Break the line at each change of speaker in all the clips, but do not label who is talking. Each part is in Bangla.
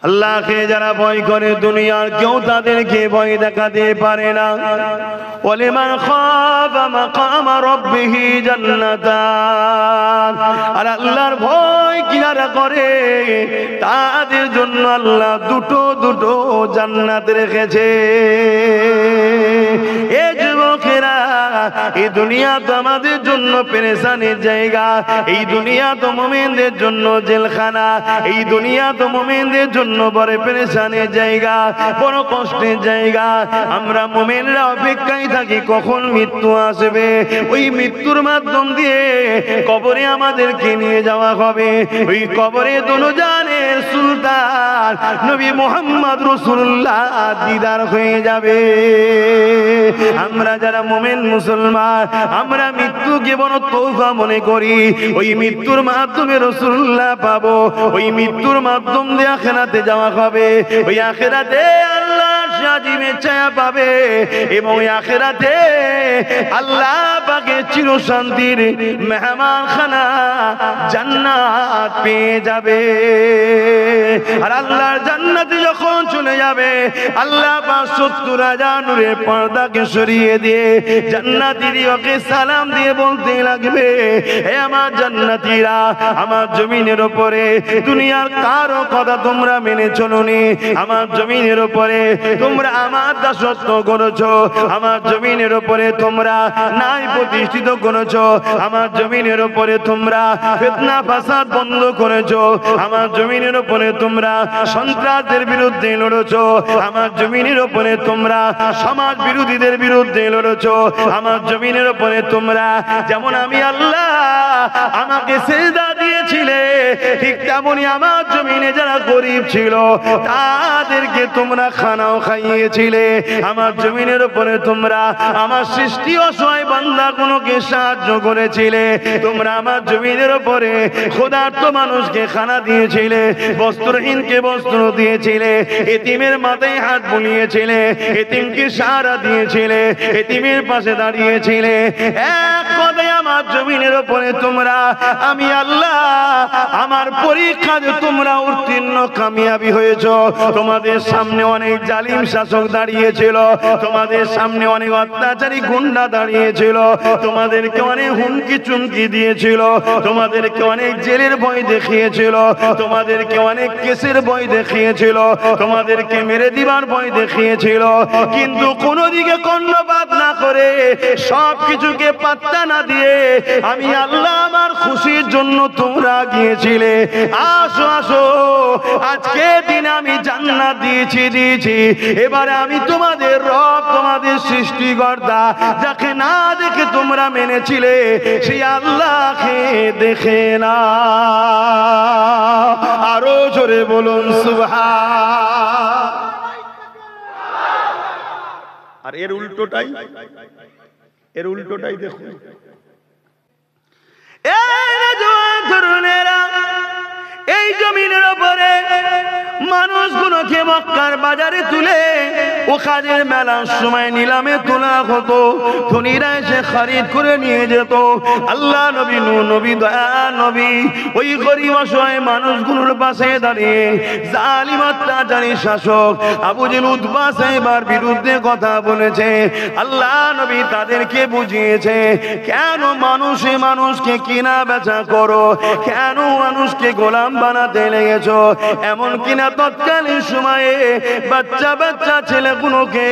আল্লাহকে যারা ভয় করে দুনিয়ার কেউ তাদেরকে ভয় দেখাতে পারে না। ওয়ালিমান খাফা মাকাম রাব্বিহি জান্নাতান, আর আল্লাহর ভয় যারা করে তাদের জন্য আল্লাহ দুটো দুটো জান্নাত রেখেছে। এ যুবকেরা, এই দুনিয়া তো আমাদের জন্য পেরেশানির জায়গা, এই দুনিয়া তো মুমিনদের জন্য জেলখানা, এই দুনিয়া তো মুমিনদের জন্য বড় পেরেশানির জায়গা, বড় কষ্টের জায়গা। আমরা মুমিনরা অপেক্ষায় থাকি কখন মৃত্যু আসবে, ওই মৃত্যুর মাধ্যম দিয়ে কবরে আমাদেরকে নিয়ে যাওয়া হবে। ওই কবরে দুজাহানের সুলতান নবী মুহাম্মদ রাসূলুল্লাহ দিদার হয়ে যাবে। আমরা যারা মুমিন মুসলমান, আমরা মৃত্যুকে বড় তৌফা মনে করি। ওই মৃত্যুর মাধ্যমে রাসূলুল্লাহ পাবো, ওই মৃত্যুর মাধ্যম দিয়ে আখিরাতে যাওয়া হবে। ওই আখিরাতে আল্লাহ শাজিমে ছায়া পাবে এবং ওই আখিরাতে আল্লাহ পাকের চির শান্তির মেহমানখানা জান্নাত পেয়ে যাবে। আর আল্লাহর জান্নাতে যখন চলে যাবে, আল্লাহ পাক ৭০,০০০ নূরের পর্দাকে সরিয়ে দিয়ে জান্নাতীদেরকে সালাম দিয়ে বলতে লাগবে, হে আমার জান্নাতীরা, আমার জমিনের উপরে দুনিয়ার কারো কথা তোমরা মেনে চলোনি, আমার জমিনের উপরে তোমরা আমার দাসত্ব করেছো, আমার জমিনের উপরে তোমরা নাই প্রতিষ্ঠিত করেছো, আমার জমিনের উপরে তোমরা ফিতনা ফাসাদ বন্ধ করেছো, আমার জমিনের উপরে তোমরা সন্ত্রাসের বিরুদ্ধে লড়েছো, আমার জমিনের উপরে তোমরা সমাজ বিরোধীদের বিরুদ্ধে লড়েছো, আমার জমিনের উপরে তোমরা যেমন আমি আল্লাহ আমাকে সিজদা দিয়েছিলে, ঠিক তেমনি আমার জমিনে যারা গরিব ছিল তাদেরকে তোমরা খানাও খাইয়েছিলে, আমার জমিনের উপরে তোমরা আমার সৃষ্টি অসহায় বান্দাগুলোকে সাহায্য করেছিলে, তোমরা আমার জমিনের উপরে ক্ষুধার্ত মানুষকে খানা দিয়েছিলে, বস্ত্রহীনকে বস্ত্র দিয়েছিলে, এতিমের মাথায় হাত বুলিয়েছিলে, এতিমকে সাহারা দিয়েছিলে, এতিমের পাশে দাঁড়িয়েছিলে। এক কথায় আমার জমিনের উপরে তোমরা আমি আল্লাহ আমার পরীক্ষাতে তোমরা উত্তীর্ণ কামিয়াবি হয়েছো। তোমাদের সামনে অনেক জালিম শাসক দাঁড়িয়েছিল, তোমাদের সামনে অনেক অত্যাচারী গুন্ডা দাঁড়িয়েছিল, তোমাদেরকে অনেক হুমকি চুমকি দিয়েছিল, তোমাদেরকে অনেক জেলের ভয় দেখিয়েছিল, তোমাদেরকে অনেক কেসের ভয় দেখিয়েছিল, তোমাদেরকে মেরে দিবার ভয় দেখিয়েছিল, কিন্তু কোনো দিকে কর্ণপাত না করে সব কিছুকে পাত্তা না দিয়ে আমি আল্লাহ আমার খুশির জন্য তোমরা গিয়েছিলে। আসো আসো, আজকে দিন আমি জান্নাত দিয়েছি, এবারে আমি তোমাদের রব, তোমাদের সৃষ্টিকর্তা, যাকে না দেখে তোমরা মেনেছিলে সেই আল্লাহকে দেখে না। আরো জোরে বলুন সুবহান। আর এর উল্টোটাই দেখুন, এই জমিনের উপরে মানুষগুলোকে মক্কার বাজারে তুলে ওখানের মেলার সময় নিলামে তোলা হতো, ধনীরা এসে খরিদ করে নিয়ে যেত। আল্লাহ নবী নূহ নবী দয়া নবী ওই গরিব অসহায় মানুষগুলোর পাশে দাঁড়িয়ে জালিম অত্যাচারী শাসক আবু জেহেল উতবা সাহেবের বিরুদ্ধে কথা বলেছে। আল্লাহ নবী তাদেরকে বুঝিয়েছে, কেন মানুষকে কিনা বেচা করো, কেন মানুষকে গোলাম বানাতে লেগেছো। এমন কিনা তৎকালীন সময়ে বাচ্চা বাচ্চা ছেলেগুলোকে,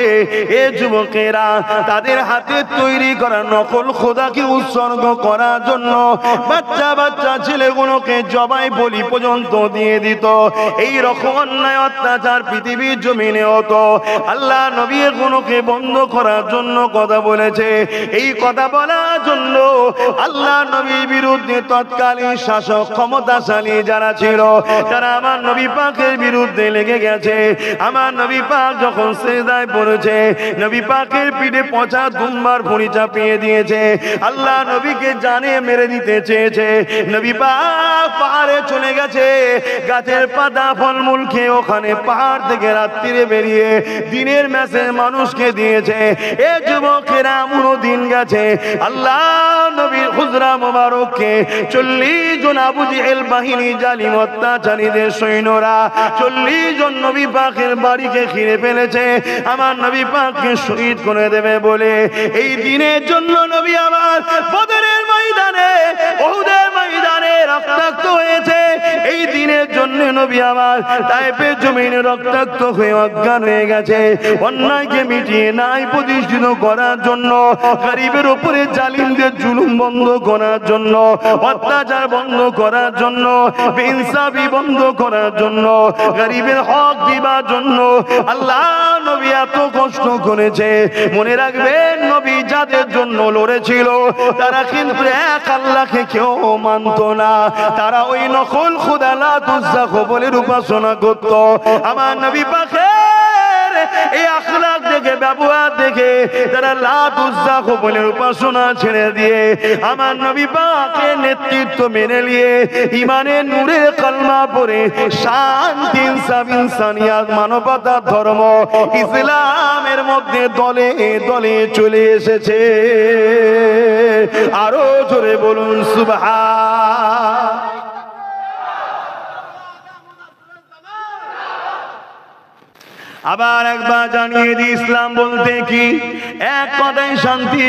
এ যুবকেরা তাদের হাতে তৈরি করা নকল খোদাকে উৎসর্গ করার জন্য বাচ্চা বাচ্চা ছেলেগুলোকে জবাই বলি পর্যন্ত দিয়ে দিত। এই রকম অন্যায় অত্যাচার পৃথিবীর জমিনে হতো। আল্লাহ নবী এগুলোকে বন্ধ করার জন্য কথা বলেছে। এই কথা বলার জন্য আল্লাহ নবীর বিরুদ্ধে তৎকালীন শাসক ক্ষমতাশালী যারা ছিল, তারা আমার নবী পাকের বিরুদ্ধে লেগে গেছে। আমার নবী পাক যখন সিজদায় পড়েছে, নবী পাকের পিঠে পচা দুম্বার ভুঁড়ি চাপিয়ে দিয়েছে। আল্লাহ নবীকে জানে মেরে দিতে চেয়েছে। নবী পাক পাহাড়ে চলে গেছে, গাছের পাতা ফলমূল খেয়ে ওখানে পাহাড় থেকে রাত্রিরে বেরিয়ে দিনের মেসে মানুষকে দিয়েছে। এ যুবকেরা এমনও দিন গেছে, আল্লাহ নবীর হুজরা মোবারককে 40 জন আবু জেহেল বাহিনী জালিম অত্যাচারীদের সৈন্যরা 40 40 জন নবী পাকের বাড়িকে ঘিরে ফেলেছে আমার নবী পাককে শহীদ করে দেবে বলে। এই দিনের জন্য নবী আমার বদরের ময়দানে, উহুদের ময়দানে রক্তাক্ত হয়েছে। এই দিনের জন্য নবী আমার তায়েফের জমিনে রক্তাক্ত হয়ে অজ্ঞান হয়ে গেছে। অন্যায়কে মিটিয়ে নাই প্রতিষ্ঠিত করার জন্য, গরিবের উপরে জালিমদের জুলুম বন্ধ করার জন্য, অত্যাচার বন্ধ করার জন্য, বেইনসাফি বন্ধ করার জন্য, গরিবের হক দিবার জন্য আল্লাহ নবী এত কষ্ট করেছে। মনে রাখবেন নবী যাদের জন্য লড়েছিল তারা কিন্তু এক আল্লাহকে কেউ মানত না। তারা ওই নকল খোদা লাত উজ্জা কবরের উপাসনা করত। আমার নবী পাকের এই আখলাক দেখে, ব্যবহার দেখে তারা লাত উজ্জা কবরের উপাসনা ছেড়ে দিয়ে আমার নবী পাকের নেতৃত্ব মেনে নিয়ে ইমানের নূরের কলমা পড়ে শান্তি, ইনসাফ, ইনসানিয়াত, মানবতার ধর্ম ইসলামের মধ্যে দলে দলে চলে এসেছে। আরো জোরে বলুন সুবহান। আবার একবার জানিয়ে দিই, ইসলাম বলতে কি? এক কথায় শান্তি।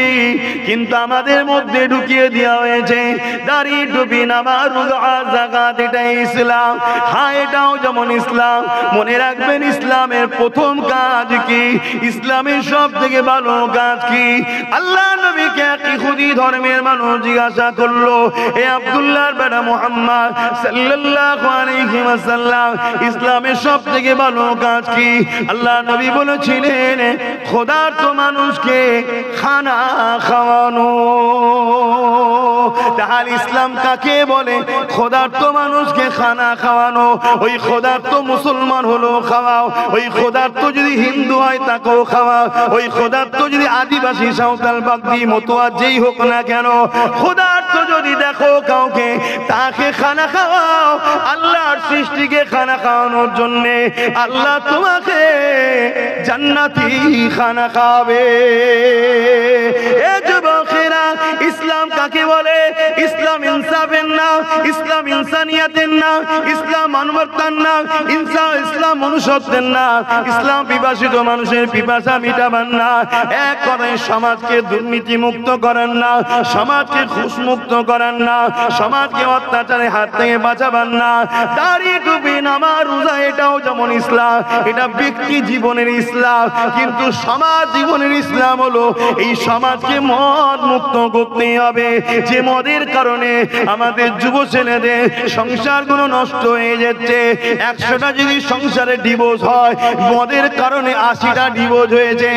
কিন্তু আমাদের মধ্যে ঢুকিয়ে দেওয়া হয়েছে দাড়ি, টুপি, নামাজ, রোজা, যাকাত, এটাই ইসলাম। হ্যাঁ, এটাও যেমন ইসলাম। মনে রাখবেন ইসলামের প্রথম কাজ কি? ইসলামের সব থেকে ভালো কাজ কি? আল্লাহ নবীকে এক ইহুদি ধর্মের মানুষ জিজ্ঞাসা করলো, এ আব্দুল্লাহর বেটা মুহাম্মদ সাল্লাল্লাহু আলাইহি ওয়াসাল্লাম, ইসলামের সব থেকে ভালো কাজ কি? আল্লাহ নবী বলেছিলেন, খোদার্থ মানুষকে খানা খাওয়ানো। তাহলে ইসলাম কাকে বলে? খোদার্থ মানুষকে খানা খাওয়ানো। ওই খোদার্থ মুসলমান হলো খাওয়াও, ওই খোদার্থ যদি হিন্দু হয় তাকেও খাওয়াও, ওই খোদার্থ যদি আদিবাসী, সাঁওতাল, বাগদি, মতুয়া যেই হোক না কেন, খোদার্থ যদি দেখো কাউকে তাকে খানা খাওয়াও। আল্লাহর সৃষ্টিকে খানা খাওয়ানোর জন্যে আল্লাহ তোমাকে জান্নাতি খানা খাবে। এ যুবকেরা, ইসলাম কাকে বলে? ইসলাম ইনসাফের নাম, ইসলাম ইনসানিয়াতের নাম, ইসলাম মানবতার নাম, ইসলাম মনুষ্যত্বের নাম, ইসলাম পিপাসিত মানুষের পিপাসা মিটাবার না। এক কথায় সমাজকে দুর্নীতি মুক্ত করার না, সমাজকে ঘুষ মুক্ত করার না, সমাজকে অত্যাচারের হাত থেকে বাঁচাবার না। দাড়ি, টুপি, নামাজ, রোজা এটাও যেমন ইসলাম, এটা ব্যক্তি জীবনের ইসলাম। কিন্তু সমাজ জীবনের ইসলাম হলো এই সমাজকে মদ মুক্ত করতে হবে। যে মদের কারণে আমাদের যুব ছেলেদের সংসারগুলো নষ্ট হয়ে যাচ্ছে। 100টা যদি সংসারে ডিভোর্স হয়, মদের কারণে 80টা ডিভোর্স হয়েছে।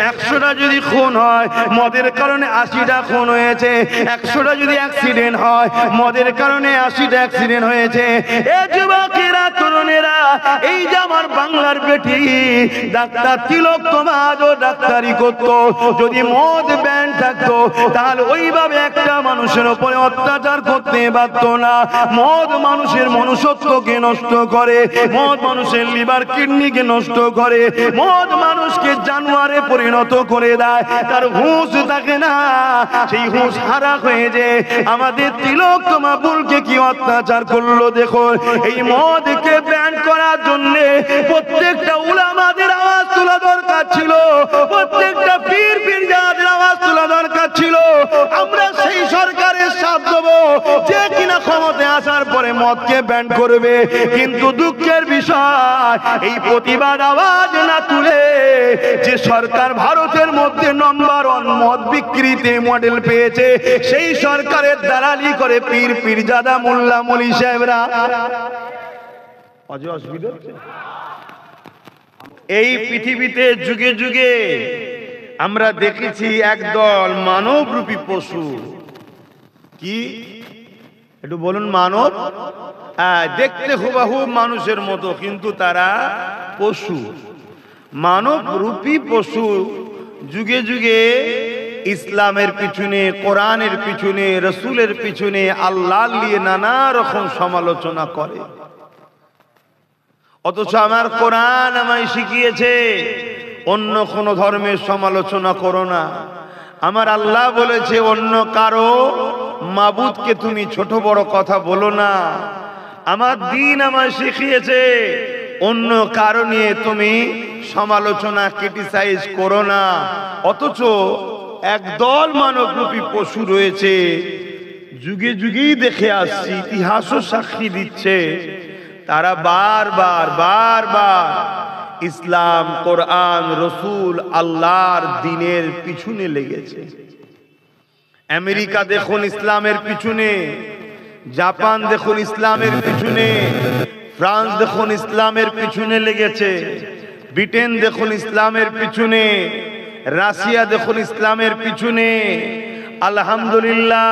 100টা যদি খুন হয়, মদের কারণে 80টা খুন হয়েছে। 100টা যদি অ্যাক্সিডেন্ট হয়, মদের কারণে 80টা অ্যাক্সিডেন্ট হয়েছে। এ যুবকেরা, তরুণেরা, এই যে আমার বাংলার বেটি ডাক্তার তিলক তোমাজও ডাক্তারি করত। যদি মদ ব্যান থাকতো তাহলে ওইভাবে একটা মানুষের উপরে অত্যাচার করতে পারত না। মদ মানুষের মনুষ্যত্বকে নষ্ট করে, মদ মানুষের লিভার কিডনিকে নষ্ট করে, মদ মানুষকে জানোয়ারে পরিণত করে দেয়। তার হুঁশ থাকে না, সেই হুঁশ হারা হয়ে যায়। আমাদের তিলক তোমাবুলকে কি অত্যাচার করলো দেখো। এই মদকে ব্যান করার জন্য প্রত্যেকটা উলামাদের আওয়াজ তোলা দরকার ছিল, প্রত্যেকটা পীর পীরজাদের আওয়াজ তোলা দরকার ছিল। আমরা সেই সরকারের সাথ দেবো যে কিনা ক্ষমতায় আসার পরে মদকে ব্যান করবে। কিন্তু দুঃখের বিষয়, এই প্রতিবাদ আওয়াজ না তুলে যে সরকার ভারতের মধ্যে নম্বর 1 মদ বিক্রিতে মডেল পেয়েছে, সেই সরকারের দালালি করে পীর পীরজাদা, মোল্লা মলি সাহেবরা। অসুবিধা হচ্ছে? এই পৃথিবীতে যুগে যুগে আমরা দেখেছি একদল মানবরূপী পশু। কি একটু বলুন? মানব। দেখতে হুবহু মানুষের মতো, কিন্তু তারা পশু। মানবরূপী পশু যুগে যুগে ইসলামের পিছনে, কোরআনের পিছনে, রসুলের পিছনে, আল্লাহ নিয়ে নানা রকম সমালোচনা করে। অথচ আমার কোরআন আমায় শিখিয়েছে অন্য কোন ধর্মের সমালোচনা করো না। আমার আল্লাহ বলেছে অন্য কারো মাবুদকে তুমি ছোট বড় কথা বলো না। আমার দ্বীন আমায় শিখিয়েছে অন্য কারণে তুমি সমালোচনা ক্রিটিসাইজ করো না। অথচ একদল মানবরূপী পশু রয়েছে, যুগে যুগেই দেখে আসছি, ইতিহাসও সাক্ষী দিচ্ছে, তারা বারবার ইসলাম, কোরআন, রসুল, আল্লাহর দ্বীনের পিছনে লেগেছে। আমেরিকা দেখুন ইসলামের পিছনে, জাপান দেখুন ইসলামের পিছনে, ফ্রান্স দেখুন ইসলামের পিছনে লেগেছে, ব্রিটেন দেখুন ইসলামের পিছনে, রাশিয়া দেখুন ইসলামের পিছনে। আলহামদুলিল্লাহ,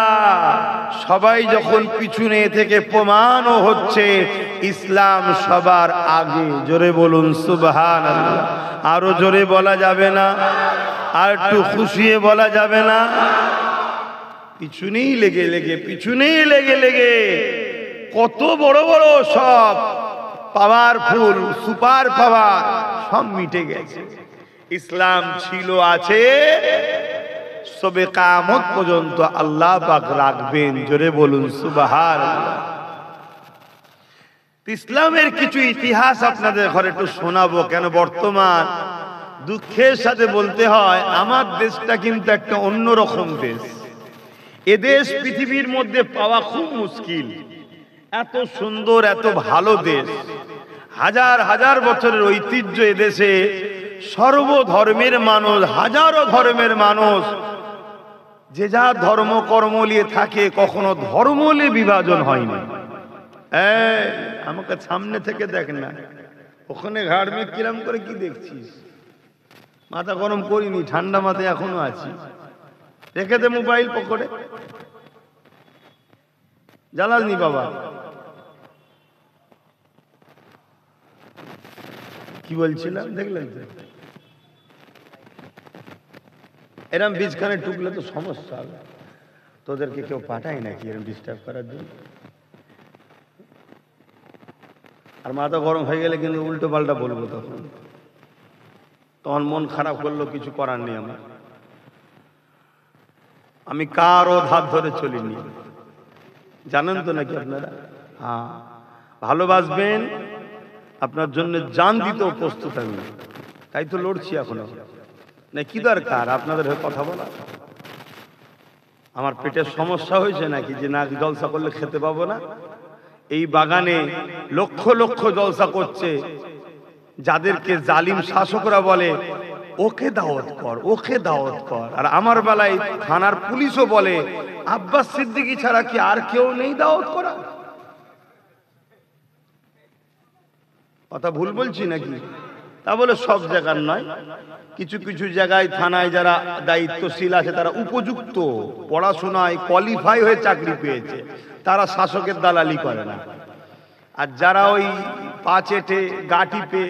সবাই যখন পিছনে থেকে প্রমাণও হচ্ছে ইসলাম সবার আগে। জোরে বলুন সুবহানাল্লাহ। আরো জোরে বলা যাবে না? আর একটু খুশিয়ে বলা যাবে না? পিছনেই লেগে কত বড় বড় সব পাওয়ারফুল সুপার পাওয়ার সব মিটে গেছে। ইসলাম ছিল, আছে, সবে কিয়ামত পর্যন্ত আল্লাহ পাক রাখবেন। জোরে বলুন সুবহানাল্লাহ। ইসলামের কিছু ইতিহাস আপনাদের ঘরে একটু শোনাবো। কেন বর্তমান দুঃখের সাথে বলতে হয়, আমার দেশটা কিন্তু একটা অন্যরকম দেশ। এদেশ পৃথিবীর মধ্যে পাওয়া খুব মুশকিল। এত সুন্দর, এত ভালো দেশ, হাজার হাজার বছরের ঐতিহ্য এদেশে, সর্বধর্মের মানুষ, হাজারো ধর্মের মানুষ, যে যা ধর্ম কর্ম নিয়ে থাকে, কখনো ধর্ম নিয়ে বিভাজন হয়নি। আমাকে সামনে থেকে দেখ না, ওখানে ঘাড় মেয়ে কিরাম করে কি দেখছিস? মাথা গরম করিনি, ঠান্ডা মাথায় এখনো আছি। রেখে দে মোবাইল পকেটে, জ্বালাসনি বাবা। কি বলছিলাম দেখলেন তো? এরম বীজখানে টুকলে তো সমস্যা হবে। তোদেরকে কেউ পাঠায় নাকি এরম ডিস্টার্ব করার জন্য? আর মাথা গরম হয়ে গেলে কিন্তু উল্টো পাল্টা বলবো, তখন মন খারাপ করলো, কিছু করার নেই আমার। আমি কারো ধার ধরে চলিনি, জানেন তো নাকি আপনারা? হ্যাঁ, ভালোবাসবেন, আপনার জন্য জান দিতেও প্রস্তুত আমি, তাই তো লড়ছি এখনো। না কি দরকার আপনাদের হয়ে কথা বলা? আমার পেটের সমস্যা হয়েছে নাকি যে না জলসা করলে খেতে পাবো না? এই বাগানে লক্ষ লক্ষ জলসা করছে, যাদেরকে জালিম শাসকরা বলে ওকে দাওয়াত কর, ওকে দাওয়াত কর, আর আমার বেলায় থানার পুলিশও বলে আব্বাস সিদ্দিকী ছাড়া কি আর কেউ নেই দাওয়াত করা? কথা ভুল বলছি নাকি? তা বলে সব জায়গার নয়, কিছু কিছু জায়গায় থানায় যারা দায়িত্বশীল আছে, তারা উপযুক্ত পড়াশোনায় কোয়ালিফাই হয়ে চাকরি পেয়েছে, তারা শাসকের দালালি করে না। আর যারা ওই পা চেটে গা টিপে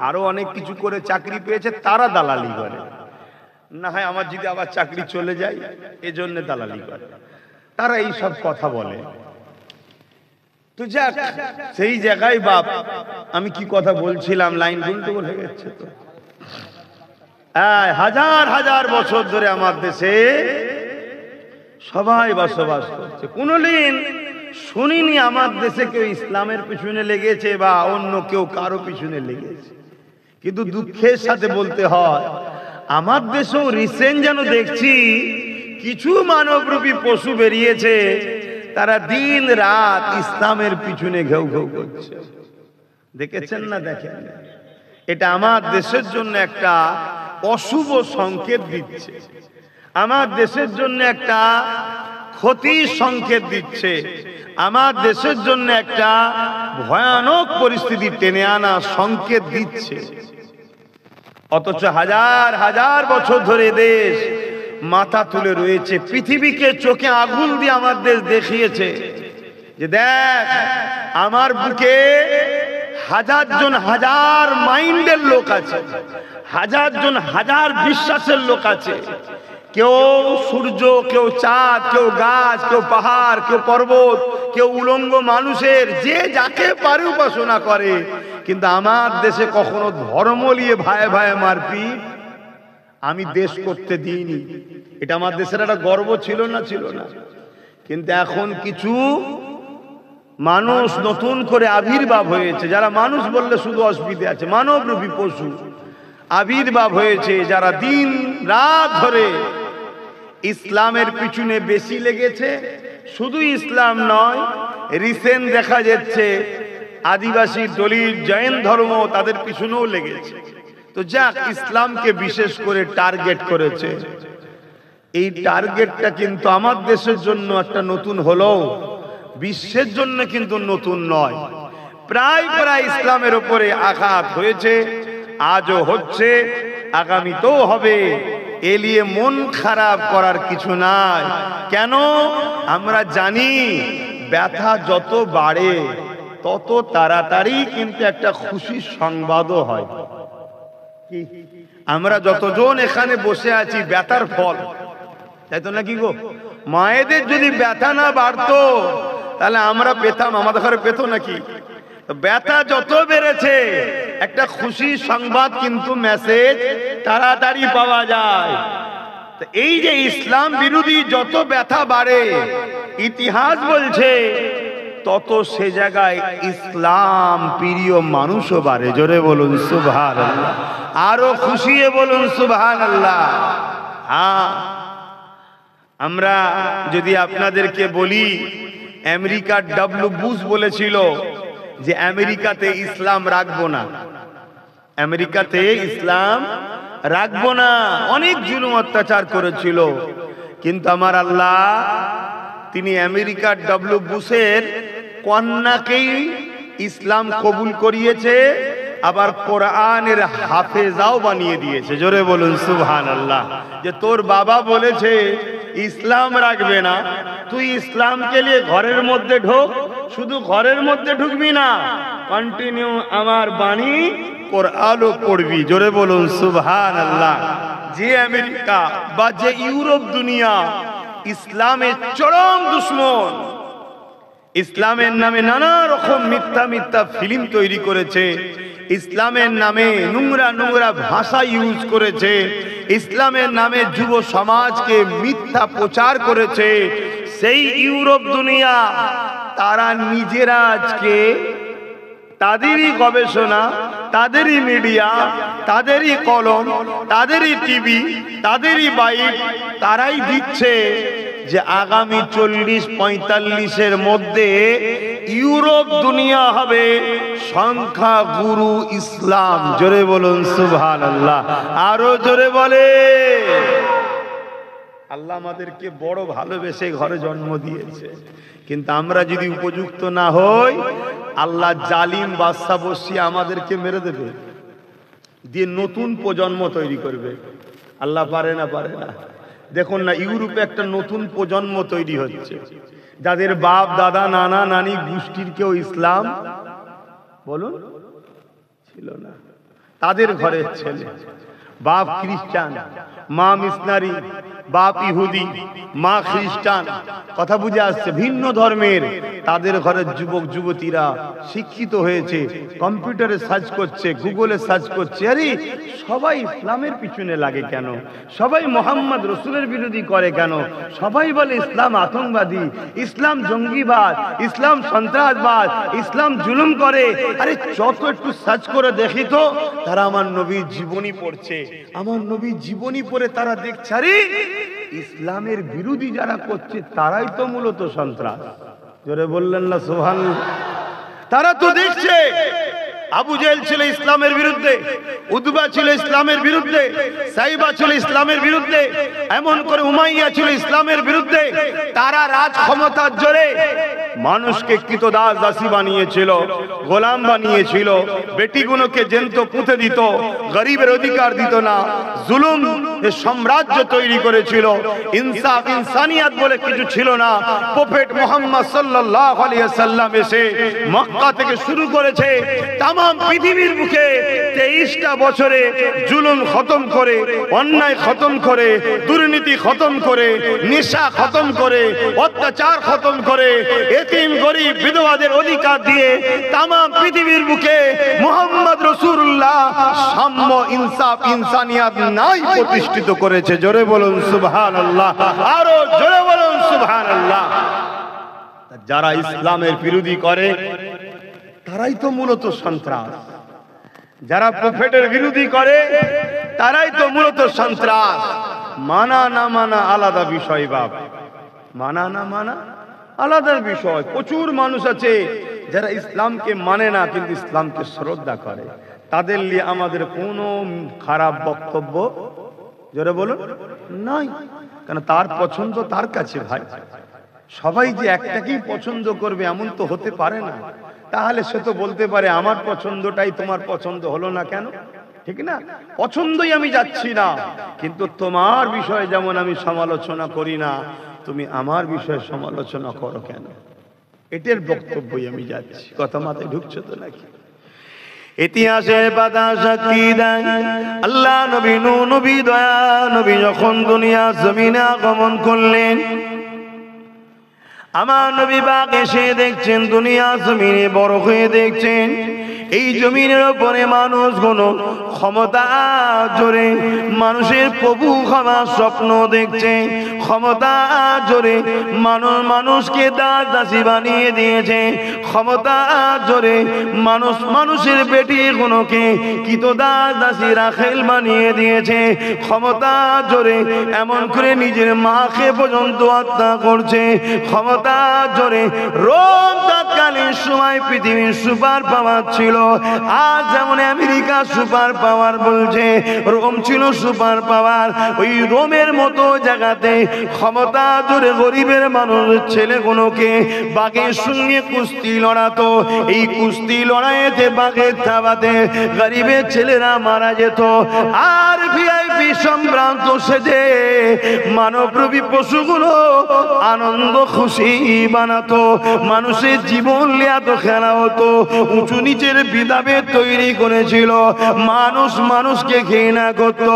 আরো অনেক কিছু করে চাকরি পেয়েছে, তারা দালালি করে। না হয় আমার যদি আবার চাকরি চলে যায়, এজন্য দালালি করে, তারা এই সব কথা বলে। তো যাক, সেই জায়গায় বাপ, আমি কি কথা বলছিলাম, লাইন উল্টো হয়ে গেছে তো। হাজার হাজার বছর ধরে আমার দেশে সবাই বসবাস করছে। কোনদিন শুনিনি আমার দেশে কেউ ইসলামের পিছনে লেগেছে বা অন্য কেউ কারো পিছনে লেগেছে। কিন্তু দুঃখের সাথে বলতে হয়, আমার দেশেও রিসেন্ট যেন দেখছি কিছু মানবরূপী পশু বেরিয়েছে, তারা দিন রাত ইসলামের পিছনে ঘেউ ঘেউ করছে। দেখেছেন না? দেখেন, এটা আমার দেশের জন্য একটা অশুভ সংকেত দিচ্ছে, আমার দেশের জন্য একটা ক্ষতির সংকেত দিচ্ছে, আমার দেশের জন্য একটা ভয়ানক পরিস্থিতি টেনে আনা সংকেত দিচ্ছে। অথচ হাজার হাজার বছর ধরে দেশ মাথা তুলে রয়েছে, পৃথিবীকে চোখে আগুন দিয়ে আমার দেশ দেখিয়েছে যে দেখ, আমার বুকে হাজার জন হাজার মাইন্ডের লোক আছে, হাজার জন হাজার বিশ্বাসের লোক আছে। কেউ সূর্য, কেউ চাঁদ, কেউ গাছ, কেউ পাহাড়, কেউ পর্বত, কেউ উলঙ্গ মানুষের যে যাকে পারে উপাসনা করে। কিন্তু আমার দেশে কখনো ধর্ম নিয়ে ভাই ভাই মারপিট আমি দেশ করতে দিইনি। এটা আমার দেশের একটা গর্ব ছিল না? ছিল না? কিন্তু এখন কিছু মানুষ নতুন করে আবির্ভাব হয়েছে। যারা মানুষ বললে শুধু অসুবিধা আছে, মানবরূপী পশু আবির্ভাব হয়েছে, যারা দিন রাত ধরে ইসলামের পিছনে বেশি লেগেছে। শুধু ইসলাম নয়, রিসেন্ট দেখা যাচ্ছে আদিবাসী, দলিত, জৈন ধর্ম তাদের পিছনেও লেগেছে। তো যাক, ইসলামকে বিশেষ করে টার্গেট করেছে। এই টার্গেটটা কিন্তু আমার দেশের জন্য একটা নতুন হলেও বিশ্বের জন্য কিন্তু নতুন নয়। প্রায় প্রায় ইসলামের উপরে আঘাত হয়েছে, আজও হচ্ছে, আগামীতেও হবে। এ নিয়ে মন খারাপ করার কিছু নাই। কেন? আমরা জানি ব্যথা যত বাড়ে তত তাড়াতাড়ি কিন্তু একটা খুশির সংবাদও হয়। কি আমরা যতজন এখানে বসে আছি ব্যথার ফল, তাই তো নাকি গো? মায়েদের যদি ব্যথা না বাড়তো তাহলে আমরা পেতাম, আমাদের ঘরে পেতো নাকি? ব্যথা যত বেড়েছে একটা খুশি সংবাদ কিন্তু মেসেজ তাড়াতাড়ি পাওয়া যায়। এই যে ইসলাম বিরোধী যত ব্যথা বাড়ে, ইতিহাস বলছে তত সে জায়গায় ইসলাম প্রিয় মানুষও বাড়ে। জোরে বলুন সুবহানাল্লাহ, আরো খুশিয়ে বলুন সুবহানাল্লাহ। হ্যাঁ, আমরা যদি আপনাদেরকে বলি, আমেরিকার ডব্লিউ বুশ বলেছিল যে আমেরিকাতে ইসলাম রাখবো না, আমেরিকাতে ইসলাম রাখবো না। অনেক জুলুম অত্যাচার করেছিল, কিন্তু আমার আল্লাহ তিনি আমেরিকার ডব্লিউ বুশের কন্যাকেই ইসলাম কবুল করিয়েছে, আবার কোরআনের হাফেজাও বানিয়ে দিয়েছে। জোরে বলুন সুবহানাল্লাহ। যে তোর বাবা বলেছে ইসলাম রাখবে না, তুই ইসলামকে নিয়ে ঘরের মধ্যে ঢোক, শুধু ঘরের মধ্যে ঢুকবি না, কন্টিনিউ আমার বাণী কোরআনও পড়বি। জোরে বলুন সুবহানাল্লাহ। যে আমেরিকা বা যে ইউরোপ দুনিয়া ইসলামের চরম দুশ্মন, ইসলামের নামে নানা রকম মিথ্যা মিথ্যা ফিল্ম তৈরি করেছে, ইসলামের নামে নোংরা নোংরা ভাষা ইউজ করেছে, ইসলামের নামে যুব সমাজকে মিথ্যা প্রচার করেছে, সেই ইউরোপ দুনিয়া তারা নিজেরা আজকে তাদেরই গবেষণা, তাদেরই মিডিয়া, তাদেরই কলম, তাদেরই টিভি, তাদেরই বাইক, তারাই দিচ্ছে যে আগামী 40-45-এর মধ্যে ইউরোপ দুনিয়া হবে সংখ্যা গুরু ইসলাম। জোরে বলুন সুবহানাল্লাহ, আরো জোরে বলে। আল্লাহ আমাদেরকে বড় ভালোবেসে ঘরে জন্ম দিয়েছে, কিন্তু আমরা যদি উপযুক্ত না হই, আল্লাহ জালিম বাদশা বসিয়ে আমাদেরকে মেরে দেবে, দিয়ে নতুন প্রজন্ম তৈরি করবে। আল্লাহ পারে না? পারে না? দেখুন না, ইউরোপে একটা নতুন প্রজন্ম তৈরি হচ্ছে, যাদের বাপ দাদা নানা নানি গোষ্ঠীর কেউ ইসলাম বলুন ছিল না, তাদের ঘরের ছেলে, বাপ খ্রিস্টান, মা মিশনারি, বাপ ইহুদি, মা খ্রিস্টান, কথা বুঝে আসছে, ভিন্ন ধর্মের, তাদের ঘরের যুবক যুবতীরা শিক্ষিত হয়েছে, কম্পিউটারে সার্চ করছে, গুগলে সার্চ করছে। আরে সবাই ইসলামের পিছনে লাগে কেন? সবাই মোহাম্মদ রসুলের বিরোধী করে কেন? সবাই বলে ইসলাম আতঙ্কবাদী, ইসলাম জঙ্গিবাদ, ইসলাম সন্ত্রাসবাদ, ইসলাম জুলুম করে। আরে যত একটু সার্চ করে দেখি তো, তারা আমার নবীর জীবনী পড়ছে, আমার নবীর জীবনী পড়ে তারা দেখছে আরে ইসলামের বিরোধী যারা করছে তারাই তো মূলত সন্ত্রাস। জোরে বললেন না সুবহানাল্লাহ? তারা তো দেখছে আবু জেহেল ছিল ইসলামের বিরুদ্ধে, উতবা ছিল ইসলামের বিরুদ্ধে, সাইবা ছিল ইসলামের বিরুদ্ধে, এমন করে উমাইয়া ছিল ইসলামের বিরুদ্ধে। তারা রাজ ক্ষমতার জোরে মানুষকে কৃতদাস দাসী বানিয়েছিল, গোলাম বানিয়েছিল, বেটিগুলোকে জ্যান্ত পুঁতে দিত, গরিবের অধিকার দিত না, জুলুম সাম্রাজ্য তৈরি করেছিল, ইনসাফ ইনসানিয়াত বলে কিছু ছিল না। প্রফেট মুহাম্মদ সাল্লাল্লাহু আলাইহি ওয়াসাল্লাম এসে মক্কা থেকে শুরু করেছে, তাম পৃথিবীর বুকে 23টা বছরে জুলুম খতম করে, অন্যায় খতম করে, দুর্নীতি খতম করে, নেশা খতম করে, অত্যাচার খতম করে, এতিম গরিব বিধবাদের অধিকার দিয়ে তাম পৃথিবীর বুকে মুহাম্মদ রাসূলুল্লাহ সাম্য ইনসাফ ইনসানিয়াত নাই প্রতিষ্ঠিত করেছে। জোরে বলুন সুবহানাল্লাহ, আরো জোরে বলুন সুবহানাল্লাহ। যারা ইসলামের বিরোধী করে তারাই তো মূলত সন্ত্রাস, যারা প্রফেটের বিরোধী করে তারাই তো মূলত সন্ত্রাস। মানা না মানা আলাদা বিষয় বাপ, মানা না মানা আলাদা বিষয়। প্রচুর মানুষ আছে যারা ইসলামকে মানে না কিন্তু ইসলামকে শ্রদ্ধা করে, তাদের নিয়ে আমাদের কোনো খারাপ বক্তব্য জোরে বলুন নাই, কারণ তার পছন্দ তার কাছে। ভাই সবাই যে একটাকেই পছন্দ করবে এমন তো হতে পারে না, তাহলে সে তো বলতে পারে আমার পছন্দটাই তোমার পছন্দ হলো না কেন, ঠিক না? পছন্দই আমি যাচ্ছি না, কিন্তু তোমার বিষয়ে যেমন আমি সমালোচনা করি না, তুমি আমার বিষয়ে সমালোচনা করো কেন? এটার বক্তব্যই আমি যাচ্ছি। কথা মাথায় ঢুকছে তো নাকি? ইতিহাসের পাতা সাক্ষী দেয় আল্লাহ নবী নূহ নবী দয়া নবী যখন দুনিয়া জমিনে আগমন করলেন, আমার নবী পাক এসে দেখছেন দুনিয়া জমিনে বড় হয়ে দেখছেন এই জমিনের উপরে মানুষগুলো ক্ষমতা জোরে মানুষের প্রভু হওয়ার স্বপ্ন দেখছে, ক্ষমতা জোরে মানুষকে দাস দাসী বানিয়ে দিয়েছে, ক্ষমতা জোরে মানুষের বেটিগুলোকে কিতদাস দাসী রাখেল বানিয়ে দিয়েছে, ক্ষমতা জোরে এমন করে নিজের মাকে পর্যন্ত হত্যা করছে, ক্ষমতা জোরে রোম তৎকালীন সময় পৃথিবীর সুপার পাওয়ার ছিল। আজ যেমন আমেরিকা সুপার পাওয়ার বলছে, রোম ছিল সুপার পাওয়ার। ওই রোমের মতো জায়গাতে ক্ষমতা জোরে গরিবের মানুষ ছেলেগুলোকে বাঘের সঙ্গে কুস্তি লড়াতো, এই কুস্তি লড়াইতে বাঘের থাবাতে গরিবের ছেলেরা মারা যেত। আর ভিআইপি সম্ভ্রান্ত সেজে মানবরূপী পশুগুলো আনন্দ খুশি বানাতো, মানুষের জীবন লিয়াতো, খেলা হতো, উঁচু নিচের বিধাভেদ তৈরি করেছিল। মানুষ মানুষকে ঘৃণা করত,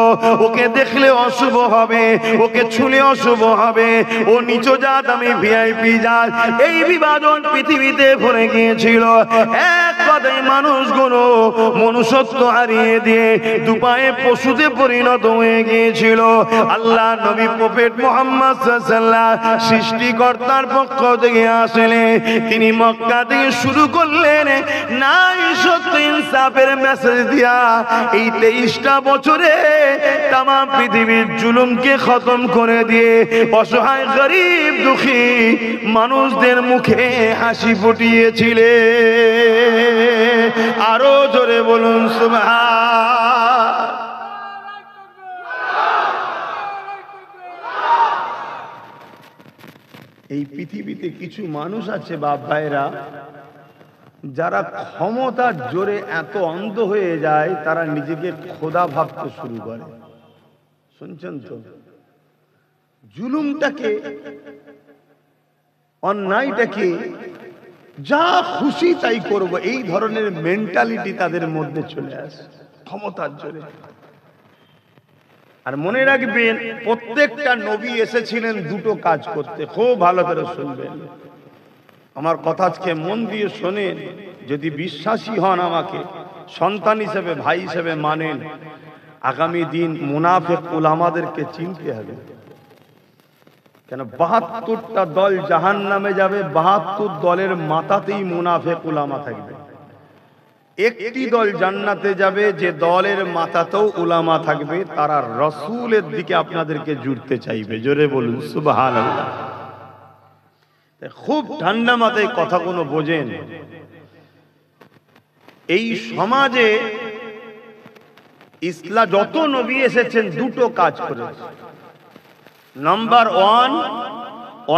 ওকে দেখলে অশুভ হবে, ওকে ছুলে অশুভ হবে, ও নিচ জাত আমি ভিআইপি জাত, এই বিভাজন পৃথিবীতে ভরে গিয়েছিল। এক কথায় মানুষগুলো মনুষ্যত্ব হারিয়ে দিয়ে দুপায়ে পশুতে পরিণত হয়ে গিয়েছিল। আল্লাহ নবী প্রফেট মুহাম্মদ সাল্লাল্লাহু আলাইহি ওয়াসাল্লাম সৃষ্টিকর্তার পক্ষ থেকে আসলে তিনি মক্কা থেকে শুরু করলেন নাই সত্য ইনসাফের মেসেজ দিয়া এই 23টা বছরে তাম পৃথিবীর জুলুমকে খতম করে দিয়ে অসহায় গরিব দুঃখী মানুষদের মুখে হাসি ফুটিয়েছিলে। আরো জোরে বলুন সুবহান। এই পৃথিবীতে কিছু মানুষ আছে বাপ ভাইরা, যারা ক্ষমতার জোরে এত অন্ধ হয়ে যায় তারা নিজেকে খোদা ভাবতে শুরু করে। শুনছেন তো? জুলুমটাকে, অন্যায়টাকে যা খুশি তাই করব, এই ধরনের মেন্টালিটি তাদের মধ্যে চলে আসে ক্ষমতার জোরে। আর মনে রাখবেন প্রত্যেকটা নবী এসেছিলেন দুটো কাজ করতে, খুব ভালো করে শুনবেন আমার কথা, আজকে মন দিয়ে শোনেন। যদি বিশ্বাসী হন, আমাকে সন্তান হিসেবে ভাই হিসেবে মানেন, আগামী দিন মুনাফিক উলামাদেরকে চিনতে হবে। কেন 72টা দল জাহান্নামে যাবে, 72 দলের মাথাতেই মুনাফিক উলামা থাকবে। একটি দল জান্নাতে যাবে, যে দলের মাথাতেও উলামা থাকবে, তারা রাসূলের দিকে আপনাদেরকে জুড়তে চাইবে। জোরে বলুন সুবহানাল্লাহ। খুব ঠান্ডা মাথায় কথাগুলো বোঝেন। এই সমাজে ইসলাম যত নবী এসেছেন দুটো কাজ করেছে। নাম্বার 1,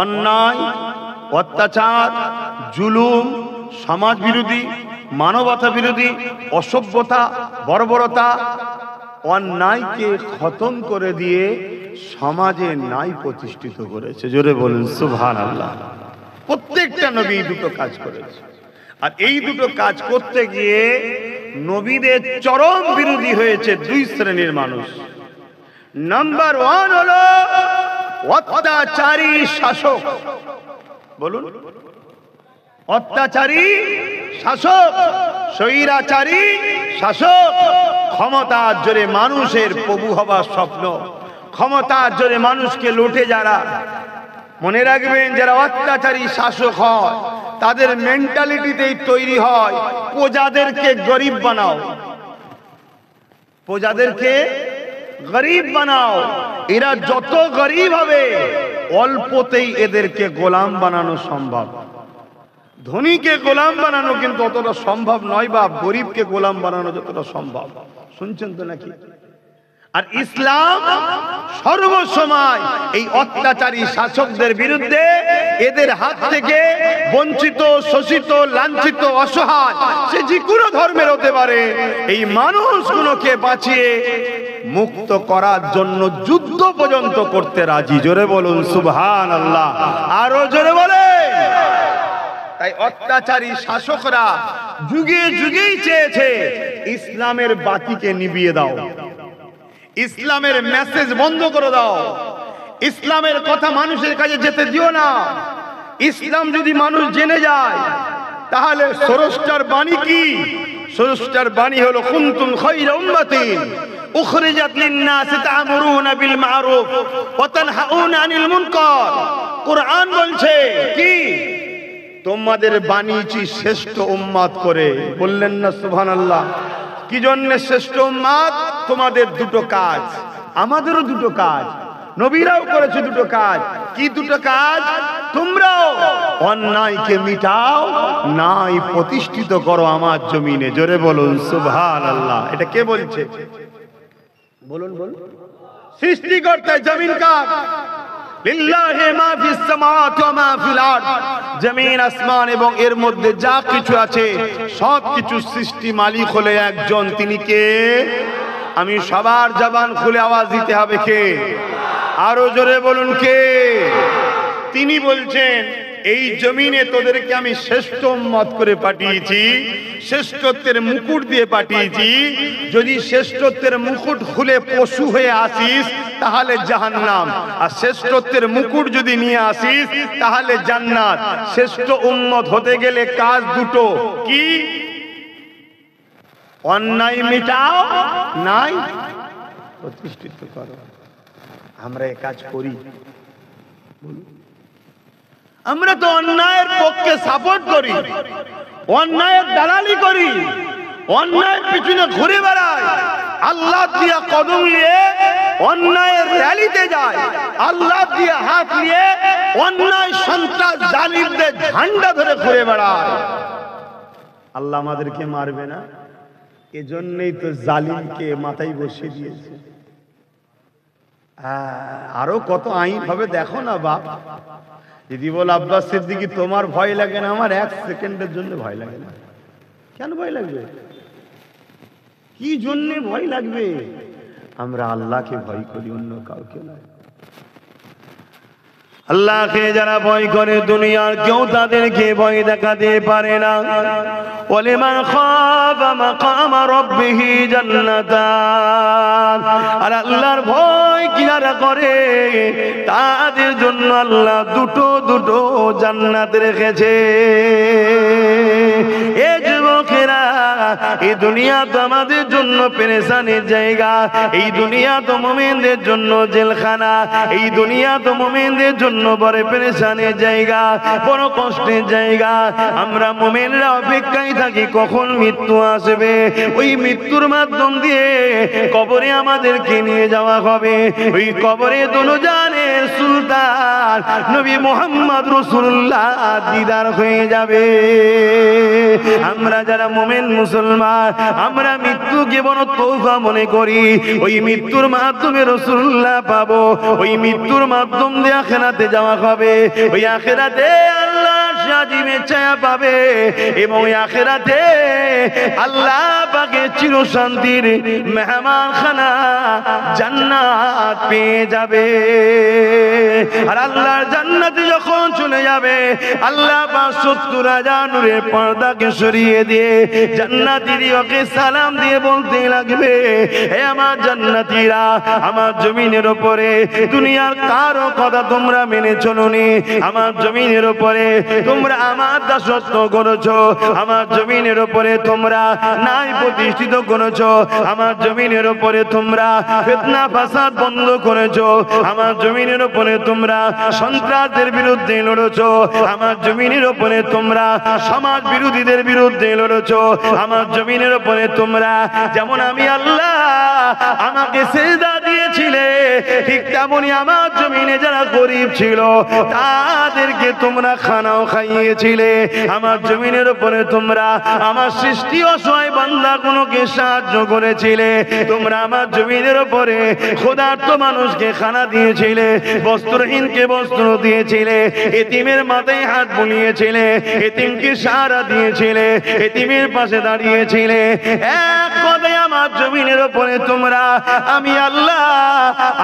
অন্যায়, অত্যাচার, জুলুম, সমাজ বিরোধী, মানবতা বিরোধী, অসভ্যতা, বর্বরতা, অন্যায়কে খতম করে দিয়ে সমাজে ন্যায় প্রতিষ্ঠিত করেছে। জোরে বলুন সুবহানাল্লাহ। প্রত্যেকটা নবী দুটো কাজ করেছে। আর এই দুটো কাজ করতে গিয়ে নবীদের চরম বিরোধী হয়েছে দুই শ্রেণীর মানুষ। নাম্বার 1 হলো অত্যাচারী শাসক। বলুন, অত্যাচারী শাসক, স্বৈরাচারী শাসক, ক্ষমতার জোরে মানুষের প্রভু হবার স্বপ্ন, ক্ষমতার জোরে মানুষকে লুটে যারা,
মনে রাখবেন, যারা অত্যাচারী শাসক হয় তাদের মেন্টালিটিতেই তৈরি হয় প্রজাদেরকে গরিব বানাও, প্রজাদেরকে গরিব বানাও। এরা যত গরিব হবে অল্পতেই এদেরকে গোলাম বানানো সম্ভব। ধনীকে গোলাম বানানো কিন্তু অতটা সম্ভব নয়, বা গরিবকে গোলাম বানানো যতটা সম্ভব। শুনছেন তো নাকি? আর ইসলাম সর্বসময় এই অত্যাচারী শাসকদের বিরুদ্ধে, এদের হাত থেকে বঞ্চিত, শোষিত, লাঞ্ছিত, অসহায়, সে যে কোনো ধর্মের হতে পারে, এই মানুষগুলোকে বাঁচিয়ে মুক্ত করার জন্য যুদ্ধ পর্যন্ত করতে রাজি। জোরে বলুন সুবহানাল্লাহ, আরো জোরে বলেন। তাই অত্যাচারী শাসকরা যুগে যুগেই চেয়েছে ইসলামের বাতিকে নিভিয়ে দাও, ইসলামের মেসেজ বন্ধ করে দাও, ইসলামের কথা মানুষের কাছে যেতে দিও না। ইসলাম যদি মানুষ জেনে যায় তাহলে স্রষ্টার বাণী কি? স্রষ্টার বাণী হলো কুনতুম খায়রা উম্মাতিন উখরিজাত লিন-নাস তা'মুরুনা বিল মা'রুফ ওয়া তানহাউনা আনিল মুনকার। কুরআন বলছে কি? তোমাদের বানিয়েছি শ্রেষ্ঠ উম্মত করে। বললেন না সুবহানাল্লাহ? কি জন্য শ্রেষ্ঠ উম্মত? তোমাদের দুটো কাজ, আমাদেরও দুটো কাজ, নবীরাও করেছে দুটো কাজ। কি দুটো কাজ? তোমরাও অন্যায়কে মিটাও, ন্যায় প্রতিষ্ঠিত করো আমার জমিনে। জোরে বলুন সুবহানাল্লাহ। এটা কে বলছে? বলুন বলুন। সৃষ্টিকর্তা জমিন কার? লিল্লাহি মা ফিস সামাওয়াতি ওয়া মা ফিল আরদ। জমিন, আসমান এবং এর মধ্যে যা কিছু আছে সব কিছু সৃষ্টি মালিক হলো একজন। তিনি কে? আমি সবার জবান খুলে আওয়াজ দিতে হবে, কে? আরো জোরে বলুন, কে? তিনি বলছেন এই জমিনে তোদেরকে আমি শ্রেষ্ঠ উম্মত করে পাঠিয়েছি, শ্রেষ্ঠত্বের মুকুট দিয়ে পাঠিয়েছি। যদি শ্রেষ্ঠত্বের মুকুট খুলে পশু হয়ে আসিস তাহলে জাহান্নাম, আর শ্রেষ্ঠত্বের মুকুট যদি নিয়ে আসিস তাহলে জান্নাত। শ্রেষ্ঠ উম্মত হতে গেলে কাজ দুটো। কি? অন্যায় মিটাও, নাই প্রতিষ্ঠিত করো। আমরা এই কাজ করি? আমরা তো অন্যায়ের পক্ষে সাপোর্ট করি, অন্যায়ের দালালি করি, অন্যায়ের পিছনে ঘুরে বেড়াই, আল্লাহ দিয়া কদম নিয়ে অন্যায়ের র্যালিতে যায়, আল্লাহ দিয়া হাত নিয়ে অন্যায় সন্ত্রাস জালিমদের ঝান্ডা ধরে ঘুরে বেড়ায়। আল্লাহ আমাদেরকে মারবে না? এজন্যই তো জালিমকে মাথায় বসিয়ে দিয়েছে। আরো কত আইন হবে দেখো না বাপ। যদি বল আব্বাস সিদ্দিকী তোমার ভয় লাগে না? আমার এক সেকেন্ডের জন্য ভয় লাগে না। কেন ভয় লাগবে? কি জন্য ভয় লাগবে? আমরা আল্লাহকে ভয় করি, অন্য কাউকে নয়। আল্লাহকে যারা ভয় করে দুনিয়ার কেউ তাদেরকে ভয় দেখাতে পারে না। ওয়ালিমান খাফা মাকামা রাব্বিহি জান্নাতান। আর আল্লাহর ভয় যারা করে তাদের জন্য আল্লাহ দুটো দুটো জান্নাত রেখেছে। এ যুবকেরা, এই দুনিয়া তো আমাদের জন্য পেরেশানির জায়গা, এই দুনিয়া তো মুমিনদের জন্য জেলখানা, এই দুনিয়া তো মুমিনদের জন্য বড় পেরেশানির জায়গা, বড় কষ্টের জায়গা। আমরা মুমিনরা অপেক্ষায় থাকি কখন মৃত্যু আসবে। ওই মৃত্যুর মাধ্যম দিয়ে কবরে আমাদেরকে নিয়ে যাওয়া হবে। ওই কবরে দুজানের সুলতান নবী মুহাম্মদ রাসূলুল্লাহ দিদার হয়ে যাবে। আমরা যারা মুমিন মুসলমান, আমরা মৃত্যুকে বড় তৌফা মনে করি। ওই মৃত্যুর মাধ্যমে রাসূলুল্লাহ পাবো, ওই মৃত্যুর মাধ্যম দিয়ে আখিরাতে যাওয়া হবে। ওই আখিরাতে আল্লাহ সাজিমে ছায়া পাবে, এবং ওই আখিরাতে আল্লাহ পাকের চির শান্তির মেহমানখানা জান্নাত পেয়ে যাবে। আর আল্লাহর জান্নাতে যখন চলে যাবে, আল্লাহ পাক ৭০,০০০ নূরের পর্দাকে সরিয়ে দিয়ে জান্নাতীদেরকে সালাম দিয়ে বলতে লাগবে, হে আমার জান্নাতীরা, আমার জমিনের উপরে দুনিয়ার কারো কথা তোমরা মেনে চলোনি, আমার জমিনের উপরে তোমরা
তোমরা আমার দাসত্ব করেছো, আমার জমিনের উপরে তোমরা ন্যায় প্রতিষ্ঠিত করেছো, আমার জমিনের উপরে তোমরা ফিতনা ফাসাদ বন্ধ করেছো, আমার জমিনের উপরে তোমরা সন্ত্রাসের বিরুদ্ধে লড়েছো, আমার জমিনের উপরে তোমরা সমাজ বিরোধীদের বিরুদ্ধে লড়েছো, আমার জমিনের উপরে তোমরা যেমন আমি আল্লাহ আমাকে সিজদা দিয়েছিলে ঠিক তেমনি আমার জমিনে যারা গরিব ছিল তাদেরকে তোমরা খানাও খাইয়েছিলে, আমার জমিনের উপরে তোমরা আমার সৃষ্টি অসহায় বান্দাগুলোকে সাহায্য করেছিলে, তোমরা আমার জমিনের উপরে ক্ষুধার্ত মানুষকে খানা দিয়েছিলে, বস্ত্রহীনকে বস্ত্র দিয়েছিলে, এতিমের মাথায় হাত বুলিয়েছিলে, এতিমকে সাহারা দিয়েছিলে, এতিমের পাশে দাঁড়িয়েছিলে। এক কথায় আমার জমিনের উপরে তোমরা আমি আল্লাহ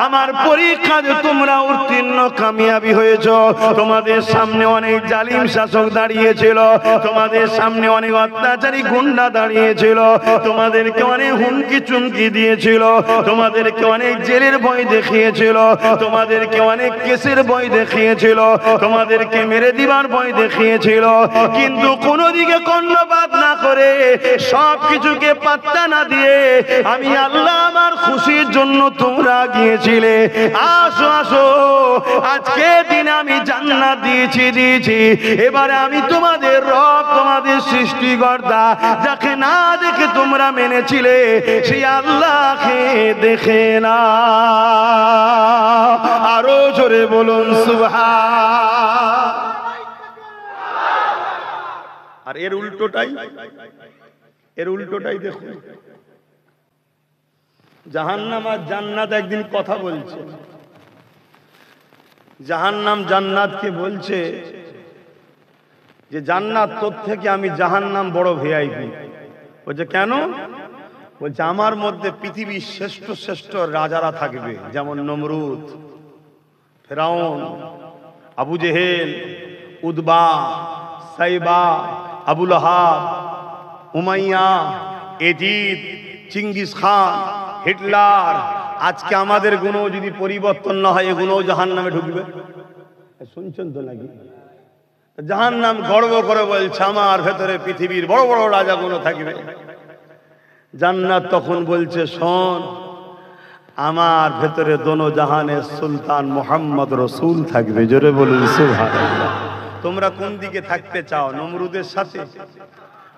আমার পরীক্ষাতে তোমরা উত্তীর্ণ কামিয়াবি হয়েছো। তোমাদের সামনে অনেক জালিম শাসক দাঁড়িয়েছিল, তোমাদের সামনে অনেক অত্যাচারী গুন্ডা দাঁড়িয়েছিল, তোমাদেরকে অনেক হুমকি চুমকি দিয়েছিল, তোমাদেরকে অনেক জেলের ভয় দেখিয়েছিল, তোমাদেরকে অনেক কেসের ভয় দেখিয়েছিল, তোমাদেরকে মেরে দিবার ভয় দেখিয়েছিল, কিন্তু কোনো দিকে কর্ণপাত না করে সব কিছুকে পাত্তা না দিয়ে আমি আল্লাহ আমার খুশির জন্য তোমরা গিয়েছিলে। আসো আসো আজকে দিন আমি জান্নাত দিয়েছি, এবারে আমি তোমাদের রব তোমাদের সৃষ্টিকর্তা যাকে না দেখে তোমরা মেনেছিলে সেই আল্লাহকে দেখে না। আরো জোরে বলুন সুবহান।
আর এর উল্টোটাই দেখুন, জাহান্নাম আর জান্নাত একদিন কথা বলছে। জাহান্নাম জান্নাতকে বলছে যে জান্নাত তোর থেকে আমি জাহান্নাম বড় ভিআইপি। বলছে কেন? বলছে আমার মধ্যে পৃথিবীর শ্রেষ্ঠ শ্রেষ্ঠ রাজারা থাকবে, যেমন নমরুদ, ফেরাউন, আবু জেহেল, উদবা, সাইবা, আবু লাহাব, উমাইয়া, এজিদ, চিঙ্গিস খান, হিটলার। আজকে আমাদের গুণও যদি পরিবর্তন না হয় এগুলোও জাহান্নামে ঢুকবে। শুনছেন তো নাকি? জাহান্নাম গর্ব করে বলছে আমার ভেতরে পৃথিবীর বড় বড় রাজাগুলো থাকবে। জান্নাত তখন বলছে শোন, আমার ভেতরে দোনো জাহানের সুলতান মোহাম্মদ রসুল থাকবে। জোরে বলুন সুবহানাল্লাহ। তোমরা কোন দিকে থাকতে চাও? নমরুদের সাথে,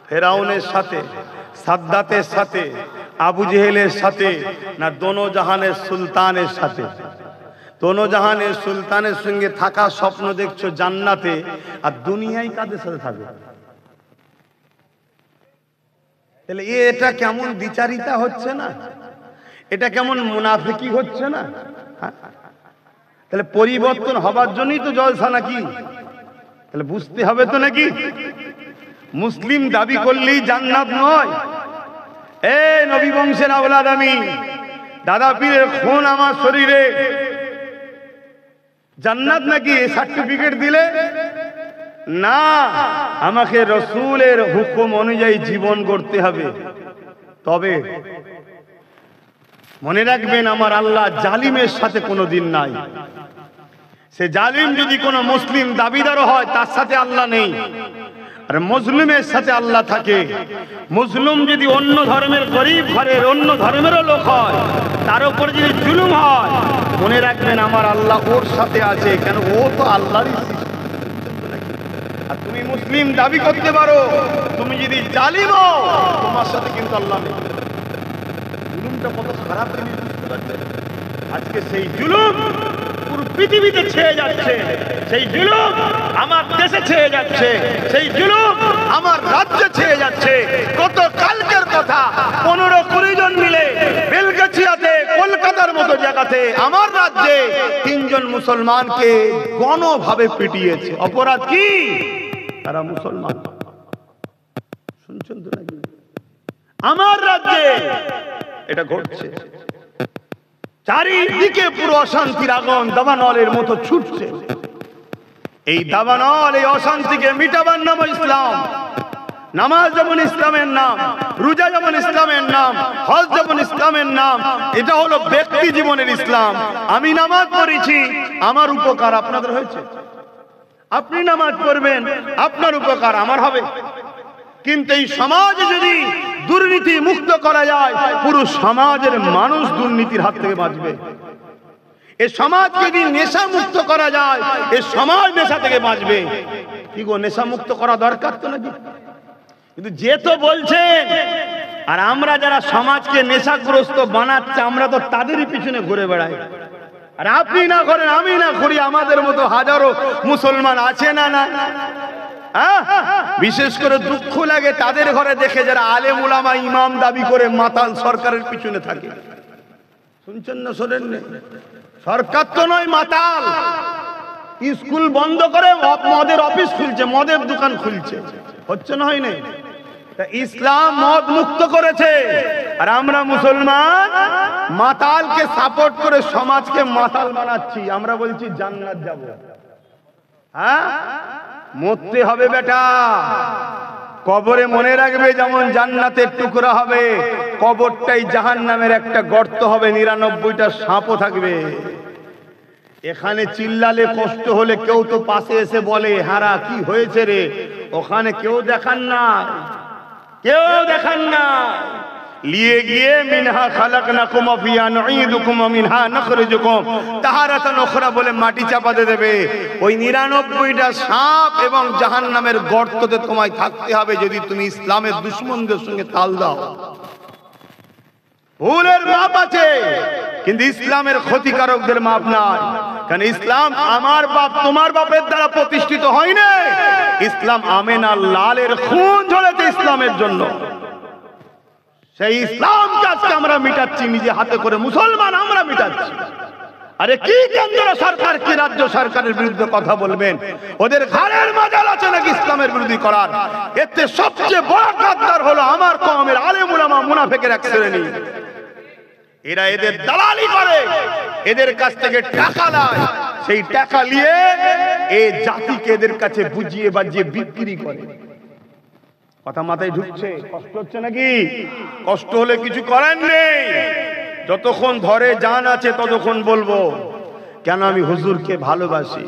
ফেরাউনের সাথে, সাদ্দাতের সাথে, আবু জেহেলের সাথে, না দোনো জাহানের সুলতানের সাথে? দোনো জাহানের সুলতানের সঙ্গে থাকা স্বপ্ন দেখছো জান্নাতে, আর দুনিয়ায় কাদের সাথে থাকবে? তাহলে এটা কেমন বিচারিতা হচ্ছে না? এটা কেমন মুনাফিকি হচ্ছে না? তাহলে পরিবর্তন হবার জন্যই তো জলসা নাকি? তাহলে বুঝতে হবে তো নাকি মুসলিম দাবি করলেই জান্নাত নয়। নবী বংশের আওলাদ আমি, দাদা পীরের খুন আমার শরীরে, জান্নাত নাকি সার্টিফিকেট দিলে? না, আমাকে রসুলের হুকুম অনুযায়ী জীবন গড়তে হবে। তবে মনে রাখবেন আমার আল্লাহ জালিমের সাথে কোনোদিন নাই। সে জালিম যদি কোনো মুসলিম দাবিদারও হয় তার সাথে আল্লাহ নেই, আর মুসলিমের সাথে আল্লাহ থাকে। মুসলিম যদি অন্য ধর্মের গরিব ঘরের অন্য ধর্মেরও লোক হয়, তার উপর যদি জুলুম হয়, মনে রাখবেন আমার আল্লাহ ওর সাথে আছে। কেন? ও তো আল্লাহরই সৃষ্টি। আর তুমি মুসলিম দাবি করতে পারো, তুমি যদি জালিম হও তোমার সাথে কিন্তু আল্লাহ নেই। জুলুমটা কত খারাপ জিনিস বুঝতে পারছেন? আজকে সেই জুলুম পুরো পৃথিবীতে ছেয়ে যাচ্ছে, সেই জুলুম আমার দেশে ছেয়ে যাচ্ছে, সেই জুলুম আমার রাজ্যে ছেয়ে যাচ্ছে। কত কালকের কথা, 15-20 জন মিলে বেলগাছিয়াতে, কলকাতার মতো জায়গাতে আমার রাজ্যে 3 জন মুসলমানকে গণভাবে পিটিয়েছে। অপরাধ কি? তারা মুসলমান। শুনছেন তো নাকি? আমার রাজ্যে এটা ঘটছে। চারিদিকে পুরো অশান্তির আগুন দাবানলের মতো ছুটছে। এই দাবানল, এই অশান্তিকে মিটাবার নাম ইসলাম। নামাজ যেমন ইসলামের নাম, রোজা যেমন ইসলামের নাম, হজ যেমন ইসলামের নাম, এটা হলো ব্যক্তি জীবনের ইসলাম। আমি নামাজ পড়েছি, আমার উপকার আপনাদের হয়েছে? আপনি নামাজ পড়বেন, আপনার উপকার আমার হবে। কিন্তু এই সমাজে যদি দুর্নীতি মুক্ত করা যায়, পুরো সমাজের মানুষ দুর্নীতির হাত থেকে বাঁচবে। এই সমাজকে যদি নেশা মুক্ত করা যায়, এই সমাজ নেশা থেকে বাঁচবে। কি গো, নেশা মুক্ত করা দরকার তো নাকি? কিন্তু যে তো বলছেন, আর আমরা যারা সমাজকে নেশাগ্রস্ত বানাচ্ছে, আমরা তো তাদেরই পিছনে ঘুরে বেড়াই। আর আপনি না করেন, আমি না করি, আমাদের মতো হাজারো মুসলমান আছে না? না, বিশেষ করে দুঃখ লাগে তাদের ঘরে দেখে যারা আলেম উলামা ইমাম দাবি করে মাতাল সরকারের পিছনে থাকে। শুনছেন না শোনেন? সরকার তো নয়, মাতাল। স্কুল বন্ধ করে মদের অফিস খুলছে, মদের দোকান খুলছে। হচ্ছে না, হয় না? ইসলাম মদ মুক্ত করেছে, আর আমরা মুসলমান মাতালকে সাপোর্ট করে সমাজকে মাতাল বানাচ্ছি। আমরা বলছি জান্নাত যাব। হ্যাঁ, মরতে হবে বেটা, কবরে মনে রাখবে যেমন জান্নাতের টুকরা হবে, কবরটাই জাহান্নামের একটা গর্ত হবে, 99টা সাপও থাকবে। এখানে চিল্লালে কষ্ট হলে কেউ তো পাশে এসে বলে, হারা কি হয়েছে রে? ওখানে কেউ দেখান না, কেউ দেখান না। লিয়ে গিয়ে মিনহা খালাকনাকুম ওয়া ফিহা নুঈদুকুম ওয়া মিনহা নখরিজুকুম তাহারাতান উখরা বলে মাটি চাপাতে দেবে। ওই 99টা সাপ এবং জাহান্নামের গর্ততে তোমায় থাকতে হবে যদি তুমি ইসলামের দুশমনদের সঙ্গে তাল দাও। ভুলের মাপ আছে, কিন্তু ইসলামের ক্ষতিকারকদের মাপ নাই। কারণ ইসলাম আমার বাপ তোমার বাপের দ্বারা প্রতিষ্ঠিত হয় না। ইসলাম আমেনা লালের খুন ঝরেছে ইসলামের জন্য। সেই ইসলামকে আজকে আমরা মিটাচ্ছি নিজে হাতে করে, মুসলমান আমরা মিটাচ্ছি। আরে কি কেন্দ্র সরকার, কি রাজ্য সরকারের বিরুদ্ধে কথা বলবেন? ওদের ঘাড়ের মাজাল আছে নাকি ইসলামের বিরোধী করার? এতে সবচেয়ে বড় গাদ্দার হলো আমার কওমের আলেম উলামা মুনাফিকের এক শ্রেণী। এরা এদের দালালি করে, এদের কাছ থেকে টাকা নেয়, সেই টাকা নিয়ে এই জাতিকে এদের কাছে বুঝিয়ে বাজিয়ে বিক্রি করে। কথা মাথায় ঢুকছে? কষ্ট হচ্ছে নাকি? কষ্ট হলে কিছু করার নেই। যতক্ষণ ধরে জান আছে ততক্ষণ বলবো, কেন আমি হুজুরকে ভালোবাসি।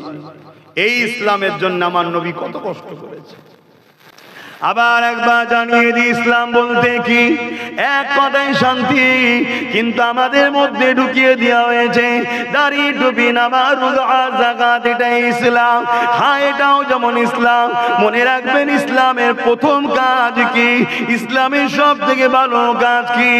এই ইসলামের জন্য আমার নবী কত কষ্ট করেছে। আবার একবার জানিয়ে দিই, ইসলাম বলতে কি? এক কথায় শান্তি। কিন্তু আমাদের মধ্যে ঢুকিয়ে দেওয়া হয়েছে দাড়ি, টুপি, নামাজ, রোজা, যাকাত, এটাই ইসলাম। হ্যাঁ, এটাও যেমন ইসলাম। মনে রাখবেন, ইসলামের প্রথম কাজ কি? ইসলামের সব থেকে ভালো কাজ কি?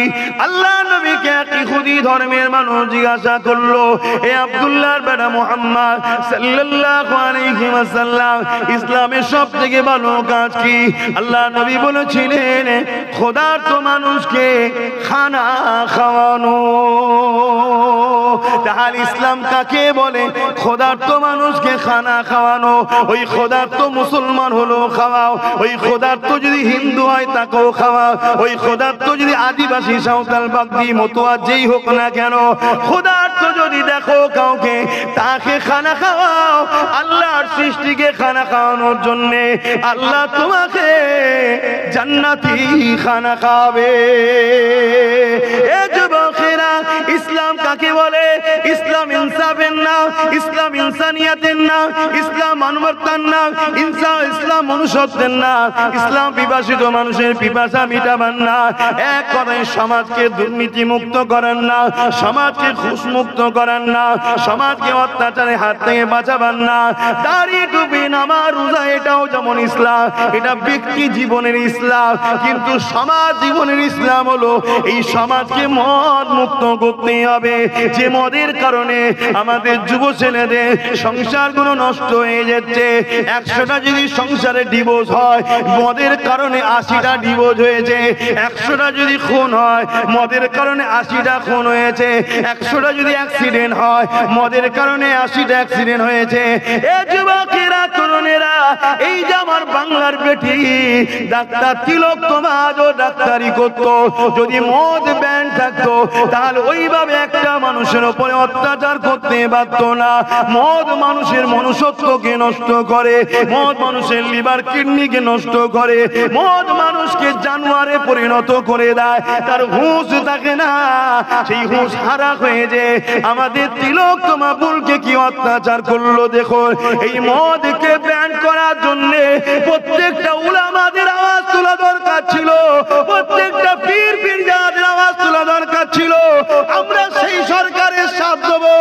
আল্লাহ নবীকে এক ইহুদি ধর্মের মানুষ জিজ্ঞাসা করলো, এ আব্দুল্লাহর বেটা মুহাম্মদ সাল্লাল্লাহু আলাইহি ওয়াসাল্লাম, ইসলামের সব থেকে ভালো কাজ কি? আল্লাহ নবী বলেছিলেন, খোদার্থ মানুষকে খানা খাওয়ানো। তাহলে ইসলাম কাকে বলে? খোদার্থ মানুষকে খানা খাওয়ানো। ওই খোদার্থ মুসলমান হলো খাওয়াও, ওই খোদার্থ যদি হিন্দু হয় তাকেও খাওয়াও, ওই খোদার্থ যদি আদিবাসী, সাঁওতাল, বাগদি, মতুয়া যেই হোক না কেন, খোদার্থ যদি দেখো কাউকে, তাকে খানা খাওয়াও। আল্লাহর সৃষ্টিকে খানা খাওয়ানোর জন্যে আল্লাহ তোমাকে জান্নাতি খানা খাবে। এ যুবকেরা, ইসলাম কাকে বলে? ইসলাম ইনসাফের নাম, ইসলাম ইনসানিয়াতের নাম, ইসলাম মানবতার নাম, ইসলাম মনুষ্যত্বের নাম, ইসলাম পিপাসিত মানুষের পিপাসা মিটাবার না। এক কথায় সমাজকে দুর্নীতি মুক্ত করার না, সমাজকে ঘুষ মুক্ত করার না, সমাজকে অত্যাচারের হাত থেকে বাঁচাবার না। দাড়ি, টুপি, নামাজ, রোজা, এটাও যেমন ইসলাম, এটা ব্যক্তি জীবনের ইসলাম। কিন্তু সমাজ জীবনের ইসলাম হলো এই সমাজকে মদ মুক্ত করতে হবে। যে মদের কারণে আমাদের যুব ছেলেদের সংসারগুলো নষ্ট হয়ে যাচ্ছে। 100টা যদি সংসারে ডিভোর্স হয়, মদের কারণে 80টা ডিভোর্স হয়েছে। 100টা যদি খুন হয়, মদের কারণে 80টা খুন হয়েছে। 100টা যদি অ্যাক্সিডেন্ট হয়, মদের কারণে 80টা অ্যাক্সিডেন্ট হয়েছে। এ যুবকেরা, তরুণেরা, এই যে আমার বাংলার বেটি ডাক্তার তিলক তোমাজও ডাক্তারি করতো, যদি মদ ব্যান
থাকতো তাহলে ওইভাবে একটা মানুষের উপরে অত্যাচার করতে পারত না। মদ মানুষের মনুষ্যত্বকে নষ্ট করে, মদ মানুষের লিভার কিডনিকে নষ্ট করে, মদ মানুষকে জানোয়ারে পরিণত করে দেয়, তার হুঁশ থাকে না, সেই হুঁশ হারা হয়ে যে আমাদের তিলক তোমা বুলকে কি অত্যাচার করলো দেখো। এই মদকে ব্যান করার জন্য প্রত্যেকটা উলামাদের আওয়াজ তোলা দরকার ছিল, প্রত্যেকটা পীর পীরজাদের আওয়াজ তোলা দরকার ছিল। আমরা সেই সরকারের সাথ দেবো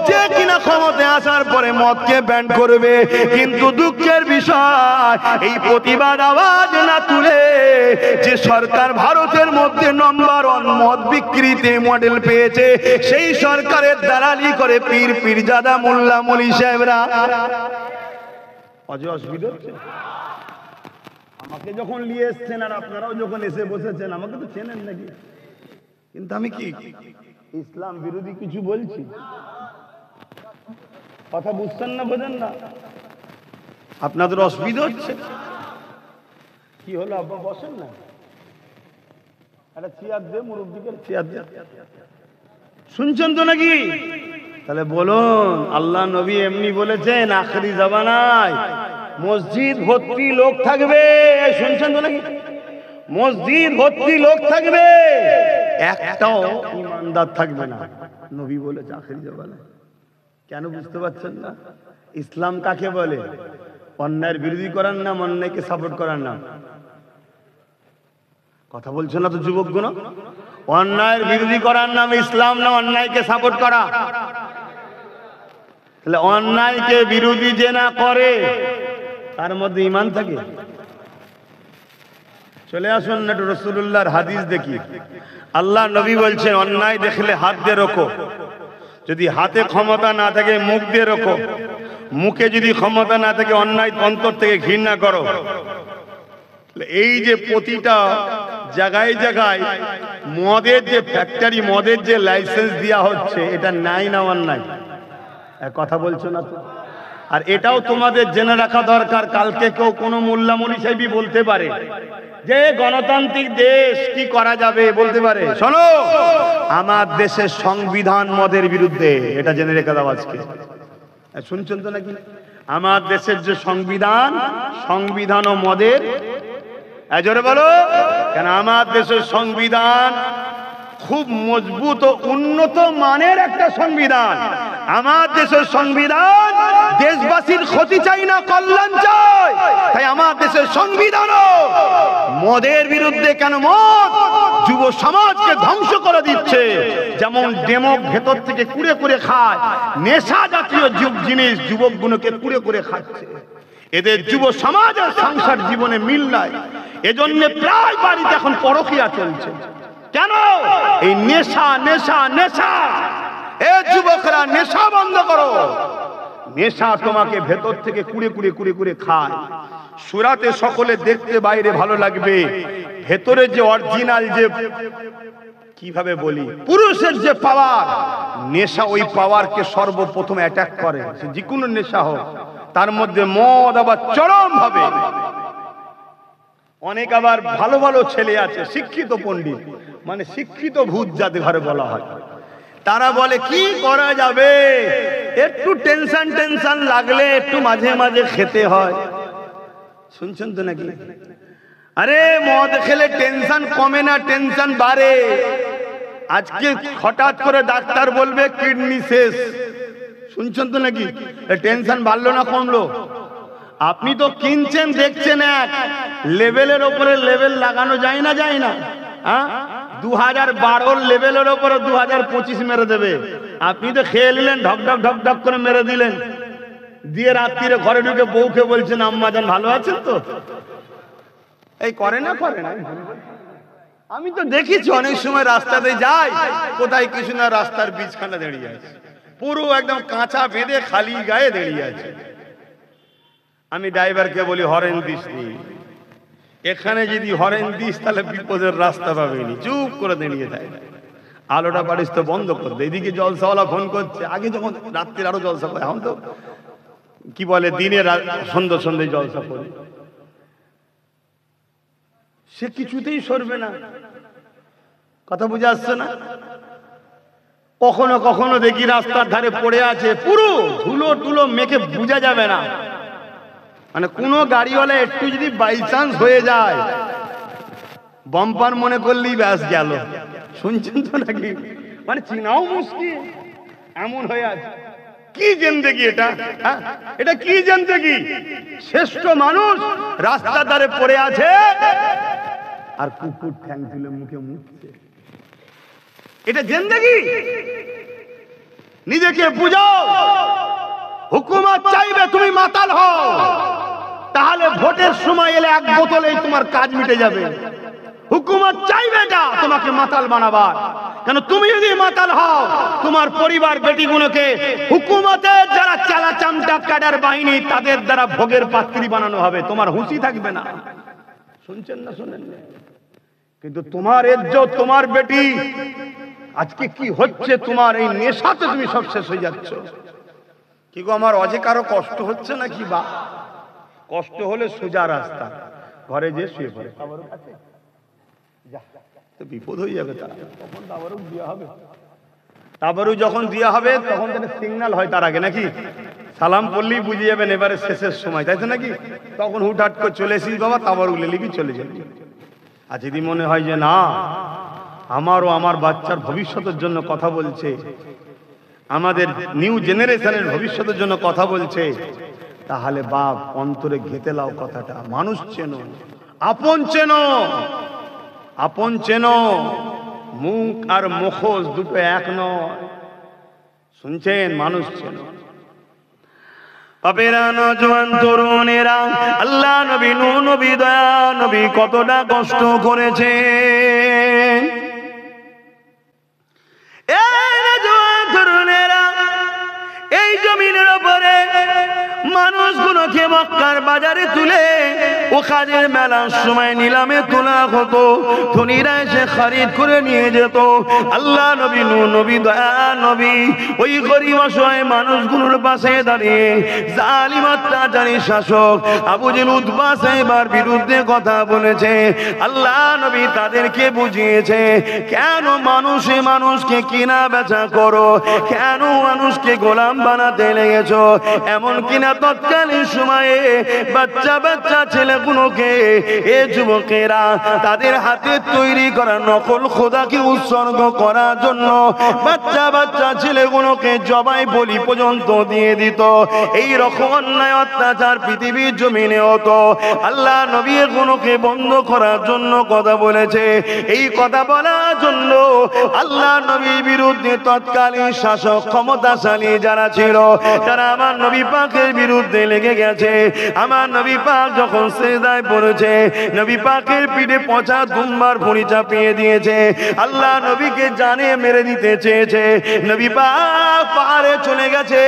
যে কিনা ক্ষমতায় আসার পরে মদকে ব্যান করবে, কিন্তু দুঃখের বিষয় এই প্রতিবাদ আওয়াজ না তুলে যে সরকার ভারতের মধ্যে নম্বর 1 মদ বিক্রিতে মডেল পেয়েছে, সেই সরকারের দালালি করে পীর পীরজাদা মোল্লা মলি সাহেবরা। অসুবিধা হচ্ছে আমাকে যখন নিয়ে এসছেন আর আপনারাও যখন এসে বসেছেন, আমাকে তো চেনেন নাকি? কিন্তু আমি কি ইসলাম বিরোধী কিছু বলছি? কথা বুঝছেন না, বোঝেন না? আপনাদের অসুবিধা হচ্ছে? কি হলো আব্বা, বসেন না, একটা চেয়ার দে, মুরব্বিকে চেয়ার দে। শুনছেন তো নাকি? তাহলে বলুন, আল্লাহ নবী এমনি বলেছেন আখেরি জামানায় মসজিদ ভর্তি লোক থাকবে। শুনছেন তো নাকি? মসজিদ ভর্তি লোক থাকবে, একটাও ইমানদার থাকবে না। নবী বলেছে আখেরি জামানায়। কেন বুঝতে পারছেন না? ইসলাম কাকে বলে? অন্যায়ের বিরোধী করার নাম, অন্যায়কে সাপোর্ট করার নাম। কথা বলছেন না তো যুবকগণ? অন্যায়ের বিরোধী করার নাম ইসলাম না অন্যায়কে সাপোর্ট করা? তাহলে অন্যায়কে বিরোধী যে না করে তার মধ্যে ঈমান থাকে? চলে আসুন না রাসূলুল্লাহর হাদিস দেখি। আল্লাহ নবী বলছেন অন্যায় দেখলে হাত দিয়ে রোখো, যদি হাতে ক্ষমতা না থাকে মুখ দিয়ে রোখো, মুখে যদি ক্ষমতা না থাকে অন্যায় অন্তর থেকে ঘৃণা করো। এই যে প্রতিটা জায়গায় জায়গায় মদের যে ফ্যাক্টরি, মদের যে লাইসেন্স দেওয়া হচ্ছে, এটা নাই না অন্যায়? কথা বলছো না তো? আর এটাও তোমাদের জেনে রাখা দরকার, কালকে কেউ কোনো মোল্লা মলি সাহেবই বলতে পারে যে গণতান্ত্রিক দেশ, কি করা যাবে বলতে পারে। শোনো, আমার দেশের সংবিধান মদের বিরুদ্ধে, এটা জেনে রেখে দাও আজকে। শুনছেন তো নাকি? আমার দেশের যে সংবিধান, সংবিধানও মদের। জোরে বলো কেন? আমার দেশের সংবিধান খুব মজবুত ও উন্নত মানের একটা সংবিধান। আমার দেশের সংবিধান দেশবাসীর ক্ষতি চাই না, কল্যাণ চাই। তাই আমার দেশের সংবিধানও মদের বিরুদ্ধে। কেন? মদ যুব সমাজকে ধ্বংস করে দিচ্ছে। যেমন ডেমক ভেতর থেকে কুড়ে কুড়ে খায়, নেশা জাতীয় জিনিস যুবকগুলোকে কুড়ে কুড়ে খাচ্ছে। এদের যুব সমাজের সংসার জীবনে মিল নাই, এজন্য প্রায় বাড়িতে এখন পরকীয়া চলছে। কেন? এই নেশা নেশা নেশা। এ যুবকরা, নেশা বন্ধ করো। নেশা তোমাকে ভেতর থেকে কুড়ে কুড়ে কুড়ে কুড়ে খায়। সুরাতে সকলে দেখতে বাইরে ভালো লাগবে, ভেতরে যে অরিজিনাল, যে কিভাবে বলি, পুরুষের যে পাওয়ার, নেশা ওই পাওয়ারকে সর্বপ্রথম অ্যাটাক করে। যে কোনো নেশা হোক, তার মধ্যে মদ আবার চরম ভাবে। অনেক আবার ভালো ভালো ছেলে আছে, শিক্ষিত পণ্ডিত, মানে শিক্ষিত ভূত যাদের ঘরে বলা হয়, তারা বলে কি করা যাবে, একটু টেনশন টেনশন লাগলে একটু মাঝে মাঝে খেতে হয়। শুনছেন তো নাকি? আরে মদ খেলে টেনশন কমে না, টেনশন বাড়ে। আজকে হঠাৎ করে ডাক্তার বলবে কিডনি শেষ। শুনছেন তো নাকি? টেনশন বাড়লো না কমলো? আপনি তো কিনছেন, দেখছেন, এক লেভেলের ওপরে লেভেল লাগানো যায় না, যায় না? 2012 লেভেলের ওপরে 2025 মেরে দেবে। আপনি তো খেয়ে নিলেন, ঢক ঢক ঢক ঢক করে মেরে দিলেন, দিয়ে রাত্রিরে ঘরে ঢুকে বউকে বলছেন আম্মা জান ভালো আছেন তো? এই করে না, করে না? আমি তো দেখেছি অনেক সময় রাস্তাতে যাই, কোথায় কিছু না, রাস্তার বীজখানা দাঁড়িয়ে আছে, পুরো একদম কাঁচা বেঁধে খালি গায়ে দাঁড়িয়ে আছে। আমি ড্রাইভারকে বলি হরেন দিস নি, এখানে যদি হরেন দিস তাহলে বিপদের রাস্তা পাবেনি। চুপ করে দাঁড়িয়ে যায়, আলোটা পারিস তো বন্ধ করে দে। এদিকে জলসাওয়ালা ফোন করছে, আগে যখন রাত্রির আরো জলসা করে, এখন তো কি বলে দিনে সন্ধ্যে সন্ধ্যে জলসা করে। সে কিছুতেই সরবে না।
কথা বুঝে আসছে না? কখনো কখনো দেখি রাস্তার ধারে পড়ে আছে, পুরো ধুলো টুলো মেখে বোঝা যাবে না, মানে কোনো গাড়িওয়ালা একটু যদি বাই চান্স হয়ে যায়, বাম্পার মনে করলেই ব্যাস গেল। শুনছেন তো নাকি? মানে চিনাও মুশকিল, এমন হয়ে আছে। কি জিন্দেগি এটা? এটা কি জিন্দেগি? শ্রেষ্ঠ মানুষ রাস্তার ধারে পড়ে আছে আর কুকুর ঠ্যাং তুলে মুখে মুখছে। এটা জিন্দেগি? নিজেকে বুঝাও। হুকুমত চাইবে তুমি মাতাল হও, তাহলে ভোটের সময় এলে এক বোতলেই তোমার কাজ মিটে যাবে। হুকুমত চাইবে এটা তোমাকে মাতাল বানাবার, কেন তুমি যদি মাতাল হও তোমার পরিবার বেটিগুলোকে হুকুমতের যারা চালা চামটা ক্যাডার বাহিনী তাদের দ্বারা ভোগের পাত্রী বানানো হবে, তোমার হুঁশি থাকবে না। শুনছেন না? শোনেন না? কিন্তু তোমার ইজ্জত, তোমার বেটি আজকে কি হচ্ছে, তোমার এই নেশাতে তুমি সব শেষ হয়ে যাচ্ছ। কি গো, আমার অজে কারো কষ্ট হচ্ছে নাকি? বা কষ্ট হলে সোজা রাস্তা, ঘরে যে শুয়ে পড়ে, তো বিপদ হয়ে যাবে। তারা তখন তাবারুক দেওয়া হবে, তাবারুক যখন দেওয়া হবে তখন তাদের সিগন্যাল হয় তার আগে নাকি, সালাম পড়লেই বুঝে যাবেন এবারে শেষের সময়, তাই তো নাকি? তখন হুটহাট করে চলে এসিস বাবা, তাবারুক লিবি চলে যাবি। আর যদি মনে হয় যে না, আমারও আমার বাচ্চার ভবিষ্যতের জন্য কথা বলছে, আমাদের নিউ জেনারেশনের ভবিষ্যতের জন্য কথা বলছে, তাহলে বাপ অন্তরে ঘেঁটে লাও কথাটা। মানুষ চেনো, আপন চেনো, আপন চেনো। মুখ আর মুখোশ দুটো এক নয়। শুনছেন? মানুষ চেনো।
বাপেরা, নজওয়ান তরুণেরা, আল্লাহ নবী, নূহ নবী, দয়া নবী কতটা কষ্ট করেছে। এই নজওয়ান তরুণেরা, এই জমিনের উপরে মানুষগুলোকে মক্কার বাজারে তুলে ও কাজের মেলার সময় নিলামে তোলা হতো, ধনীরা এসে খরিদ করে নিয়ে যেত। আল্লাহ নবী, নূহ নবী, দয়া নবী ওই গরিব অসহায় মানুষগুলোর পাশে দাঁড়িয়ে জালিম অত্যাচারী শাসক আবু জেহেল, উতবা সাহেবার বিরুদ্ধে কথা বলেছে। আল্লাহ নবী তাদেরকে বুঝিয়েছে, কেন মানুষে মানুষকে কিনা বেচা করো, কেন মানুষকে গোলাম বানাতে লেগেছো। এমন কিনা তৎকালীন সময়ে বাচ্চা বাচ্চা ছেলেগুলোকে, এ যুবকেরা তাদের হাতে তৈরি করা নকল খোদাকে উৎসর্গ করার জন্য বাচ্চা বাচ্চা ছেলেগুলোকে জবাই বলি পর্যন্ত দিয়ে দিত। এই রকম অন্যায় অত্যাচার পৃথিবীর জমিনে হতো। আল্লাহ নবী এগুলোকে বন্ধ করার জন্য কথা বলেছে। এই কথা বলার জন্য আল্লাহ নবীর বিরুদ্ধে তৎকালীন শাসক ক্ষমতাশালী যারা ছিল, তারা আমার নবী পাকের বিরুদ্ধে লেগে গেছে। আমার নবী পাক যখন সিজদায় পড়েছে, নবী পাকের পিঠে পচা দুম্বার ভুঁড়ি চাপিয়ে দিয়েছে। আল্লাহ নবীকে জানে মেরে দিতে চেয়েছে। নবী পাক পাহাড়ে চলে গেছে,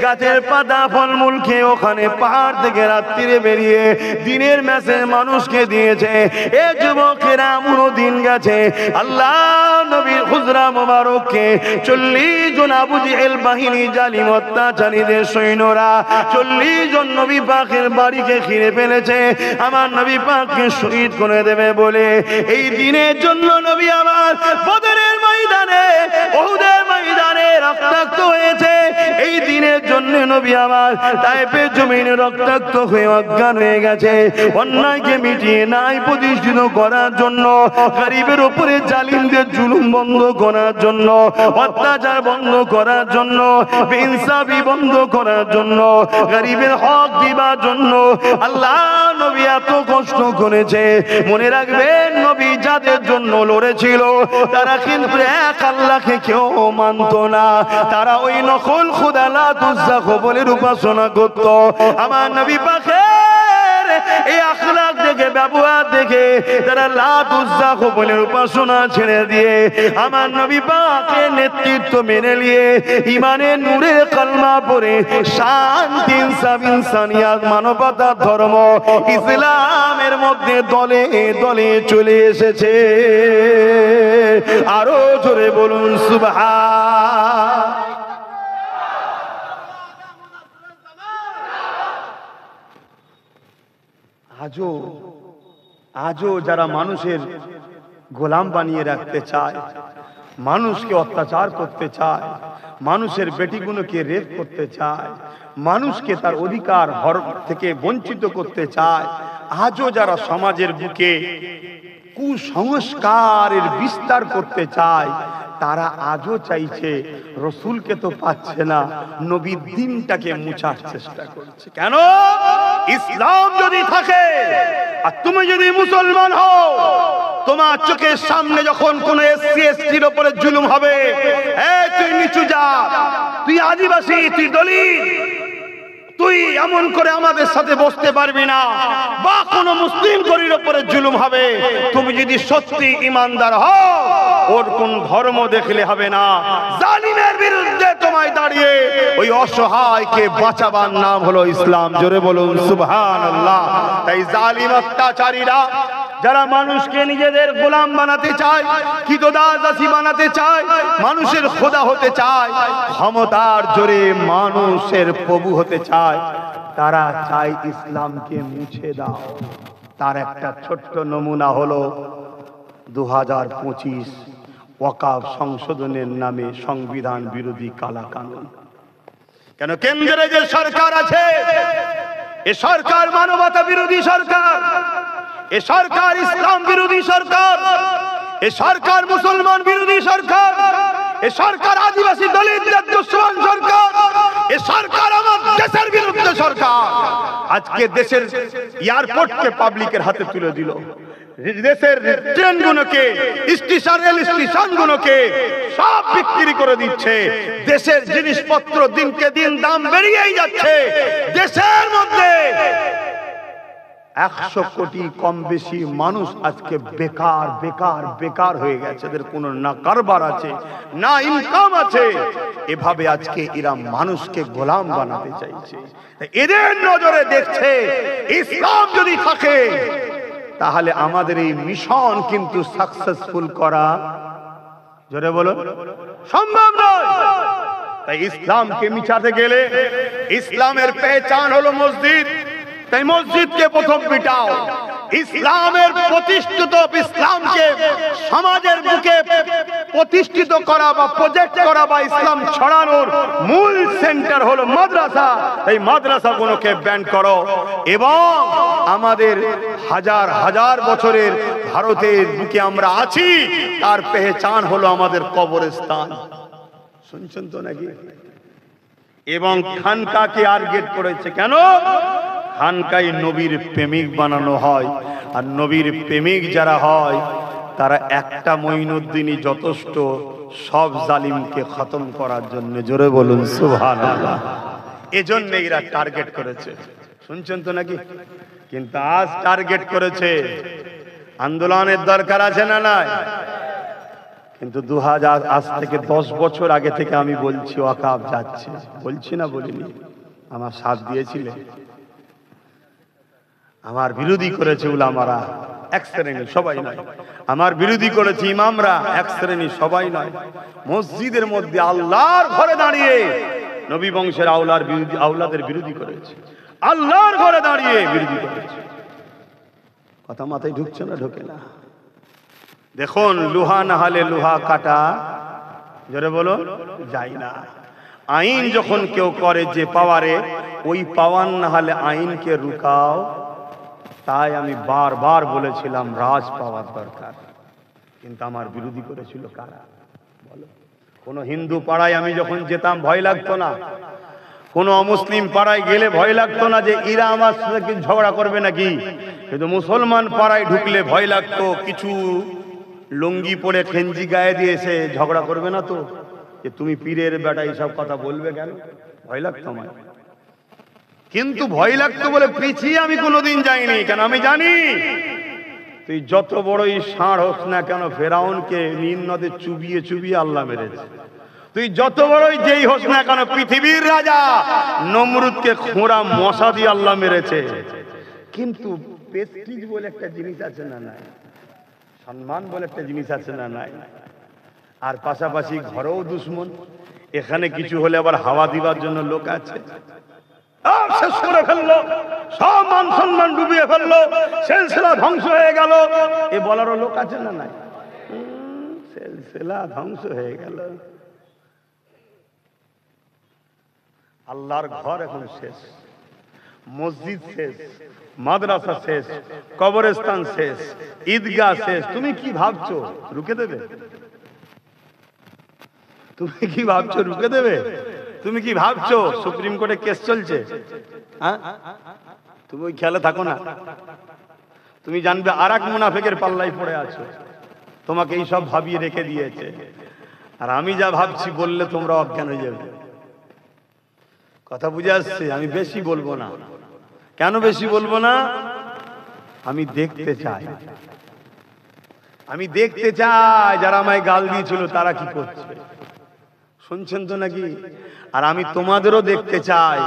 গাছের পাতা ফলমূল খেয়ে ওখানে পাহাড় থেকে রাত্রিরে বেরিয়ে দিনের মেসে মানুষকে দিয়েছে। এ যুবকেরা এমনও দিন গেছে, আল্লাহ নবীর হুজরা মোবারককে 40 জন আবু জেহেল বাহিনী জালিম অত্যাচারীদের সৈন্যরা 40 জন নবী পাকের বাড়িকে ঘিরে ফেলেছে, আমার নবী পাককে শহীদ করে দেবে বলে। এই দিনের জন্য নবী আমার বদরের ময়দানে, উহুদের ময়দানে রক্তাক্ত হয়েছে। এই দিনের জন্য নবী আমার তায়েফের জমিনে রক্তাক্ত হয়ে অজ্ঞান হয়ে গেছে। অন্যায়কে মিটিয়ে নাই প্রতিষ্ঠিত করার জন্য, গরিবের উপরে জালিমদের জুলুম বন্ধ করার জন্য, অত্যাচার বন্ধ করার জন্য, বেইনসাফি বন্ধ করার জন্য, গরিবের হক দিবার জন্য আল্লাহ নবী এত কষ্ট করেছে। মনে রাখবেন, নবী যাদের জন্য লড়েছিল তারা কিন্তু এক আল্লাহকে কেউ মানত না। তারা ওই নকল খোদা লাত উজ্জা বলের উপাসনা করত। আমার নবী পাকের এই আখলাক দেখে, ব্যবহার দেখে তারা লাত উজ্জা বলের উপাসনা ছেড়ে দিয়ে আমার নবী পাকের নেতৃত্ব মেনে নিয়ে ইমানের নূরের কলমা পড়ে শান্তি, ইনসাফ, ইনসানিয়াত, মানবতা, ধর্ম, ইসলামের মধ্যে দলে দলে চলে এসেছে। আরো জোরে বলুন সুবহান। আজও যারা মানুষের
গোলাম বানিয়ে রাখতে চায়, মানুষকে অত্যাচার করতে চায়, মানুষের বেটিগুলোকে রেপ করতে চায়, মানুষকে তার অধিকার থেকে বঞ্চিত করতে চায়। আজও যারা সমাজের বুকে কুসংস্কারের বিস্তার করতে চায়, তারা আজও চাইছে, রসুলকে তো পাচ্ছে না, নবীর দিনটাকে মুছার চেষ্টা করছে। কেন? ইসলাম যদি থাকে আর তুমি যদি মুসলমান হও, তোমার চোখের সামনে যখন কোন এসসি এসটির উপরে জুলুম হবে, এই তুই নিচু জাত, তুই আদিবাসী, তুই দলিত, তুই এমন করে আমাদের সাথে বসতে পারবি না, বা কোন মুসলিম গরির উপরে জুলুম হবে, তুমি যদি সত্যি ইমানদার হও, ওর কোন ধর্ম দেখলে হবে না, জালিমের বিরুদ্ধে তোমায় দাঁড়িয়ে ওই অসহায়কে বাঁচাবার নাম হলো ইসলাম। জোরে বলুন সুবহানাল্লাহ। তাই জালিম অত্যাচারীরা যারা মানুষকে নিজেদের গোলাম বানাতে চায়, কিতদাসী বানাতে চায়, মানুষের খোদা হতে চায়, ক্ষমতার জোরে মানুষের প্রভু হতে চায়, তারা চায় ইসলামকে মুছে দাও। তার একটা ছোট্ট নমুনা হলো 2025 ওয়াকফ সংশোধনের নামে সংবিধান বিরোধী কালা কানুন। কেন? কেন্দ্রে যে সরকার আছে, এ সরকার মানবতা বিরোধী সরকার, এ সরকার ইসলাম বিরোধী সরকার, এ সরকার মুসলমান বিরোধী সরকার, এ সরকার আদিবাসী দলিতদের দুশ্মন সরকার, এ সরকার আমার দেশের বিরুদ্ধে সরকার। আজকে দেশের এয়ারপোর্টকে পাবলিকের হাতে তুলে দিল, দেশের ট্রেনগুলোকে, রেল স্টেশনগুলোকে সব বিক্রি করে দিচ্ছে। দেশের জিনিসপত্র দিনকে দিন দাম বেরিয়েই যাচ্ছে। দেশের মধ্যে 100 কোটি কম বেশি মানুষ আজকে বেকার বেকার বেকার হয়ে গেছে। এদের কোনো না কারবার আছে, না ইনকাম আছে। এভাবে আজকে এরা মানুষকে গোলাম বানাতে চাইছে। এদের নজরে দেখছে ইসলাম যদি থাকে, তাহলে আমাদের এই মিশন কিন্তু সাকসেসফুল করা, জোরে বলো, সম্ভব নয়। তাই ইসলামকে মিটাতে গেলে ইসলামের পেহচান হলো মসজিদ। তাই মসজিদকে প্রথম মিটাও। ইসলামের প্রতিষ্ঠিত, ইসলামকে সমাজের বুকে প্রতিষ্ঠিত করা বা প্রজেক্ট করা বা ইসলাম ছড়ানোর মূল সেন্টার হলো মাদ্রাসা। এই মাদ্রাসাগুলোকে ব্যান করো। এবং আমাদের হাজার হাজার বছরের ভারতের বুকে আমরা আছি, তার পেহচান হলো আমাদের কবরস্থান। শুনছেন তো নাকি? এবং খানকাকে টার্গেট করেছে। কেন? খানকায় নবীর প্রেমিক বানানো হয়, আর নবীর প্রেমিক যারা হয় তারা একটা মঈনুদ্দিনই যথেষ্ট সব জালিমকে খতম করার জন্য। জোরে বলুন সুবহানাল্লাহ। এজন্য এরা টার্গেট করেছে। শুনছেন তো নাকি? কিন্তু আজ টার্গেট করেছে। আন্দোলনের দরকার আছে না নাই? কিন্তু 2000 আজ থেকে 10 বছর আগে থেকে আমি বলছি ওয়াকফ যাচ্ছে, বলছি না বলিনি? আমার সাথ দিয়েছিলে। আমার বিরোধী করেছে উলামারা, এক শ্রেণী, সবাই নয়। আমার বিরোধী করেছে ইমামরা, এক শ্রেণী, সবাই নয়। মসজিদের মধ্যে আল্লাহর ঘরে দাঁড়িয়ে নবী বংশের আওলাদের বিরোধী করেছে, আল্লাহর ঘরে দাঁড়িয়ে বিরোধী করেছে। কথা মাথায় ঢুকছে না? ঢোকে না। দেখুন, লোহা না হলে লোহা কাটা, জোরে বলো, যায় না। আইন যখন কেউ করে যে পাওয়ারে, ওই পাওয়ার না হলে আইনকে রুকাও। তাই আমি বারবার বলেছিলাম রাজ পাওয়ার দরকার। কিন্তু আমার বিরোধী করেছিল কারা বলো? কোন হিন্দু পাড়ায় আমি যখন যেতাম ভয় লাগতো না? কোন অমুসলিম পাড়ায় গেলে ভয় লাগতো না যে এরা আমার সাথে ঝগড়া করবে নাকি? কিন্তু মুসলমান পাড়ায় ঢুকলে ভয় লাগতো, কিছু লুঙ্গি পরে খেঞ্জি গায়ে দিয়ে এসে ঝগড়া করবে না তো, যে তুমি পীরের বেটা এইসব কথা বলবে কেন? ভয় লাগতো আমার। কিন্তু ভয় লাগতো বলে পিছিয়ে আমি কোনোদিন যাইনি। কেন? আমি জানি তুই যত বড়ই ষাঁড় হোস না কেন, ফেরাউনকে নীল নদে চুবিয়ে চুবিয়ে আল্লাহ মেরেছে। তুই যত বড়ই যেই হোস না কেন, পৃথিবীর রাজা নমরুদকে খোঁড়া মশা দিয়ে আল্লাহ মেরেছে। কিন্তু প্রেস্টিজ বলে একটা জিনিস আছে না নাই? সম্মান বলে একটা জিনিস আছে না নাই? আর পাশাপাশি ঘরেও দুশ্মন। এখানে কিছু হলে আবার হাওয়া দিবার জন্য লোক আছে। শেষ করে ফেললো, সব মান সম্মান ডুবিয়ে ফেললো, সিলসিলা ধ্বংস হয়ে গেল, এ বলারও লোক আছে না নাই? সিলসিলা ধ্বংস হয়ে গেল। আল্লাহর ঘর এখন শেষ, মসজিদ শেষ, মাদ্রাসা শেষ, কবরস্থান শেষ, ঈদগাহ শেষ। তুমি কি ভাবছো রুকে দেবে? তুমি কি ভাবছো রুকে দেবে? তুমি কি ভাবছো সুপ্রিম কোর্টে কেস চলছে? হ্যাঁ, তুমি ওই খেয়ালে থাকো না। তুমি জানবে আর এক মুনাফিকের পাল্লাই পড়ে আছো, তোমাকে এই সব ভাবিয়ে রেখে দিয়েছে। আর আমি যা ভাবছি বললে তোমরা অজ্ঞান হয়ে যাবে। কথা বুঝে আসছে? আমি বেশি বলবো না। কেন বেশি বলবো না? আমি দেখতে চাই, আমি দেখতে চাই যারা আমায় গাল দিয়েছিল তারা কি করছে। শুনছেন তো নাকি? আর আমি তোমাদেরও দেখতে চাই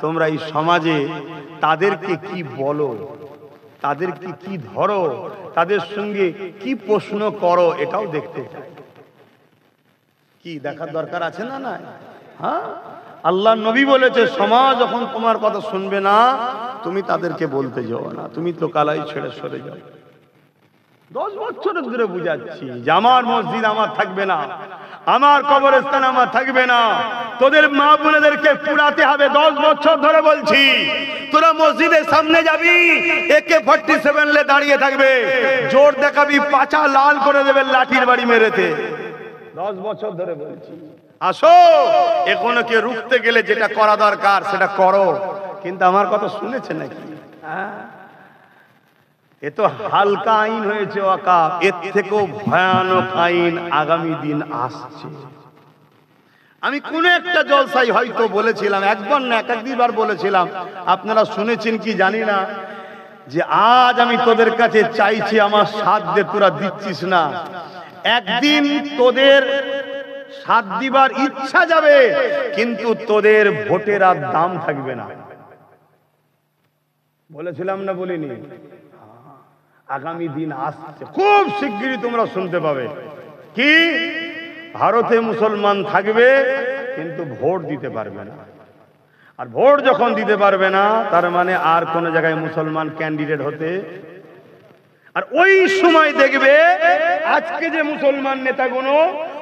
তোমরা এই সমাজে তাদেরকে কি বলো, তাদেরকে কি ধরো, তাদের সঙ্গে কি প্রশ্ন করো, এটাও দেখতে চাই। কি দেখার দরকার আছে না? না, হ্যাঁ, আল্লাহ নবী বলেছে সমাজ যখন তোমার কথা শুনবে না তুমি তাদেরকে বলতে যাও না, তুমি তো কালাই ছেড়ে সরে যাও। 10 বছর ধরে বুঝাচ্ছি যে আমার মসজিদ আমার থাকবে না, আমার কবরস্থান আমার থাকবে না, তোদের মা বোনেদেরকে পুরাতে হবে। 10 বছর ধরে বলছি, তোরা মসজিদের সামনে যাবি, AK-47 লে দাঁড়িয়ে থাকবে, জোর দেখাবি, পাছা লাল করে দেবে লাঠির বাড়ি মেরেতে। 10 বছর ধরে বলছি আসো, এখনো কে রুখতে গেলে যেটা করা দরকার সেটা করো। কিন্তু আমার কথা শুনেছে নাকি? এ তো হালকা আইন হয়েছে ওয়াকাফ, এর থেকেও ভয়ানক আইন আগামী দিন আসছে। আমি কোন একটা জলসাই হয়তো বলেছিলাম, একবার না একাধিকবার বলেছিলাম, আপনারা শুনেছেন কি জানি না, যে আজ আমি তোদের কাছে চাইছি আমার সাথ দে, তোরা দিচ্ছিস না। একদিন তোদের সাথ দিবার ইচ্ছা যাবে, কিন্তু তোদের ভোটের আর দাম থাকবে না। বলেছিলাম না বলিনি? আগামী দিন আসছে, খুব শিগগিরই তোমরা শুনতে পাবে। কি? ভারতে মুসলমান থাকবে কিন্তু ভোট দিতে পারবে না। আর ভোট যখন দিতে পারবে না তার মানে আর কোন জায়গায় মুসলমান ক্যান্ডিডেট হতে। আর ওই সময় দেখবে আজকে যে মুসলমান নেতাগুলো,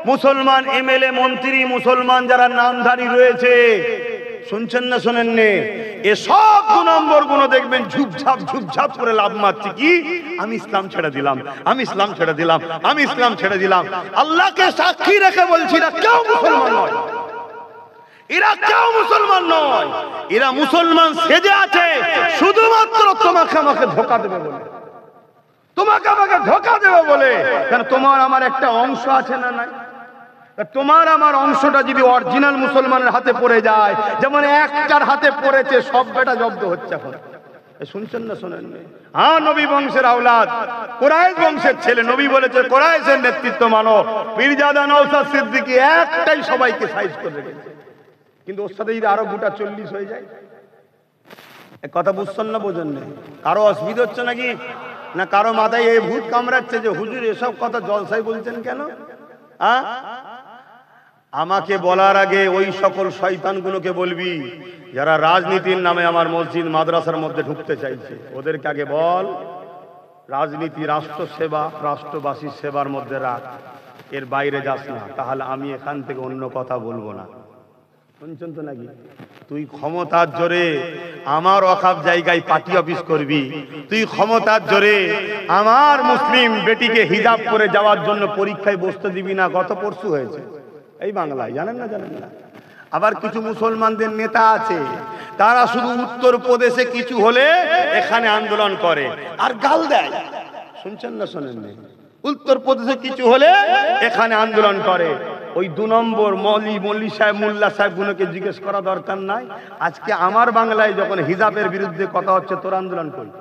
মুসলমান MLA মন্ত্রী, মুসলমান যারা নামধারী রয়েছে, শুনছেন না শোনেন নে, এসব 2 নম্বর গুলো দেখবেন ঝুপঝাপ ঝুপঝাপ করে লাভ মারছে। কি? আমি ইসলাম ছেড়ে দিলাম, আমি ইসলাম ছেড়ে দিলাম, আমি ইসলাম ছেড়ে দিলাম। আল্লাহকে সাক্ষী রেখে বলছি না কেউ মুসলমান নয়, এরা কেউ মুসলমান নয়। এরা মুসলমান সেজে আছে শুধুমাত্র তোমাকে আমাকে ধোঁকা দেবে বলে, তোমাকে আমাকে ধোঁকা দেবে বলে। কারণ তোমার আমার একটা অংশ আছে না নাই? তোমার আমার অংশটা যদি অরিজিনাল মুসলমানের হাতে পড়ে যায়, যেমন একটার হাতে পড়েছে, সব বেটা জব্দ হচ্ছে এখন। শুনছেন না শোনেন? হ্যাঁ, নবী বংশের আওলাদ, কুরাইশ বংশের ছেলে। নবী বলেছে কুরাইশের নেতৃত্ব মানো। পীরজাদা নওশাদ সিদ্দিকী একটাই সবাইকে সাইজ করে রেখেছে, কিন্তু ওর সাথে যদি আরো গোটা 40 হয়ে যায়। কথা বুঝছেন না? বোঝেন না? কারো অসুবিধা হচ্ছে নাকি? না কারো মাথায় এই ভূত কামড়াচ্ছে যে হুজুর এসব কথা জলসাই বলছেন কেন? আমাকে বলার আগে ওই সকল শয়তানগুলোকে বলবি যারা রাজনীতির নামে আমার মসজিদ মাদ্রাসার মধ্যে ঢুকতে চাইছে, ওদেরকে আগে বল রাজনীতি রাষ্ট্র সেবা, রাষ্ট্রবাসীর সেবার মধ্যে রাখ, এর বাইরে যাস না, তাহলে আমি এখান থেকে অন্য কথা বলবো না। শুনছেন তো নাকি? তুই ক্ষমতার জোরে আমার ওয়াকফ জায়গায় পার্টি অফিস করবি, তুই ক্ষমতার জোরে আমার মুসলিম বেটিকে হিজাব করে যাওয়ার জন্য পরীক্ষায় বসতে দিবি না। গত পরশু হয়েছে এই বাংলায়, জানেন না? জানেন না? আবার কিছু মুসলমানদের নেতা আছে, তারা শুধু উত্তরপ্রদেশে কিছু হলে এখানে আন্দোলন করে আর গাল দেয়। শুনছেন না শোনেন? উত্তরপ্রদেশে কিছু হলে এখানে আন্দোলন করে। ওই 2 নম্বর মৌলী সাহেব, মোল্লা সাহেব গুলোকে জিজ্ঞেস করা দরকার নাই, আজকে আমার বাংলায় যখন হিজাবের বিরুদ্ধে কথা হচ্ছে তোর আন্দোলন করি।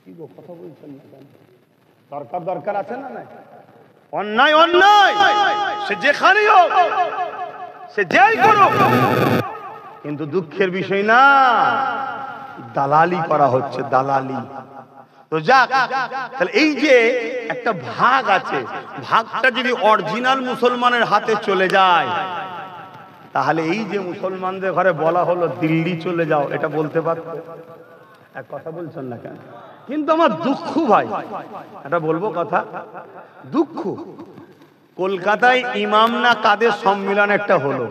কি গো, কথা বলছেন না? দরকার দরকার আছে না? নাই? অন্যায় অন্যায়, সে যেখানেই হোক, সে যাই করুক, কিন্তু দুঃখের বিষয় না দালালি করা হচ্ছে, দালালি। তো যাক, তাহলে এই যে একটা ভাগ আছে, ভাগটা যদি অরিজিনাল মুসলমানের হাতে চলে যায়, তাহলে এই যে মুসলমানদের ঘরে বলা হলো দিল্লি চলে যাও, এটা বলতে পারতো? এক কথা বলছেন না কেন? কিন্তু আমার দুঃখ ভাই, এটা বলবো কথা, দুঃখ কলকাতায় ইমাম না কাদের সম্মিলন একটা হলো,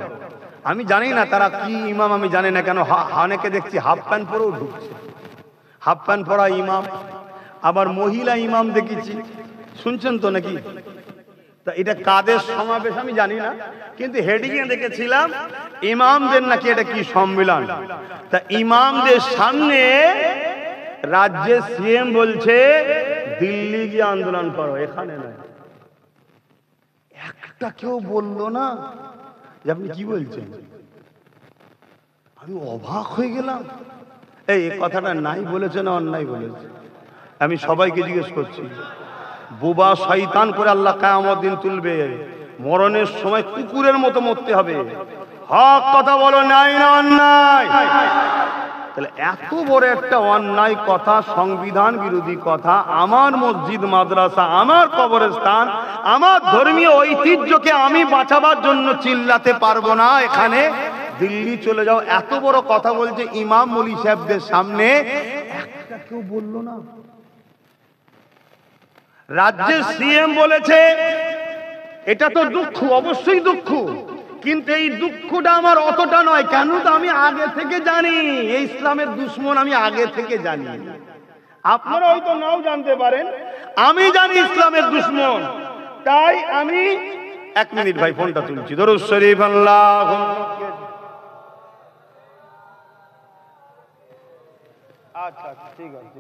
আমি জানি না তারা কি ইমাম, আমি জানি না কেন অনেকে দেখছি হাফ প্যান্ট পরেও ঢুকছে, হাফ প্যান্ট পরা ইমাম, আবার মহিলা ইমাম দেখেছি, শুনছেন তো নাকি? তা এটা কাদের সমাবেশ আমি জানি না, কিন্তু হেডিংয়ে দেখেছিলাম ইমামদের নাকি এটা কি সম্মেলন। তা ইমামদের সামনে রাজ্যের সিএম বলছে দিল্লি গিয়ে আন্দোলন করো, এখানে নয়। একটা কেউ বললো না যে আপনি কি বলছেন? আমি অবাক হয়ে গেলাম। এই কথাটা নাই বলেছে না অন্যায় বলেছে? আমি সবাইকে জিজ্ঞেস করছি, বোবা শয়তান করে আল্লাহ কিয়ামত দিন তুলবে, মরণের সময় কুকুরের মতো মরতে হবে। হক কথা বলো, নাই না অন্যায়? তাহলে এত বড় একটা অন্যায় কথা, সংবিধান বিরোধী কথা, আমার মসজিদ মাদ্রাসা, আমার কবরস্থান, আমার ধর্মীয় ঐতিহ্যকে আমি বাঁচাবার জন্য চিল্লাতে পারবো না, এখানে দিল্লি চলে যাও, এত বড় কথা বলছে ইমাম মৌলী সাহেবদের সামনে, একটা কেউ বললো না। রাজ্যের সিএম বলেছে, এটা তো দুঃখ, অবশ্যই দুঃখ, কিন্তু এই দুঃখটা আমার অতটা নয়। কেন? তো আমি আগে থেকে জানি এই ইসলামের দুশ্মন, আমি আগে থেকে জানি। আপনারা হয়তো নাও জানতে পারেন, আমি জানি ইসলামের দুশ্মন, তাই আমি 1 মিনিট ভাই ফোনটা তুলছি। দরুদ শরীফ আল্লাহ। আচ্ছা ঠিক আছে,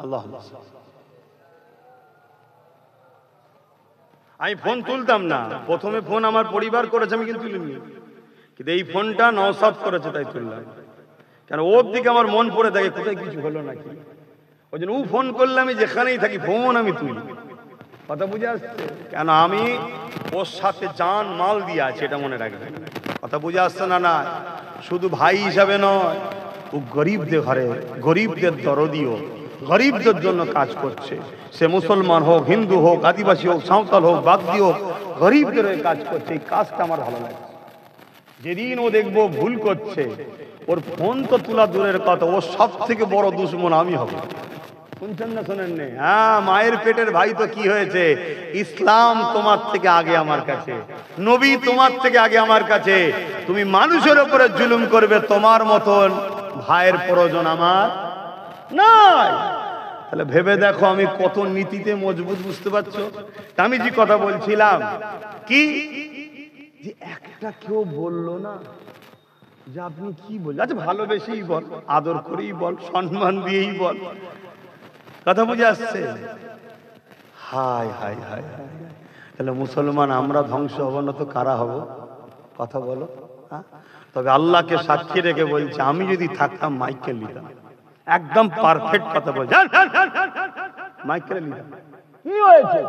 আল্লাহ। আমি ফোন তুলতাম না, প্রথমে ফোন আমার পরিবার করেছে, আমি কিন্তু তুলিনি, কিন্তু এই ফোনটা নওশাদ করেছে তাই তুললাম। কেন ওর দিকে আমার মন পড়ে থাকে কোথায় কিছু হলো নাকি, ওই জন্য ও ফোন করলে আমি যেখানেই থাকি ফোন আমি তুলি। কথা বুঝে আসছে? কেন আমি ওর সাথে জান মাল দিয়ে আছে, এটা মনে রাখবেন। কথা বুঝে আসছে না? না শুধু ভাই হিসাবে নয়, ও গরিবদের ঘরে, গরিবদের দরদিও, গরিবদের জন্য কাজ করছে। সে মুসলমান হোক, হিন্দু হোক, আদিবাসী হোক, সাঁওতাল হোক, বাগদি হোক, গরিবদের কাজ করছে। এই কাজটা আমার ভালো লাগে। যেদিন ও দেখবো ভুল করছে, ওর ফোন তো তোলা দূরের কথা, ও সব থেকে বড় দুশ্মন আমি হব। শুনছেন না শোনেন নে? হ্যাঁ, মায়ের পেটের ভাই তো কি হয়েছে, ইসলাম তোমার থেকে আগে আমার কাছে, নবী তোমার থেকে আগে আমার কাছে। তুমি মানুষের উপরে জুলুম করবে, তোমার মতন ভাইয়ের প্রয়োজন আমার নাই। তাহলে ভেবে দেখো আমি কত নীতিতে মজবুত, বুঝতে পারছো? আমি যে কথা বলছিলাম কি, যে একটা কেউ বললো না যে আপনি কি বলছেন, আচ্ছা ভালোবেসেই বল, আদর করেই বল, সম্মান দিয়েই বল। কথা বুঝে আসছে? হায় হায় হায় হায়। তাহলে মুসলমান আমরা ধ্বংস হব না তো কারা হব? কথা বলো। তবে আল্লাহকে সাক্ষী রেখে বলছে, আমি যদি থাকতাম মাইকেল নিতাম, একদম পারফেক্ট কথা বলছে, মাইকেল নিতাম। কি হয়েছে?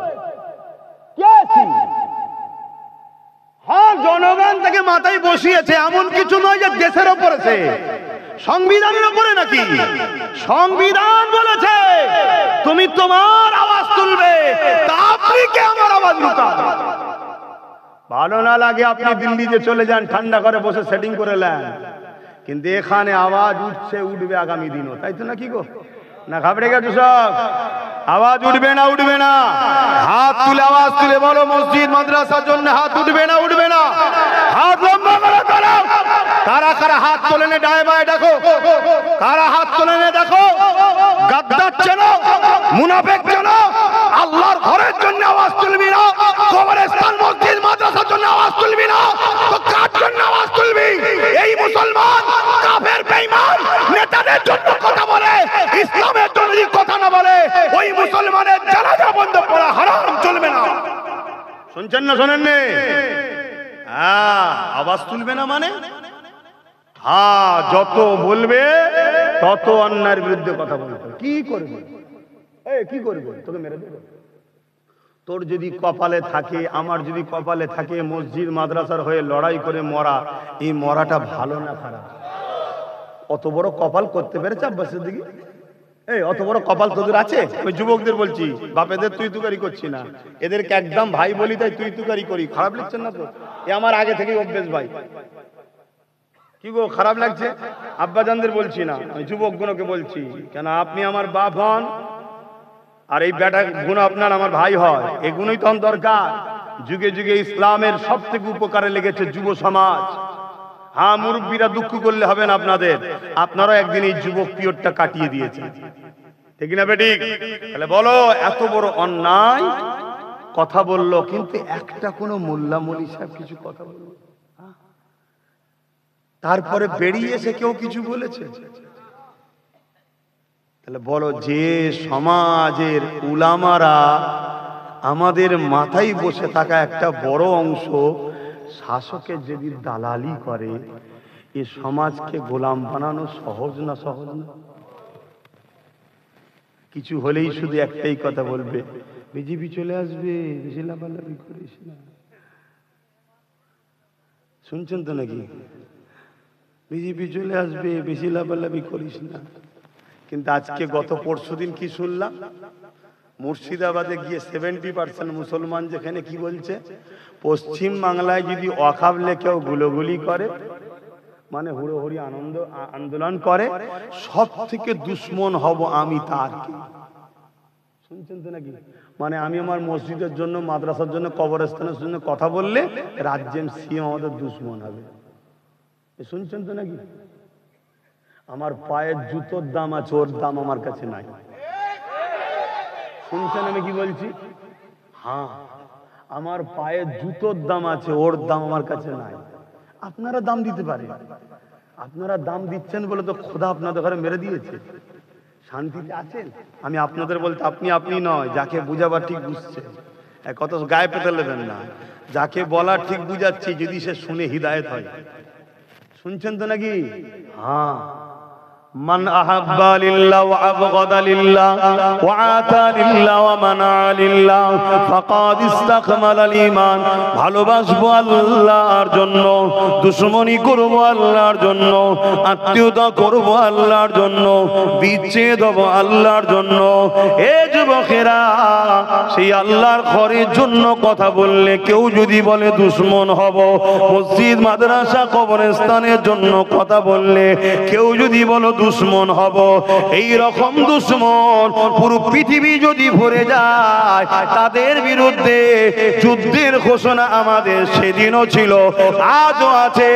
হ্যাঁ, জনগণ থেকে মাথায় বসিয়েছে, এমন কিছু নয় যে দেশের ওপরে, সংবিধানের উপরে নাকি। সংবিধান বলেছে তুমি তোমার আওয়াজ তুলবে, তা আপনি কে আমার আওয়াজ লুকাবে? ভালো না লাগে আপনি দিল্লিতে চলে যান, ঠান্ডা করে বসে সেটিং করে নেন, কিন্তু এখানে আওয়াজ উঠছে, উঠবে আগামী দিনও, তাই তো নাকি গো? না ঘাবড়ে গেছো সব? আওয়াজ উঠবে না? উঠবে না? হাত তুলে আওয়াজ তুলে বলো, মসজিদ মাদ্রাসার জন্য হাত উঠবে না? উঠবে না? হাত লম্বা করে তোলো। কারা কারা হাত তোলে নে, ডায়ে বায়ে দেখো, কারা হাত তোলে নে দেখো। গাদ্দার চেনো, মুনাফিক চেনো, আল্লাহর ঘরের জন্য আওয়াজ তুলবি না, কবরস্থান মসজিদ মাদ্রাসার জন্য আওয়াজ তুলবি না, তো কার জন্য আওয়াজ তুলবি? এই মুসলমান কাফের বেঈমান নেতাদের জন্য কথা বলে, ইসলামের জন্য যদি কথা না বলে, ওই মুসলমানের জানাজা বন্ধ করা হারাম, চলবে না। শুনছেন না শোনেন নে? হ্যাঁ, আওয়াজ তুলবে না মানে হ্যাঁ, যত বলবে তত অন্যায়ের বিরুদ্ধে কথা বলবে। কি করবে? কি করবে? তোকে মেরে দেবে। তোর যদি কপালে থাকে, আমার যদি কপালে থাকে, মসজিদ মাদ্রাসার হয়ে লড়াই করে মরা, এই মরাটা ভালো না খারাপ? অত বড় কপাল করতে পেরেছে আব্বাসের দিকে? অত বড় কপাল তোদের আছে? আমি যুবকদের বলছি, বাপেদের তুই তুকারি করছি না, এদেরকে একদম ভাই বলি, তাই তুই তুকারি করি। খারাপ লিখছেন না তো? এ আমার আগে থেকেই অভ্যেস ভাই। কি কি গো খারাপ লাগছে? আব্বাজানদের বলছি না, আমি যুবকগুলোকে বলছি, কেন আপনি আমার বাপ হন আর এই বেটা গুণ আপনার আমার ভাই হয়, এগুলোই তো দরকার। যুগে যুগে ইসলামের সব থেকে উপকারে লেগেছে যুব সমাজ। হ্যাঁ, মুরব্বীরা দুঃখ করলে হবে না আপনাদের, আপনারা একদিন এই যুবক পিরিয়ডটা কাটিয়ে দিয়েছেন, ঠিক না বেঠিক? তাহলে বলো, এত বড় অন্যায় কথা বললো, কিন্তু একটা কোনো মোল্লা মৌলী সাহেব কিছু কথা বললো? তারপরে বেরিয়ে এসে কেউ কিছু বলেছে? তাহলে বলো, যে সমাজের উলামারা আমাদের মাথায় বসে থাকা একটা বড় অংশ শাসকের যদি দালালি করে, এ সমাজকে গোলাম বানানো সহজ না? সহজ না? কিছু হলেই শুধু একটাই কথা বলবে, বিজেপি চলে আসবে, বেশি লাফালাফি করিস না। শুনছেন তো নাকি? বিজেপি চলে আসবে, বেশি লাফালাফি করিস না। কিন্তু আজকে গত পরশুদিন কি শুনলাম, মুর্শিদাবাদে গিয়ে 70% মুসলমান যেখানে কি বলছে, পশ্চিম বাংলায় যদি ওয়াকফ কেউ গুলোগুলি করে, মানে হুড়োহুড়ি আন্দোলন করে, সব থেকে দুশ্মন হব আমি তার। শুনছেন তো নাকি? মানে আমি আমার মসজিদের জন্য, মাদ্রাসার জন্য, কবরস্থানের জন্য কথা বললে রাজ্যের সিএম আমাদের দুশ্মন হবে। শুনছেন তো নাকি? আমার পায়ের জুতোর দাম আছে, ওর দাম আমার কাছে নাই। শুনছেন আমি কি বলছি? হ্যাঁ, আমার পায়ের জুতোর দাম আছে, ওর দাম আমার কাছে নাই। আপনারা দাম দিতে পারেন, আপনারা দাম দিচ্ছেন বলে তো খোদা আপনাদের ঘরে মেরে দিয়েছে। শান্তিতে আছেন? আমি আপনাদের বলতে আপনি আপনি নয়, যাকে বুঝাবার ঠিক বুঝছে, কত গায়ে পেতে নেবেন না। যাকে বলার ঠিক বুঝাচ্ছি, যদি সে শুনে হিদায়েত হয়। শুনছেন তো নাকি? হ্যাঁ, মান আহাব্বা লিল্লাহ ওয়া আবগাদা লিল্লাহ ওয়া আতা লিল্লাহ ওয়া মানা লিল্লাহ ফাকাদ ইসতাকমালাল ঈমান। ভালোবাসবো আল্লাহর জন্য, দুশমনি করব আল্লাহর জন্য, আত্মীয়তা করব আল্লাহর জন্য, বিচ্ছেদ হব আল্লাহর জন্য। এ যুবকেরা, সেই আল্লাহর ঘরের জন্য কথা বললে কেউ যদি বলে দুশমন হব, মসজিদ মাদ্রাসা কবরস্থানের জন্য কথা বললে কেউ যদি বলো দুশ্মন হব, এই রকম দুশ্মন পুরো পৃথিবী যদি ভরে যায়, তাদের বিরুদ্ধে যুদ্ধের ঘোষণা আমাদের সেদিনও ছিল, আজও আছে,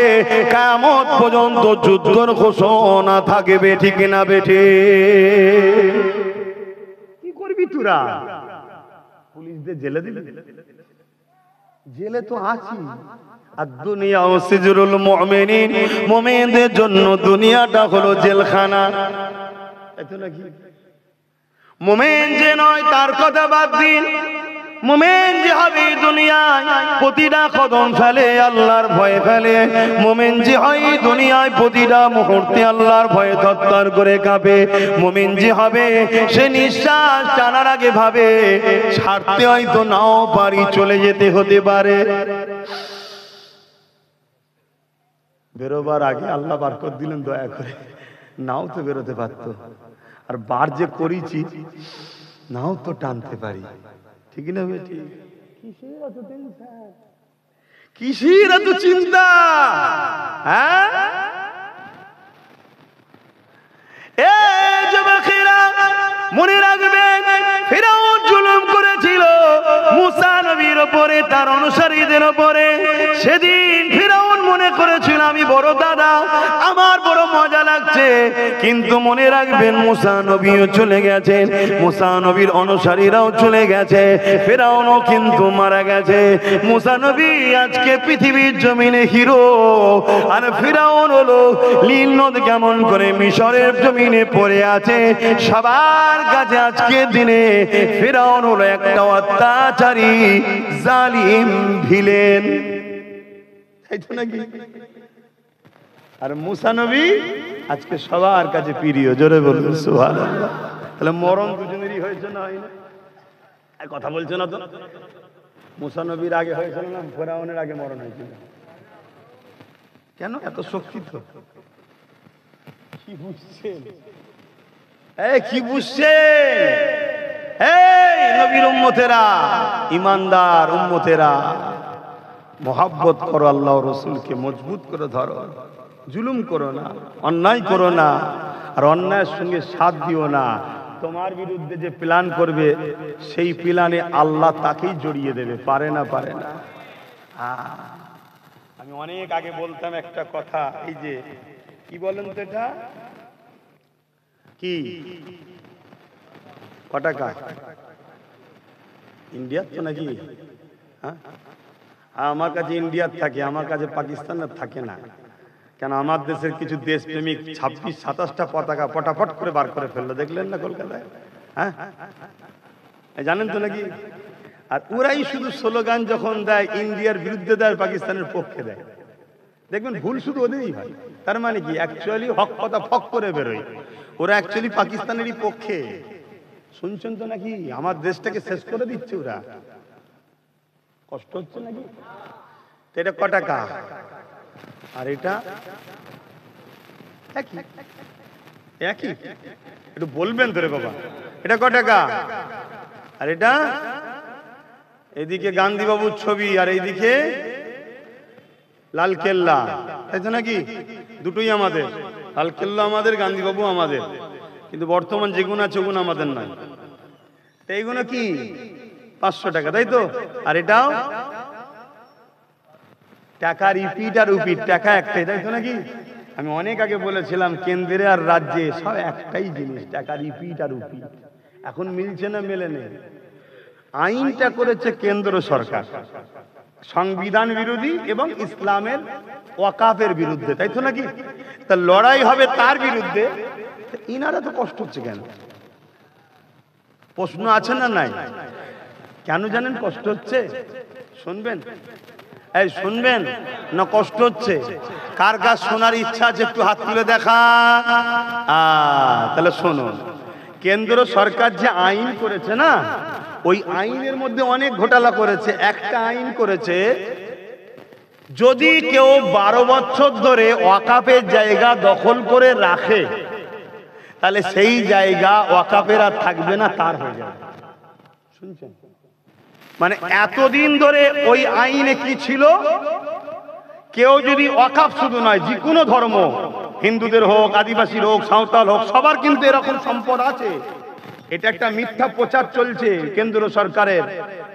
কিয়ামত পর্যন্ত যুদ্ধের ঘোষণা থাকবে, ঠিক না বেঠে? কি করবি তোরা? পুলিশদের জেলে দিবি? জেলে তো আছি। আর দুনিয়া ও সিজরুল মুমিনিন, মুমিনদের জন্য দুনিয়াটা হলো জেলখানা। এত নাকি? মুমিন যে নয় তার কথা বাদ দিন, মুমিন যে হবে দুনিয়ায় প্রতিটা কদম ফেলে আল্লাহর ভয়ে ফেলে, মুমিন যে হয় দুনিয়ায় প্রতিটা মুহূর্তে আল্লাহর ভয়ে থরথর করে কাঁপে, মুমিন যে হবে সে নিঃশ্বাস টানার আগে ভাবে ছাড়তে হয়তো নাও পারি, চলে যেতে হতে পারে। বেরোবার আগে আল্লাহ বারকত দিলেন দয়া করে, নাও তো বেরোতে পারতো, আর বার যে করেছি নাও তো টানতে পারি, ঠিক না বেটি? কিসের এত টেনশন, কিসের এত চিন্তা? হ্যাঁ, এই যুবকেরা মনে রাখবেন, ফিরআউন জুলুম করেছিল মুসা নবীর উপরে, তার অনুসারীদের উপরে। সেদিন ফিরআউন মনে করেছিল আমি বড় দাদা, আমার বড় মজা লাগছে, কিন্তু মনে রাখবেন মুসা নবীও চলে গেছেন, মুসা নবীর অনুসারীরাও চলে গেছে, ফিরআউনও কিন্তু মারা গেছে। মুসা নবী আজকে পৃথিবীর জমিনে হিরো, আর ফিরআউন হলো নীল নদ কেমন করে মিশরের জমিনে পড়ে আছে সবার কাছে। আজকে দিনে ফিরআউন হলো একটা অত্যাচারী জালিম ভিলেন, তাই তো নাকি? আর মুসা নবী আজকে সবার কাছে প্রিয়, জোরে বলুন সুবহানাল্লাহ। তাহলে মরণ দুজনেরই হয়েছে না হয় না? কথা বলছে না তো? মুসা নবীর আগে হয়েছিল না ফিরআউনের আগে মরণ হয়েছিল? কেন এত শক্তি? তো কি বুঝছেন? কি বুঝছেন? এই নবীর উম্মতেরা, ইমানদার উম্মতেরা, মোহাব্বত করো, আল্লাহ রাসূলকে মজবুত করে ধরো। জুলুম করো না, অন্যায় করো না, আর অন্যায়ের সঙ্গে সাথ দিও না। তোমার বিরুদ্ধে যে প্ল্যান করবে সেই প্ল্যানে আল্লাহ তাকেই জড়িয়ে দেবে, পারে না? আমি অনেক আগে বলতাম একটা কথা, এই যে কি বলেন তো, এটা কি ক টাকা ইন্ডিয়ার তো নাকি? হ্যাঁ, আমার কাছে ইন্ডিয়ার থাকে, আমার কাছে পাকিস্তানের থাকে না। কেন, আমার দেশের কিছু দেশপ্রেমিক 26-27টা পতাকা পটাপট করে বার করে ফেললো, দেখলেন না কলকাতায়? হ্যাঁ, জানেন তো নাকি? আর ওরাই শুধু স্লোগান যখন দেয় ইন্ডিয়ার বিরুদ্ধে দেয়, পাকিস্তানের পক্ষে দেয়। দেখবেন ভুল শুধু ওদেরই হয়। তার মানে কি, অ্যাকচুয়ালি হক কথা ফক করে বেরোয়, ওরা অ্যাকচুয়ালি পাকিস্তানেরই পক্ষে। শুনছেন তো নাকি? আমার দেশটাকে শেষ করে দিচ্ছে ওরা। কষ্ট হচ্ছে নাকি? এটা ক টাকা? আর এটা একই? একটু বলবেন তো রে বাবা, এটা ক টাকা? আর এটা, এদিকে গান্ধী বাবুর ছবি আর এইদিকে লালকেল্লা, তাই তো নাকি? দুটোই আমাদের, লালকেল্লা আমাদের, গান্ধী বাবু আমাদের, কিন্তু বর্তমান যেগুলো আছে ওগুলো আমাদের নয়। এইগুলো কি 500 টাকা, তাই তো? আর এটাও টাকা, রিপিট আর উপিট, টাকা একটাই, তাই তো নাকি? আমি অনেক আগে বলেছিলাম কেন্দ্রে আর রাজ্যে সব একটাই জিনিস, টাকা, রিপিট আর উপিট। এখন মিলছে না, মেলে নেই। আইনটা করেছে কেন্দ্র সরকার, সংবিধান বিরোধী এবং ইসলামের ওয়াকাফের বিরুদ্ধে, তাই তো নাকি? তা লড়াই হবে তার বিরুদ্ধে, ইনারা তো কষ্ট হচ্ছে কেন? প্রশ্ন আছে না নাই? কেন জানেন কষ্ট হচ্ছে? শুনবেন, এই শুনবেন না? কষ্ট হচ্ছে কার? কার শোনার ইচ্ছা আছে একটু হাত তুলে দেখা। তাহলে শুনুন, কেন্দ্র সরকার যে আইন করেছে না, ওই আইনের মধ্যে অনেক ঘোটালা করেছে। একটা আইন করেছে, যদি কেউ 12 বছর ধরে ওয়াকাফের জায়গা দখল করে রাখে, তাহলে সেই জায়গা ওয়াকাফের আর থাকবে না, তার হয়ে যাবে। শুনছেন? মানে এতদিন ধরে ওই আইনে কি ছিল, কেউ যদি ওয়াকাফ শুধু নয়, যে কোনো ধর্ম, হিন্দুদের হোক, আদিবাসীর হোক, সাঁওতাল হোক, সবার কিন্তু এরকম সম্পদ আছে। এটা একটা মিথ্যা প্রচার চলছে কেন্দ্র সরকারের,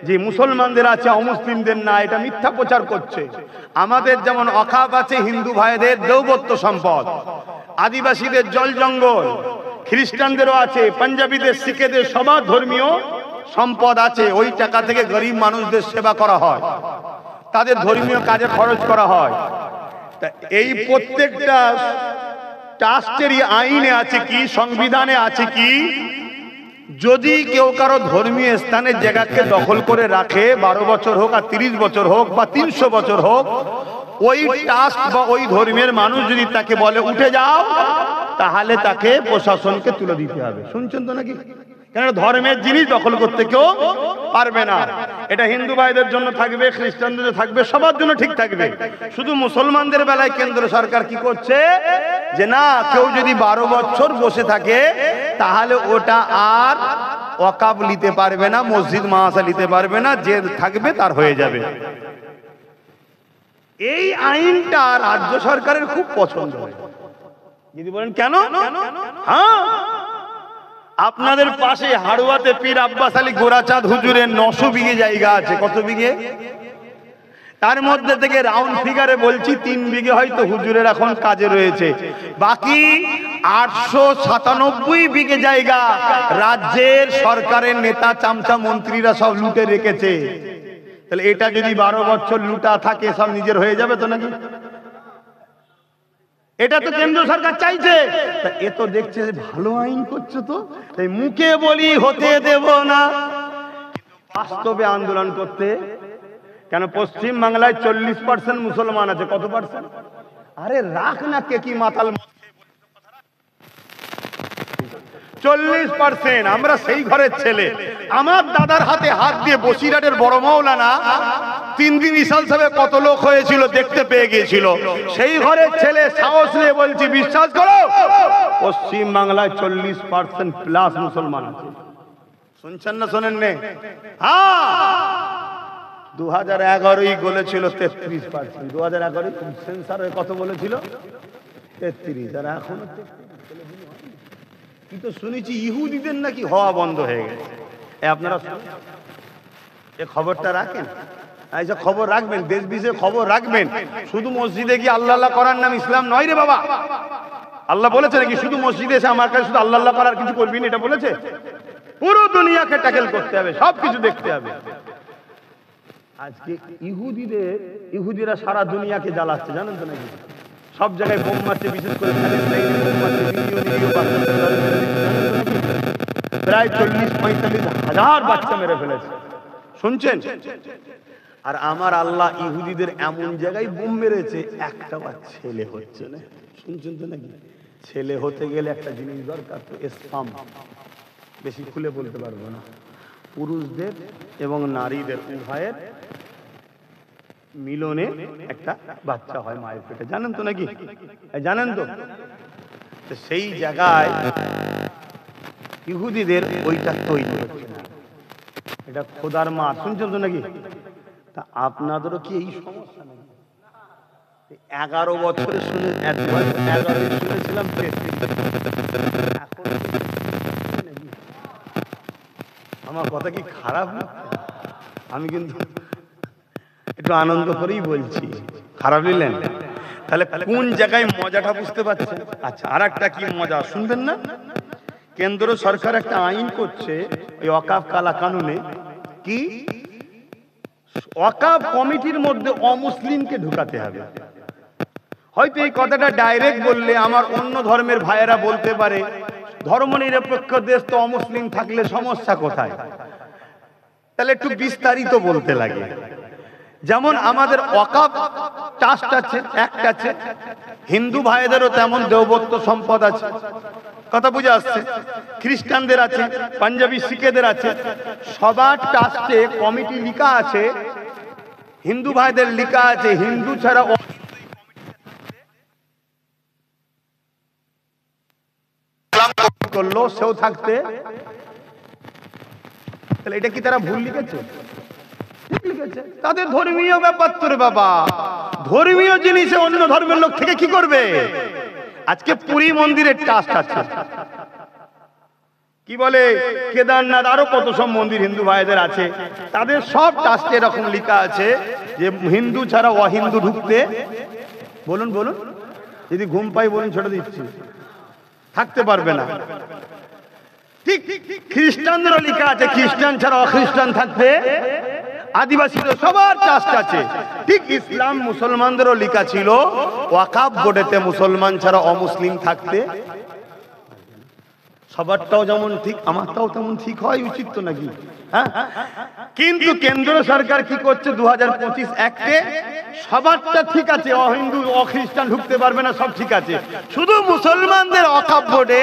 যে মুসলমানদের আছে অমুসলিমদের না, এটা মিথ্যা প্রচার করছে। আমাদের যেমন ওয়াকাফ আছে হিন্দু ভাইদের দেওবত্য সম্পদ, আদিবাসীদের জল জঙ্গল, খ্রিস্টানদেরও আছে, পাঞ্জাবিদের, শিখেদের সবার ধর্মীয় সম্পদ আছে। ওই টাকা থেকে গরিব মানুষদের সেবা করা হয়, তাদের ধর্মীয় কাজে খরচ করা হয়। তা এই প্রত্যেকটা ট্রাস্টেরই আইনে আছে কি, সংবিধানে আছে কি, যদি কেউ কারো ধর্মীয় স্থানের জায়গাকে দখল করে রাখে, 12 বছর হোক আর 30 বছর হোক বা 300 বছর হোক, ওই ট্রাস্ট বা ওই ধর্মের মানুষ যদি তাকে বলে উঠে যাও, তাহলে তাকে প্রশাসনকে তুলে দিতে হবে। শুনছেন তো নাকি? কেন, ধর্মের জিনিস দখল করতে কেউ পারবে না। এটা হিন্দু ভাইদের জন্য থাকবে, খ্রিস্টানদের থাকবে, সবার জন্য ঠিক থাকবে। শুধু মুসলমানদের বেলায় কেন্দ্র সরকার কি করছে, যে না, কেউ যদি 12 বছর বসে থাকে তাহলে ওটা আর ওয়াকাফ নিতে পারবে না, মসজিদ মাদ্রাসা নিতে পারবে না, যে থাকবে তার হয়ে যাবে। এই আইনটা রাজ্য সরকারের খুব পছন্দ হয়। যদি বলেন কেন? হ্যাঁ, আপনাদের পাশে হাড়ুয়াতে পীর আব্বাস আলী গোরাচাঁদ হুজুরের 900 বিঘে জায়গা আছে। কত বিঘে? তার মধ্যে থেকে রাউন্ড ফিগারে বলছি 3 বিঘে হয়তো হুজুরের এখন কাজে রয়েছে, বাকি 897 বিঘে জায়গা রাজ্যের সরকারের নেতা চামচা মন্ত্রীরা সব লুটে রেখেছে। তাহলে এটা যদি 12 বছর লুটা থাকে, সব নিজের হয়ে যাবে তো নাকি? এটা তো কেন্দ্র সরকার চাইছে। এ তো দেখছে ভালো আইন করছে, তো তাই মুখে বলি হতে দেব না, বাস্তবে আন্দোলন করতে। কেন, পশ্চিম বাংলায় 40% মুসলমান আছে। কত পার্সেন্ট? আরে রাখ না, কে কি মাতাল, 40%। আমরা সেই ঘরের ছেলে। আমার দাদার হাতে হাত দিয়ে বসিরহাটের বড় মাওলানা 3 দিন ইসাল সাহেব কত লোক হয়েছিল দেখতে পেয়ে গিয়েছিল। সেই ঘরের ছেলে, সাহস নিয়ে বলছি, বিশ্বাস করো, পশ্চিম বাংলায় 40% প্লাস মুসলমান আছে। শুনছেন না শোনেন নে? হ্যাঁ, 2011 বলেছিল 33%। 2011 সেন্সার কত বলেছিল? 33, আর এখনো কি তো শুনেছি ইহুদিদের নাকি হওয়া বন্ধ হয়ে গেছে। আপনারা এ খবরটা রাখেন, এইসব খবর রাখবেন, দেশ বিদেশে খবর রাখবেন। শুধু মসজিদে গিয়ে আল্লাহ আল্লাহ করার নাম ইসলাম নয় রে বাবা। আল্লাহ বলেছে নাকি শুধু মসজিদে এসে আমার কাছে শুধু আল্লাহ আল্লাহ করার কিছু করবি না? এটা বলেছে? পুরো দুনিয়াকে ট্যাকেল করতে হবে, সব কিছু দেখতে হবে। আজকে ইহুদিরা সারা দুনিয়াকে জ্বালাচ্ছে, জানেন তো নাকি? সব জায়গায় বোম মারছে, বিশেষ করে প্রায় 40-45 হাজার বাচ্চা মেরে ফেলেছে, শুনছেন? আর আমার আল্লাহ ইহুদিদের এমন জায়গায় বোম মেরেছে, একটা ছেলে হচ্ছে না, শুনছেন তো নাকি? ছেলে হতে গেলে একটা জিনিস দরকার, তো স্পাম, বেশি খুলে বলতে পারবো না। পুরুষদের এবং নারীদের উভয়ের মিলনে একটা বাচ্চা হয় মায়ের পেটে, জানেন তো নাকি? জানেন তো? সেই জায়গায় ইহুদিদের ওইটা তৈরি হচ্ছে না, এটা খোদার মা, শুনছেন তো নাকি? তা আপনাদেরও কি এই সমস্যা নাকি? 11 বছরে শুনে 11 শুনেছিলাম, আমার কথা কি খারাপ না? আমি কিন্তু একটু আনন্দ করেই বলছি, খারাপ নিলেন? তাহলে কোন জায়গায় মজাটা বুঝতে পারছেন? আচ্ছা, আর একটা কি মজা শুনবেন না? কেন্দ্র সরকার একটা আইন করছে এই ওয়াকাফ কালা কানুনে, কি ওয়াকাফ কমিটির মধ্যে অমুসলিমকে ঢুকাতে হবে। হয়তো এই কথাটা ডাইরেক্ট বললে আমার অন্য ধর্মের ভাইয়েরা বলতে পারে ধর্মনিরপেক্ষ দেশ তো অমুসলিম থাকলে সমস্যা কোথায়? তাহলে একটু বিস্তারিত বলতে লাগে। যেমন আমাদের ওয়াকাফ ট্রাস্ট আছে, একটা আছে, হিন্দু ভাইদেরও তেমন দেবত্ব সম্পদ আছে, কথা বুঝে আসছে? খ্রিস্টানদের আছে, পাঞ্জাবি শিখেদের আছে, সবার ট্রাস্টে কমিটি লিখা আছে, হিন্দু ভাইদের লিখা আছে হিন্দু ছাড়া করলো সেও থাকতে। তাহলে এটা কি তারা ভুল লিখেছে? লিখেছে, তাদের ধর্মীয় ব্যাপার তো রে বাবা, ধর্মীয় জিনিসে অন্য ধর্মের লোক থেকে কি করবে? আজকে পুরী মন্দিরের ট্রাস্ট আছে, কি বলে কেদারনাথ, আরো কত সব মন্দির হিন্দু ভাইদের আছে, তাদের সব ট্রাস্টে এরকম লেখা আছে যে হিন্দু ছাড়া অহিন্দু ঢুকতে, বলুন বলুন, যদি ঘুম পাই বলুন, ছোট দিচ্ছি, থাকতে পারবে না। ঠিক খ্রিস্টানদেরও লেখা আছে খ্রিস্টান ছাড়া অখ্রিস্টান থাকতে, আদিবাসীদের সবার ট্রাস্ট আছে। ঠিক ইসলাম মুসলমানদেরও লেখা ছিল ওয়াকাফ বোর্ডেতে মুসলমান ছাড়া অমুসলিম থাকতে। সবারটাও যেমন ঠিক আমারটাও তেমন ঠিক হয় উচিত তো নাকি? হ্যাঁ, কিন্তু কেন্দ্র সরকার কি করছে 2025 অ্যাক্টে সবারটা ঠিক আছে, অহিন্দু অখ্রিস্টান ঢুকতে পারবে না, সব ঠিক আছে, শুধু মুসলমানদের ওয়াকাফ বোর্ডে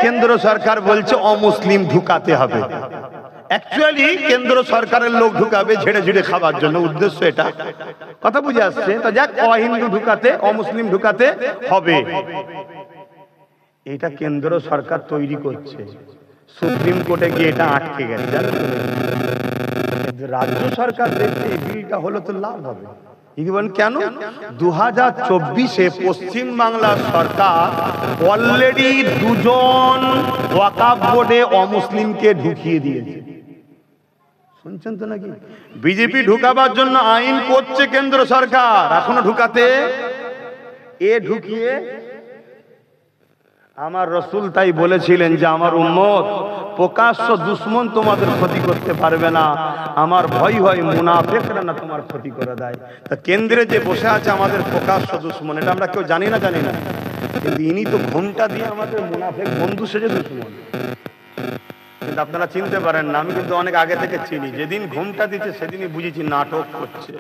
কেন্দ্র সরকার বলছে অমুসলিম ঢুকাতে হবে। অ্যাকচুয়ালি কেন্দ্র সরকারের লোক ঢুকাবে ঝেড়ে ঝেড়ে খাবার জন্য, উদ্দেশ্য এটা, কথা বুঝে আসছে? তো যাক, অহিন্দু ঢুকাতে অমুসলিম ঢুকাতে হবে, এটা কেন্দ্র সরকার তৈরি করছে। সুপ্রিম কোর্টে গিয়ে এটা আটকে গেছে, জানেন তো? রাজ্য সরকার দেখছে এই বিলটা হলো তো লাভ হবে। কেন? 2024-এ পশ্চিম বাংলার সরকার অলরেডি 2 জন ওয়াকাফ বোর্ডে অমুসলিমকে ঢুকিয়ে দিয়েছে, শুনছেন তো নাকি? বিজেপি ঢুকাবার জন্য আইন করছে কেন্দ্র সরকার, এখনো ঢুকাতে ঢুকিয়ে। আমার রসুল তাই বলেছিলেন যে আমার উম্মত প্রকাশ্য দুশ্মন তোমাদের ক্ষতি করতে পারবে না, আমার ভয় হয় মুনাফিকরা না তোমার ক্ষতি করে দেয়। তা কেন্দ্রে যে বসে আছে আমাদের প্রকাশ্য দুশ্মন, এটা আমরা কেউ জানি না, কিন্তু ইনি তো ঘোমটা দিয়ে আমাদের মুনাফিক বন্ধু সেজে দুশ্মন। কিন্তু আপনারা চিনতে পারেন না, আমি কিন্তু অনেক আগে থেকে চিনি। যেদিন ঘোমটা দিচ্ছে সেদিনই বুঝেছি নাটক করছে।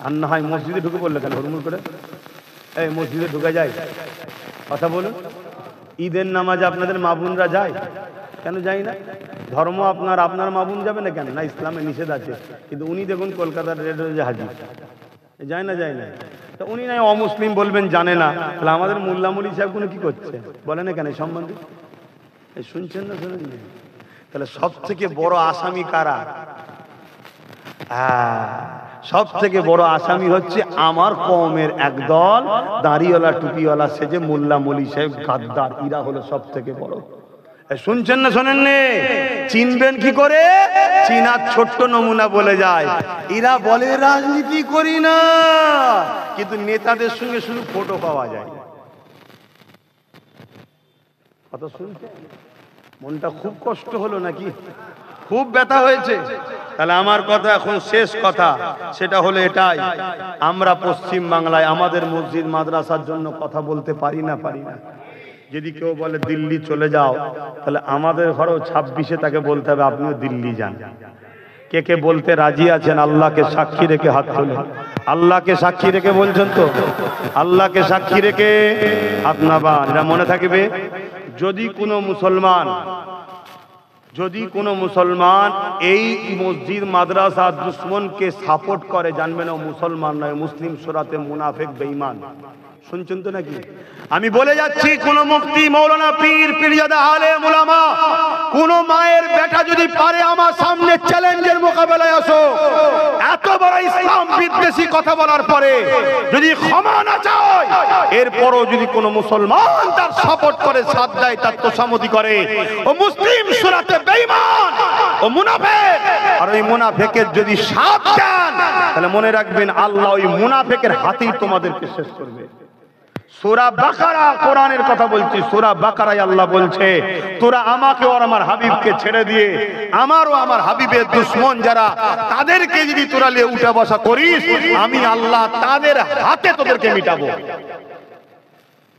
আর না হয় মসজিদে ঢুকে পড়লে কেন হুড়মুড় করে? এই মসজিদে ঢুকে যায়, কথা বলুন। ঈদের নামাজে আপনাদের মা বোনরা যায়, কেন যায় না? ধর্ম আপনার মা বোন যাবে না কেন? না, ইসলামে নিষেধ আছে। কিন্তু উনি দেখুন কলকাতার রেড হাজির, যায় না? যায় না। তো উনি নাই অমুসলিম বলবেন, জানে না, তাহলে আমাদের মোল্লা মৌলী সাহেব কোনো কি করছে বলে না কেন এই সম্বন্ধে? শুনছেন না? শুনেন? তাহলে সব থেকে বড় আসামি কারা? সব থেকে বড় আসামি হচ্ছে আমার কওমের একদল দাড়িওয়ালা টুপিওয়ালা সেজে মোল্লা মলি সাহেব গাদ্দার, এরা হলো সব থেকে বড়। শুনছেন না শোনেননি? চিনবেন কি করে? চীনার ছোট্ট নমুনা বলে যায়, এরা বলে রাজনীতি করি না, কিন্তু নেতাদের সঙ্গে শুধু ফটো পাওয়া যায়। কথা শুনছে, মনটা খুব কষ্ট হলো নাকি? খুব ব্যথা হয়েছে? তাহলে আমার কথা এখন শেষ কথা, সেটা হলো এটাই, আমরা পশ্চিম বাংলায় আমাদের মসজিদ মাদ্রাসার জন্য কথা বলতে পারি না। যদি কেউ বলে দিল্লি চলে যাও, তাহলে আমাদের ঘরেও 26-এ তাকে বলতে হবে আপনিও দিল্লি যান। কে কে বলতে রাজি আছেন? আল্লাহকে সাক্ষী রেখে হাত তোলেন। আল্লাহকে সাক্ষী রেখে বলছেন তো? আল্লাহকে সাক্ষী রেখে হাত নামান। এটা মনে থাকবে, যদি কোনো মুসলমান এই মসজিদ মাদ্রাসা দুশ্মনকে সাপোর্ট করে, জানবেন ও মুসলমান নয়, মুসলিম সূরাতে মুনাফিক বেঈমান। শুনছেন তো নাকি? আমি বলে যাচ্ছি, কোন মুফতি, মৌলানা, পীর, পীরজাদা, আলেম, উলামা, কোন মায়ের বেটা যদি পারে আমার সামনে চ্যালেঞ্জের মোকাবেলায় আসো, এত বড় ইসলাম বিদ্বেষী কথা বলার পরে যদি ক্ষমা না চায়, এরপরও যদি কোন মুসলমান তার সাপোর্ট করে, সাথ দেয়, তার তোষামতি করে, ও মুসলিম সূরাতে বেঈমান, ও মুনাফিক। আর ওই মুনাফিকের যদি সাথ দেন, তাহলে মনে রাখবেন আল্লাহ ওই মুনাফিকের হাতেই তোমাদেরকে শেষ করবে। সূরা বাকারা, কোরআনের কথা বলছি, সূরা বাকারায় আল্লাহ বলছে, তোরা আমাকে আর আমার হাবিবকে ছেড়ে দিয়ে আমার ও আমার হাবিবের দুশমন যারা, তাদেরকে যদি তোরা নিয়ে উঠা বসা করিস, আমি আল্লাহ তাদের হাতে তোদেরকে মিটাবো।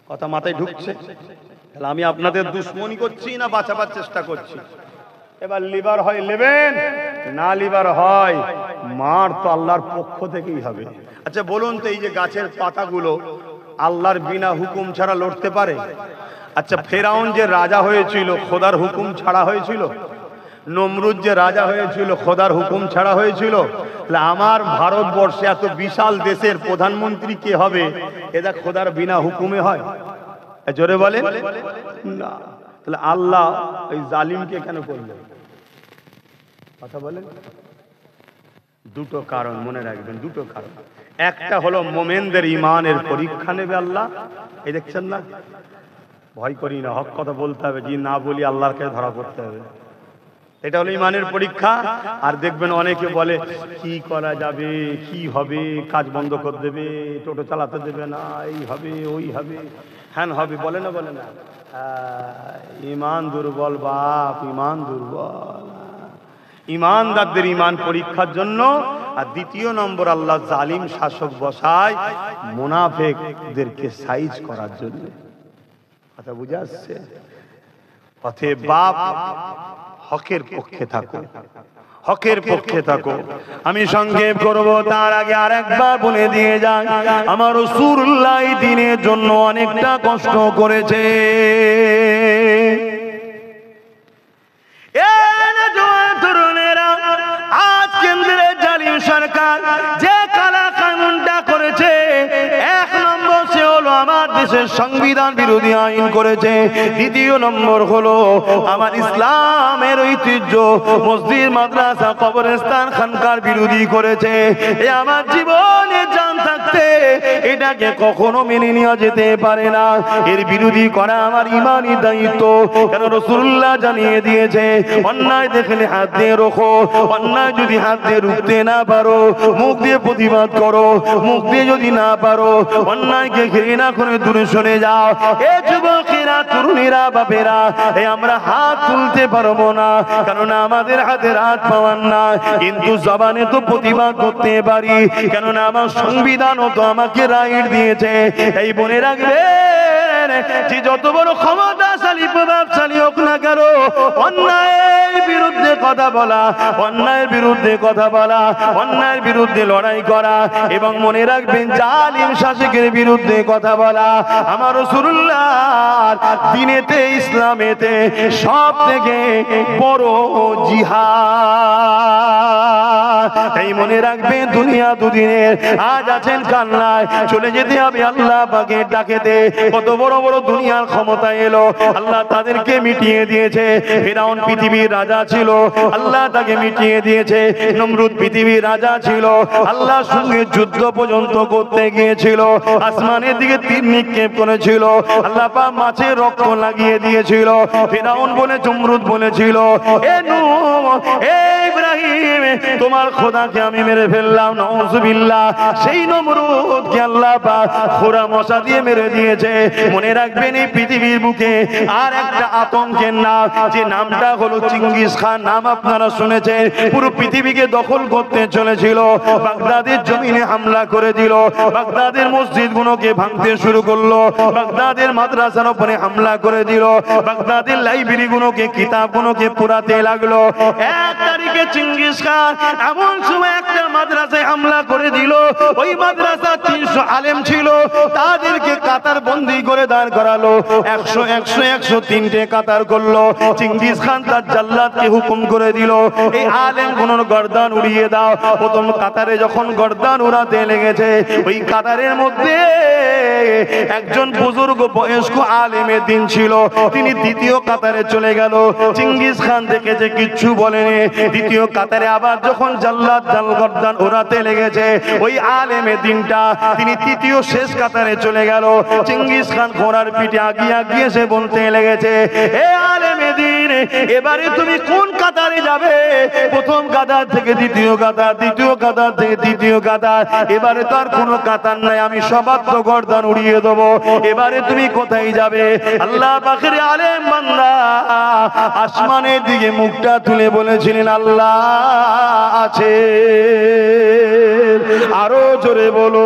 কথা মাথায় ঢুকছে? তাহলে আমি আপনাদের দুশমনি করছি না বাঁচাবার চেষ্টা করছি? এবার লিভার হয় নেবেন, না লিভার হয় মার তো আল্লাহর পক্ষ থেকেই হবে। আচ্ছা বলুন তো, এই যে গাছের পাতাগুলো আল্লাহর বিনা হুকুম ছাড়া লড়তে পারে? আচ্ছা ফেরাউন যে রাজা হয়েছিল খোদার হুকুম ছাড়া হয়েছিল? নমরুদ যে রাজা হয়েছিল খোদার হুকুম ছাড়া হয়েছিল? তাহলে আমার ভারতবর্ষে এত বিশাল দেশের প্রধানমন্ত্রী কে হবে, এটা খোদার বিনা হুকুমে হয়? জোরে বলেন না। তাহলে আল্লাহ ওই জালিমকে কেন করলেন? কথা বলেন। দুটো কারণ মনে রাখবেন, দুটো কারণ। একটা হলো মোমেনদের ইমানের পরীক্ষা নেবে আল্লাহ। এই দেখছেন না, ভয় করি না, হক কথা বলতে হবে, যে না বলি আল্লাহর কাছে ধরা পড়তে হবে। এটা হলো ইমানের পরীক্ষা। আর দেখবেন অনেকে বলে কি করা যাবে, কি হবে, কাজ বন্ধ করে দেবে, টোটো চালাতে দেবে না, এই হবে, ওই হবে, হ্যান হবে, বলে না বলে না? ইমান দুর্বল বাপ, ইমান দুর্বল। ইমানদারদের ইমান পরীক্ষার জন্য। আর দ্বিতীয় নম্বর, আল্লাহ জালিম শাসক বসায় মুনাফিকদেরকে সাইজ করার জন্য। কথা বুঝে আসছে? অতএব বাপ, হকের পক্ষে থাকো, হকের পক্ষে থাকো। আমি সংক্ষেপ করব, তার আগে আরেকবার বলে দিয়ে যাই, আমার রাসূলুল্লাহ দ্বীনের জন্য অনেকটা কষ্ট করেছে। আজ কেন্দ্রের জালিম সরকার যে কালা কানুনটা করেছে, এক নম্বর সে হলো আমার দেশের সংবিধান বিরোধী আইন করেছে। দ্বিতীয় নম্বর হলো আমার ইসলামের ঐতিহ্য মসজিদ, মাদ্রাসা, কবরস্থান, খানকার বিরোধী করেছে। এ আমার জীবনে জান থাকতে এটাকে কখনো মেনে নেওয়া যেতে পারে না। এর বিরোধী করা আমার ইমানি দায়িত্ব। কেন রাসূলুল্লাহ জানিয়ে দিয়েছে, অন্যায় দেখলে হাত দিয়ে রোখো, অন্যায় যদি হাত দিয়ে রুখতে না পারো, মুখ দিয়ে প্রতিবাদ করো, মুখ দিয়ে যদি না পারো, অন্যায়কে ঘৃণা করে দূরে সরে যাও। এ যুবকেরা, তরুণীরা, বাপেরা, আমরা হাত তুলতে পারবো না, কেননা আমাদের হাতের হাত পাওয়ার না, কিন্তু জবানে তো প্রতিবাদ করতে পারি, কেননা আমার সংবিধানও তো আমাকে রাইট দিয়েছে। এই মনে রাখবেন যে যত বড় ক্ষমতাশালী, প্রভাবশালী হোক না কেন, অন্যায়ের বিরুদ্ধে কথা বলা, অন্যায়ের বিরুদ্ধে কথা বলা, অন্যায়ের বিরুদ্ধে লড়াই করা, এবং মনে রাখবেন জালিম শাসকের বিরুদ্ধে কথা বলা আমার রাসূলুল্লাহর দ্বীনেতে, ইসলামেতে সব থেকে বড় জিহাদ।
এই মনে রাখবে দুনিয়া দুদিনের, আজ আছেন কান্নায়, চলে যেতে হবে আল্লাহ পাকের ডাকেতে। কত বড় বড় দুনিয়ার ক্ষমতা এলো, আল্লাহ তাদেরকে মিটিয়ে দিয়েছে। ফিরাউন পৃথিবীর রাজা ছিল, আল্লাহ তাকে মিটিয়ে দিয়েছে। নমরুদ পৃথিবীর রাজা ছিল, আল্লাহর সঙ্গে যুদ্ধ পর্যন্ত করতে গিয়েছিল। আসমানের দিকে তীর নিক্ষেপ করেছিল, আল্লাহ পাক মাছের রক্ত লাগিয়ে দিয়েছিল। ফিরাউন বলে নমরুদ বলেছিল, এ নূহ, এ ইব্রাহিম, তোমার খোদাকে আমি মেরে ফেললাম, নাউজুবিল্লাহ। সেই নমরুদকে আল্লাহ পাক খোরা মশা দিয়ে মেরে দিয়েছে। মনে রাখবেন এই পৃথিবীর বুকে আর একটা আতঙ্কের নাম, যে নামটা হলো চেঙ্গিস খান। নাম আপনারা শুনেছেন। পুরো পৃথিবীকে দখল করতে চলেছিল, বাগদাদের জমিনে হামলা করে দিল, বাগদাদের মসজিদ গুলোকে ভাঙতে শুরু করলো, বাগদাদের মাদ্রাসার উপরে হামলা করে দিল, বাগদাদের লাইব্রেরি গুলোকে, কিতাব গুলোকে পুরাতে লাগলো। এক তারিখে চেঙ্গিস খান এমন সময় একটা মাদ্রাসায় হামলা করে দিল। ওই মাদ্রাসা 300 আলেম ছিল, তাদেরকে কাতার বন্দী করে দাঁড় করালো। 100 কাতার করলো। চেঙ্গিস খান তার জাল্লাদকে হুকুম করে দিল, এই আলেম গুলোর গর্দান উড়িয়ে দাও। প্রথম কাতারে যখন গর্দান উড়াতে লেগেছে, ওই কাতারের মধ্যে একজন বুজুর্গ বয়স্ক আলেমের দিন ছিল, তিনি দ্বিতীয় কাতারে চলে গেল। চেঙ্গিস খান দেখেছে, কিচ্ছু বলেনি। দ্বিতীয় কাতারে আবার যখন জাল্লাদ গর্দান উড়াতে লেগেছে, ওই আলেমের দিনটা তিনি তৃতীয় শেষ কাতারে চলে গেল। চেঙ্গিস খান ঘোড়ার পিঠে আগিয়ে আগিয়ে সে বলতে লেগেছে, এ আলেমের দিন, এবারে তুমি কোন কাতারে যাবে? প্রথম কাতার থেকে দ্বিতীয় কাতার, দ্বিতীয় কাতার থেকে তৃতীয় কাতার, এবারে তো আর কোনো কাতার নাই, আমি সবার তো গর্দান উড়িয়ে দেবো, এবারে তুমি কোথায় যাবে? আল্লাহ পাকের আলেম বান্দা আসমানের দিকে মুখটা তুলে বলেছিলেন, আল্লাহ আছে। আরো জোরে বলো,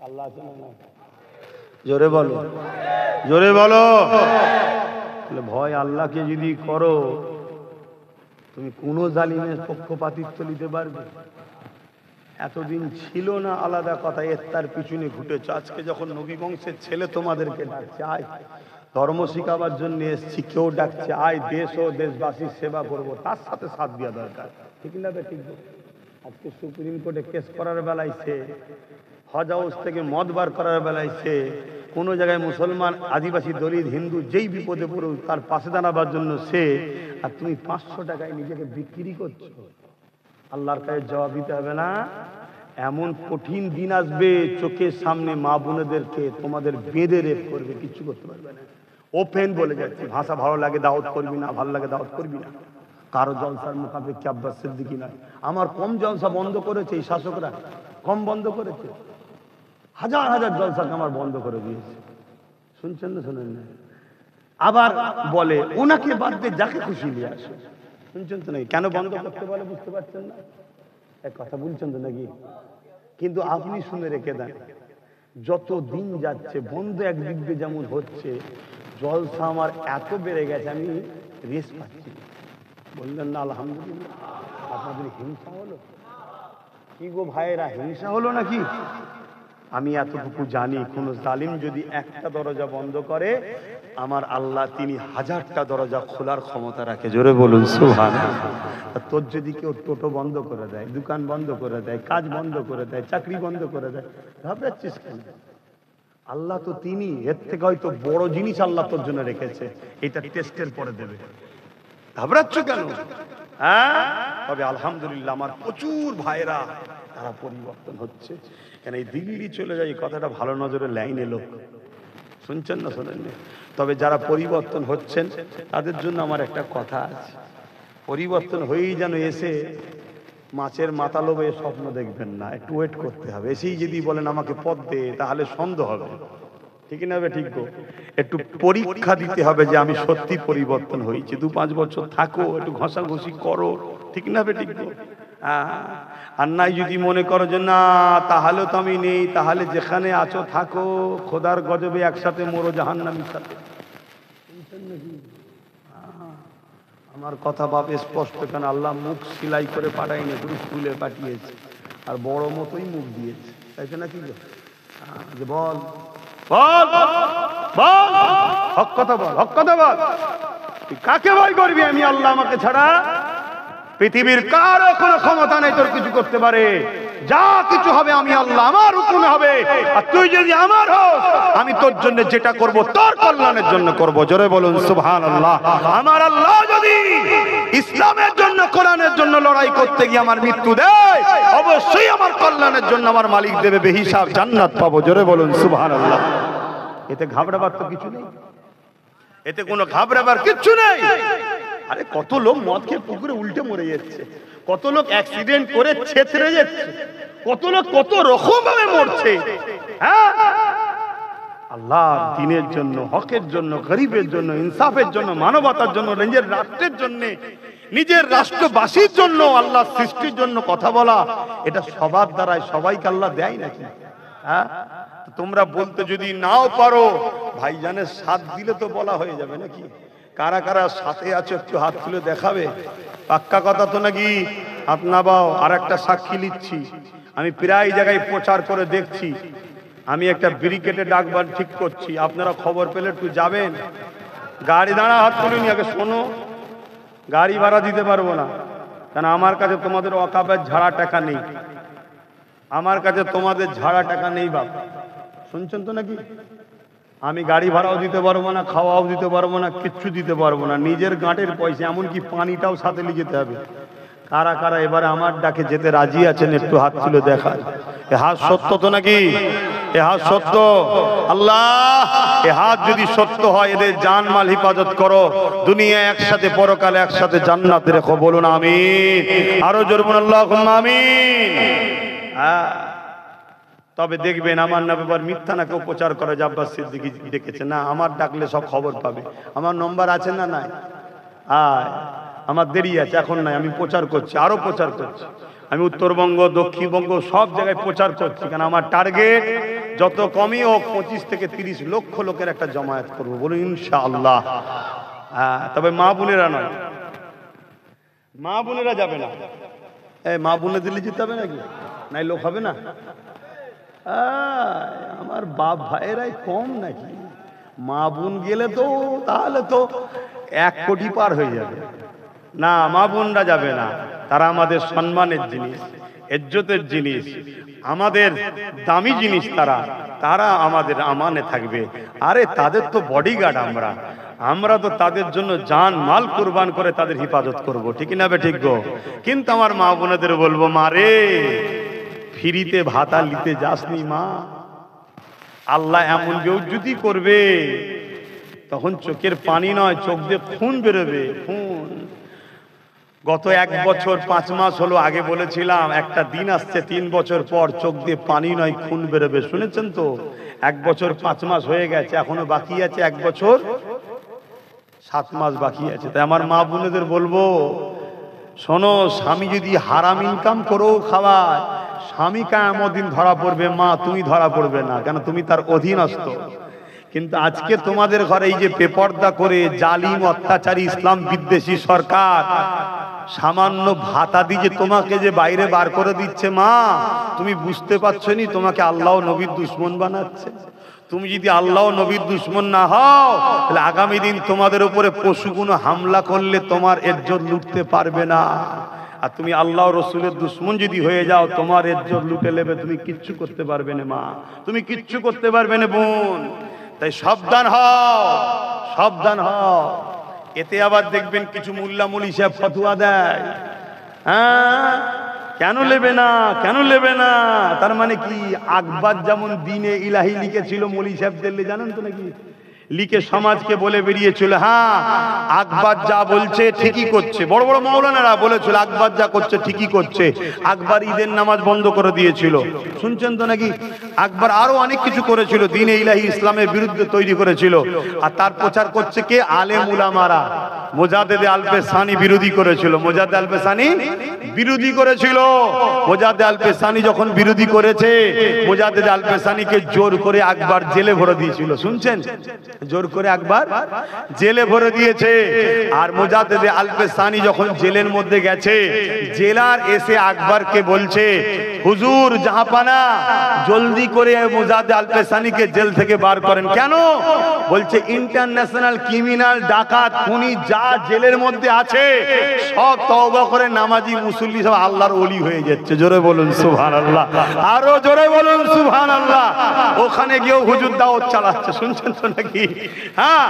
আল্লাহ আছে না? জোরে বলো, জোরে বলো। ভয় আল্লাহকে যদি করো, তুমি কোন জালিমের পক্ষপাতিত্ব নিতে পারবে? এতদিন ছিল না আলাদা কথা, এর তার পিছনে ঘুটেছ। আজকে যখন নবী বংশের ছেলে তোমাদেরকে ডাকছে, আয় ধর্ম শিখাবার জন্য এসছি, কেউ ডাকছে আয় দেশ ও দেশবাসীর সেবা করবো, তার সাথে সাথ দেওয়া দরকার, ঠিক না? ঠিক। আজকে সুপ্রিম কোর্টে কেস করার বেলায় সে, হজ হাউস থেকে মদ বার করার বেলায় সে, কোনো জায়গায় মুসলমান, আদিবাসী, দলিত, হিন্দু যেই বিপদে পড়ুক তার পাশে দাঁড়াবার জন্য সে, আর তুমি 500 টাকায় নিজেকে বিক্রি করছো। আল্লাহর কাছে জবাব দিতে হবে না? এমন কঠিন দিন আসবে, চোখের সামনে মা বোনেদেরকে তোমাদের বেঁধে রেপ করবে, কিচ্ছু করতে পারবে না। ওপেন বলে যাচ্ছি, ভাষা ভালো লাগে দাওয়াত করবি না, ভালো লাগে দাওয়াত করবি না। কারো জলসার মোকাবেকি আব্বাস সিদ্দিকী নয়। আমার কম জলসা বন্ধ করেছে এই শাসকরা, কম বন্ধ করেছে, হাজার হাজার জলসাকে আমার বন্ধ করে দিয়েছে। শুনছেন না? শোনেন না? আবার বলে ওনাকে বাদ দিয়ে যাকে খুশি নিয়ে আসে। শুনছেন তো নাকি? কেন বন্ধ করতে বলে বুঝতে পারছেন না? এক কথা বলছেন তো নাকি? কিন্তু আপনি শুনে রেখে দেন, যত দিন যাচ্ছে বন্ধ একদিক দিয়ে যেমন হচ্ছে, জলসা আমার এত বেড়ে গেছে, আমি রেস্ট পাচ্ছি। বললেন না আলহামদুলিল্লাহ? আপনাদের হিংসা হলো কি গো ভাইয়েরা? হিংসা হলো নাকি? আমি এতটুকু জানি, কোন জালিম যদি একটা দরজা বন্ধ করে, আমার আল্লাহ তিনি 1000টা দরজা খোলার ক্ষমতা রাখে। জোরে বলুন সুবহানাল্লাহ। তোর যদি কেউ টোটো বন্ধ করে দেয়, দোকান বন্ধ করে দেয়, কাজ বন্ধ করে দেয়, চাকরি বন্ধ করে দেয়, ঘাবড়াচ্ছিস কেন? আল্লাহ তো তিনি, এর থেকে হয়তো বড় জিনিস আল্লাহ তোর জন্য রেখেছে, এটা টেস্টের পরে দেবে। ঘাবড়াচ্ছ কেন? হ্যাঁ, তবে আলহামদুলিল্লাহ আমার প্রচুর ভাইরা তারা পরিবর্তন হচ্ছে। কেন এই দিল্লি চলে যায়, এই কথাটা ভালো নজরে লাইনে লোক শুনছেন না? শোনেন না? তবে যারা পরিবর্তন হচ্ছেন তাদের জন্য আমার একটা কথা আছে, পরিবর্তন হয়েই যেন এসে মাছের মাথা লোভে স্বপ্ন দেখবেন না, একটু ওয়েট করতে হবে। এসেই যদি বলেন আমাকে পদ দে, তাহলে সন্দেহ হবে, ঠিক না? ঠিক গো, একটু পরীক্ষা দিতে হবে যে আমি সত্যি পরিবর্তন হয়েছি। 2-5 বছর থাকো, একটু ঘষাঘষি করো, ঠিক না? ঠিক গো। আর নাই যদি মনে করো যে না তাহলে তো আমি নেই, তাহলে যেখানে আছো থাকো, খোদার গজবে একসাথে মরো জাহান্নামীর সাথে। আমার কথা বাপ স্পষ্ট, কেন আল্লাহ মুখ সিলাই করে পাঠায়নি, শুধু স্কুলে পাঠিয়েছে, আর বড় মতোই মুখ দিয়েছে, তাই না? কি যে বল বল বল, হক কথা বল, হক কথা বল।
তুই কাকে ভয় করবি? আমি আল্লাহ, আমাকে ছাড়া পৃথিবীর কারো কোনো ক্ষমতা নেই তোর কিছু করতে পারে। যা কিছু হবে আমি আল্লাহ, আমার হুকুমে হবে। আর তুই যদি আমার হোস, আমি তোর জন্য যেটা করব তোর কল্যাণের জন্য করব। জোরে বলুন সুবহানাল্লাহ। আমার আল্লাহ যদি ইসলামের জন্য, কোরআনের জন্য লড়াই করতে গিয়ে আমার মৃত্যু দেয়, অবশ্যই আমার কল্যাণের জন্য আমার মালিক দেবে বেহিসাব জান্নাত পাবো। জোরে বলুন সুবহানাল্লাহ। এতে ঘাবড়াবার তো কিছু নেই, এতে কোনো ঘাবড়াবার কিচ্ছু নেই। আরে কত লোক মদ খেয়ে পুকুরে উল্টে মরে যাচ্ছে, কত লোক অ্যাক্সিডেন্ট করে ছেতরে যাচ্ছে, কত লোক কত রকম ভাবে মরছে। হ্যাঁ, আল্লাহ দ্বীনের জন্য, হকের জন্য, গরিবের জন্য, ইনসাফের জন্য, মানবতার জন্য, নিজের রাষ্ট্রের জন্য, নিজের রাষ্ট্রবাসীর জন্য, আল্লাহ সৃষ্টির জন্য কথা বলা, এটা সবার দ্বারাই সবাইকে আল্লাহ দেয় নাকি? হ্যাঁ, তোমরা বলতে যদি নাও পারো, ভাইজানের সাথ দিলে তো বলা হয়ে যাবে নাকি? কারা কারা সাথে আছে একটু হাত তুলে দেখাবে। পাক্কা কথা তো নাকি? হাত নামাও। আর একটা সাক্ষী নিচ্ছি, আমি প্রায় জায়গায় প্রচার করে দেখছি, আমি একটা ব্রিগেডে ডাকবার ঠিক করছি। আপনারা খবর পেলে একটু যাবেন। গাড়ি দাঁড়া, হাত তুলিনি আগে শোনো। গাড়ি ভাড়া দিতে পারবো না, কারণ আমার কাছে তোমাদের ওয়াকাফের ঝাড়া টাকা নেই। আমার কাছে তোমাদের ঝাড়া টাকা নেই বাপ, শুনছেন তো নাকি? আমি গাড়ি ভাড়াও দিতে পারবো না, খাওয়াও দিতে পারবো না, কিচ্ছু দিতে পারবো না। নিজের গাঁটের পয়সা, এমনকি পানিটাও সাথে নিয়ে যেতে হবে। কারা কারা এবারে আমার ডাকে যেতে রাজি আছেন একটু হাত তুলে দেখায়। এ হাত সত্য তো নাকি? এ হাত সত্য? আল্লাহ, এ হাত যদি সত্য হয়, এদের জানমাল হেফাজত করো, দুনিয়া একসাথে, পরকালে একসাথে জান্নাতে রেখো। বলুন আমিন। আরো জোরে বলুন আল্লাহুম্মা আমিন। হ্যাঁ, তবে দেখবেন আমার নামে এবার মিথ্যা না কেউ প্রচার করে যে আব্বাস সিদ্দিকী ডেকেছে। না, আমার ডাকলে সব খবর পাবে। আমার নম্বর আছে না নাই? আমার দেরি আছে, এখন নাই। আমি প্রচার করছি, আরো প্রচার করছি। আমি উত্তরবঙ্গ, দক্ষিণবঙ্গ সব জায়গায় প্রচার করছি, কারণ আমার টার্গেট যত কমই হোক 25 থেকে 30 লক্ষ লোকের একটা জমায়েত করবো। বলুন ইনশাআল্লাহ। তবে মা বোনেরা নয়, মা বোনেরা যাবে না। এই মা বোনে দিল্লি যেতে হবে নাকি? নাই লোক হবে না? আমার বাপ ভাইয়েরাই কম নাকি? মা বোন গেলে তো তাহলে তো 1 কোটি পার হয়ে যাবে। না, মা বোনরা যাবে না। তারা আমাদের সম্মানের জিনিস, ইজ্জতের জিনিস, আমাদের দামি জিনিস। তারা আমাদের আমানে থাকবে। আরে তাদের তো বডিগার্ড আমরা তো তাদের জন্য জান মাল কুরবান করে তাদের হেফাজত করব। ঠিক না বে ঠিক গো? কিন্তু আমার মা বোনেদের বলবো, মা রে, ফ্রিতে ভাতা নিতে যাসনি মা। আল্লাহ এমন বেউজ্জতি করবে, তখন চোখের পানি নয়, চোখ দিয়ে খুন বেরোবে, খুন। গত 1 বছর 5 মাস হলো, আগে বলেছিলাম একটা দিন আসছে 3 বছর পর, চোখ দিয়ে পানি নয় খুন বেরোবে। শুনেছেন তো? 1 বছর 5 মাস হয়ে গেছে, এখনো বাকি আছে 1 বছর 7 মাস বাকি আছে। তাই আমার মা বোনেদের বলবো, শোনো, স্বামী যদি হারাম ইনকাম করেও খাওয়ায়, স্বামী কিয়ামত দিন ধরা পড়বে। মা, তুমি ধরা পড়বে না, কেন তুমি তার অধীনস্থ। কিন্তু আজকে তোমাদের ঘরে এই যে বেপর্দা করে জালিম অত্যাচারী ইসলাম বিদ্বেষী সরকার সামান্য ভাতা দিয়ে যে তোমাকে যে বাইরে বার করে দিচ্ছে, মা তুমি বুঝতে পারছো নি তোমাকে আল্লাহ নবীর দুশমন বানাচ্ছে। তুমি যদি আল্লাহ নবীর দুশমন না হও, তাহলে আগামী দিন তোমাদের উপরে পশুগুলো হামলা করলে তোমার ইজ্জত লুটতে পারবে না। আর তুমি আল্লাহ রসুলের দুশমন যদি হয়ে যাও, তোমার ইজ্জত লুটে নেবে, তুমি কিচ্ছু করতে পারবে না মা, তুমি কিচ্ছু করতে পারবে না বোন। তাই সাবধান হও, সাবধান হও। এতে আবার দেখবেন কিছু মোল্লা মুলি সাহেব ফতোয়া দেয়। হ্যাঁ, কেন নেবে না, কেন নেবে না? তার মানে কি? আকবর যেমন দিনে ইলাহি লিখেছিল মুলি সাহেবদের, জানেন তো নাকি? লিখে সমাজকে বলে বেরিয়েছিল, হ্যাঁ আকবর যা বলছে ঠিকই করছে। বড় বড় মাওলানারা বলেছিল আকবর যা করছে ঠিকই করছে। আকবর ঈদের নামাজ বন্ধ করে দিয়েছিল, শুনছেন তো নাকি? আকবর আরো অনেক কিছু করেছিল, দ্বীনে ইলাহি ইসলামের বিরুদ্ধে তৈরি করেছিল। আর তার প্রচার করছে কে? আলেম উলামারা। মুজাদ্দেদে আল-পেসানি বিরোধী করেছিল, মুজাদ্দেদ আল-পেসানি বিরোধী করেছিল। মুজাদ্দেদ আল-পেসানি যখন বিরোধী করেছে, মুজাদ্দেদ আল-পেসানিকে জোর করে আকবর জেলে ভরে দিয়েছিল। শুনছেন? জোর করে আকবর জেলে ভরে দিয়েছে। আর মুজাদ্দেদ আল-পেসানি যখন জেলের মধ্যে গেছে, জেলার এসে আকবরকে বলছে, হুজুর জাহাপানা, জলদি করে মুজাদ্দেদ আল-পেসানিকে জেল থেকে বার করেন। কেন? বলছে ইন্টারন্যাশনাল ক্রিমিনাল, ডাকাত, খুনি যা যা জেলের মধ্যে আছে সব তওবা করে নামাজি মুসল্লি সব আল্লাহর ওলি হয়ে যাচ্ছে। জোরে বলুন সুবহানাল্লাহ, আরো জোরে বলুন সুবহানাল্লাহ। ওখানে গিয়েও হুজুর দাওয়াত চালাচ্ছে, শুনছেন তো নাকি? হ্যাঁ,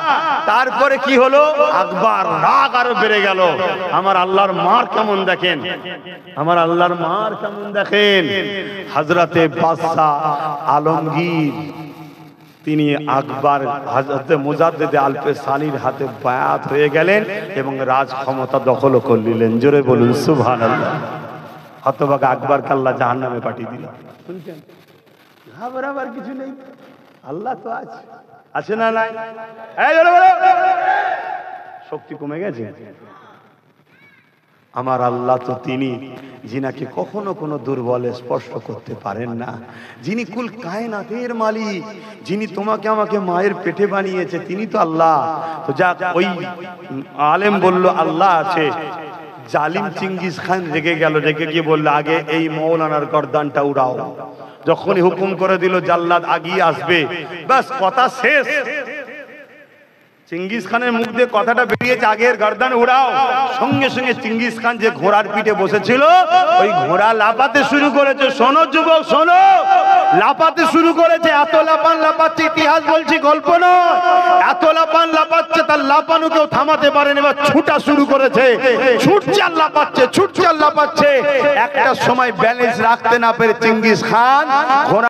তারপরে কি হলো? আকবর রাগ আরো বেড়ে গেল। আমার আল্লাহর মার কেমন দেখেন, আমার আল্লাহর মার কেমন দেখেন। হযরতে বাদশাহ আলমগীর তিনি আকবর হযরতে মুজাদ্দিদ আলপে সানির হাতে বায়াত হয়ে গেলেন এবং রাজ ক্ষমতা দখল করে নিলেন। জোরে বলুন সুবহানাল্লাহ। হতভাগা আকবরকে আল্লাহ জাহান্নামে পাঠিয়ে দিল। শুনছেন? ঘাবড়াবার কিছু নেই, আল্লাহ তো আছে, আছে না নাই? এই জোরে বলো, শক্তি কমে গেছে? আমার আল্লাহ তো তিনি যিনাকে কখনো কোনো দুর্বলে স্পর্শ করতে পারেন না, যিনি কুল কায়নাতের মালিক, যিনি তোমাকে আমাকে মায়ের পেটে বানিয়েছে, তিনি তো আল্লাহ। তো যাক, ওই আলেম বলল আল্লাহ আছে। জালিম চিঙ্গিস খান রেগে গেল, রেগে গিয়ে বললো আগে এই মৌলানার গর্দানটা উড়াও। যখনই হুকুম করে দিল জাল্লাদ আগিয়ে আসবে, বাস কথা শেষ। চিঙ্গিস খানের মুখ দিয়ে কথাটা বেরিয়েছে আগের গর্দান উড়াও। সঙ্গে সঙ্গে চিঙ্গিস খান যে ঘোড়ার পিঠে বসেছিল ওই ঘোড়া লাফাতে শুরু করেছে। শোনো যুবক শোনো, লাফাতে শুরু করেছে। এত লাফান লাফাচ্ছে, ইতিহাস বলছি, গল্প নয়। এত লাফান লাফাচ্ছে, তার লাফানো কেউ থামাতে পারেনি। এবার ছুটা শুরু করেছে, ছুটছে আর লাফাচ্ছে, ছুটছে আর লাফাচ্ছে। একটা সময় ব্যালেন্স রাখতে না পেরে চিঙ্গিস খান ঘোড়া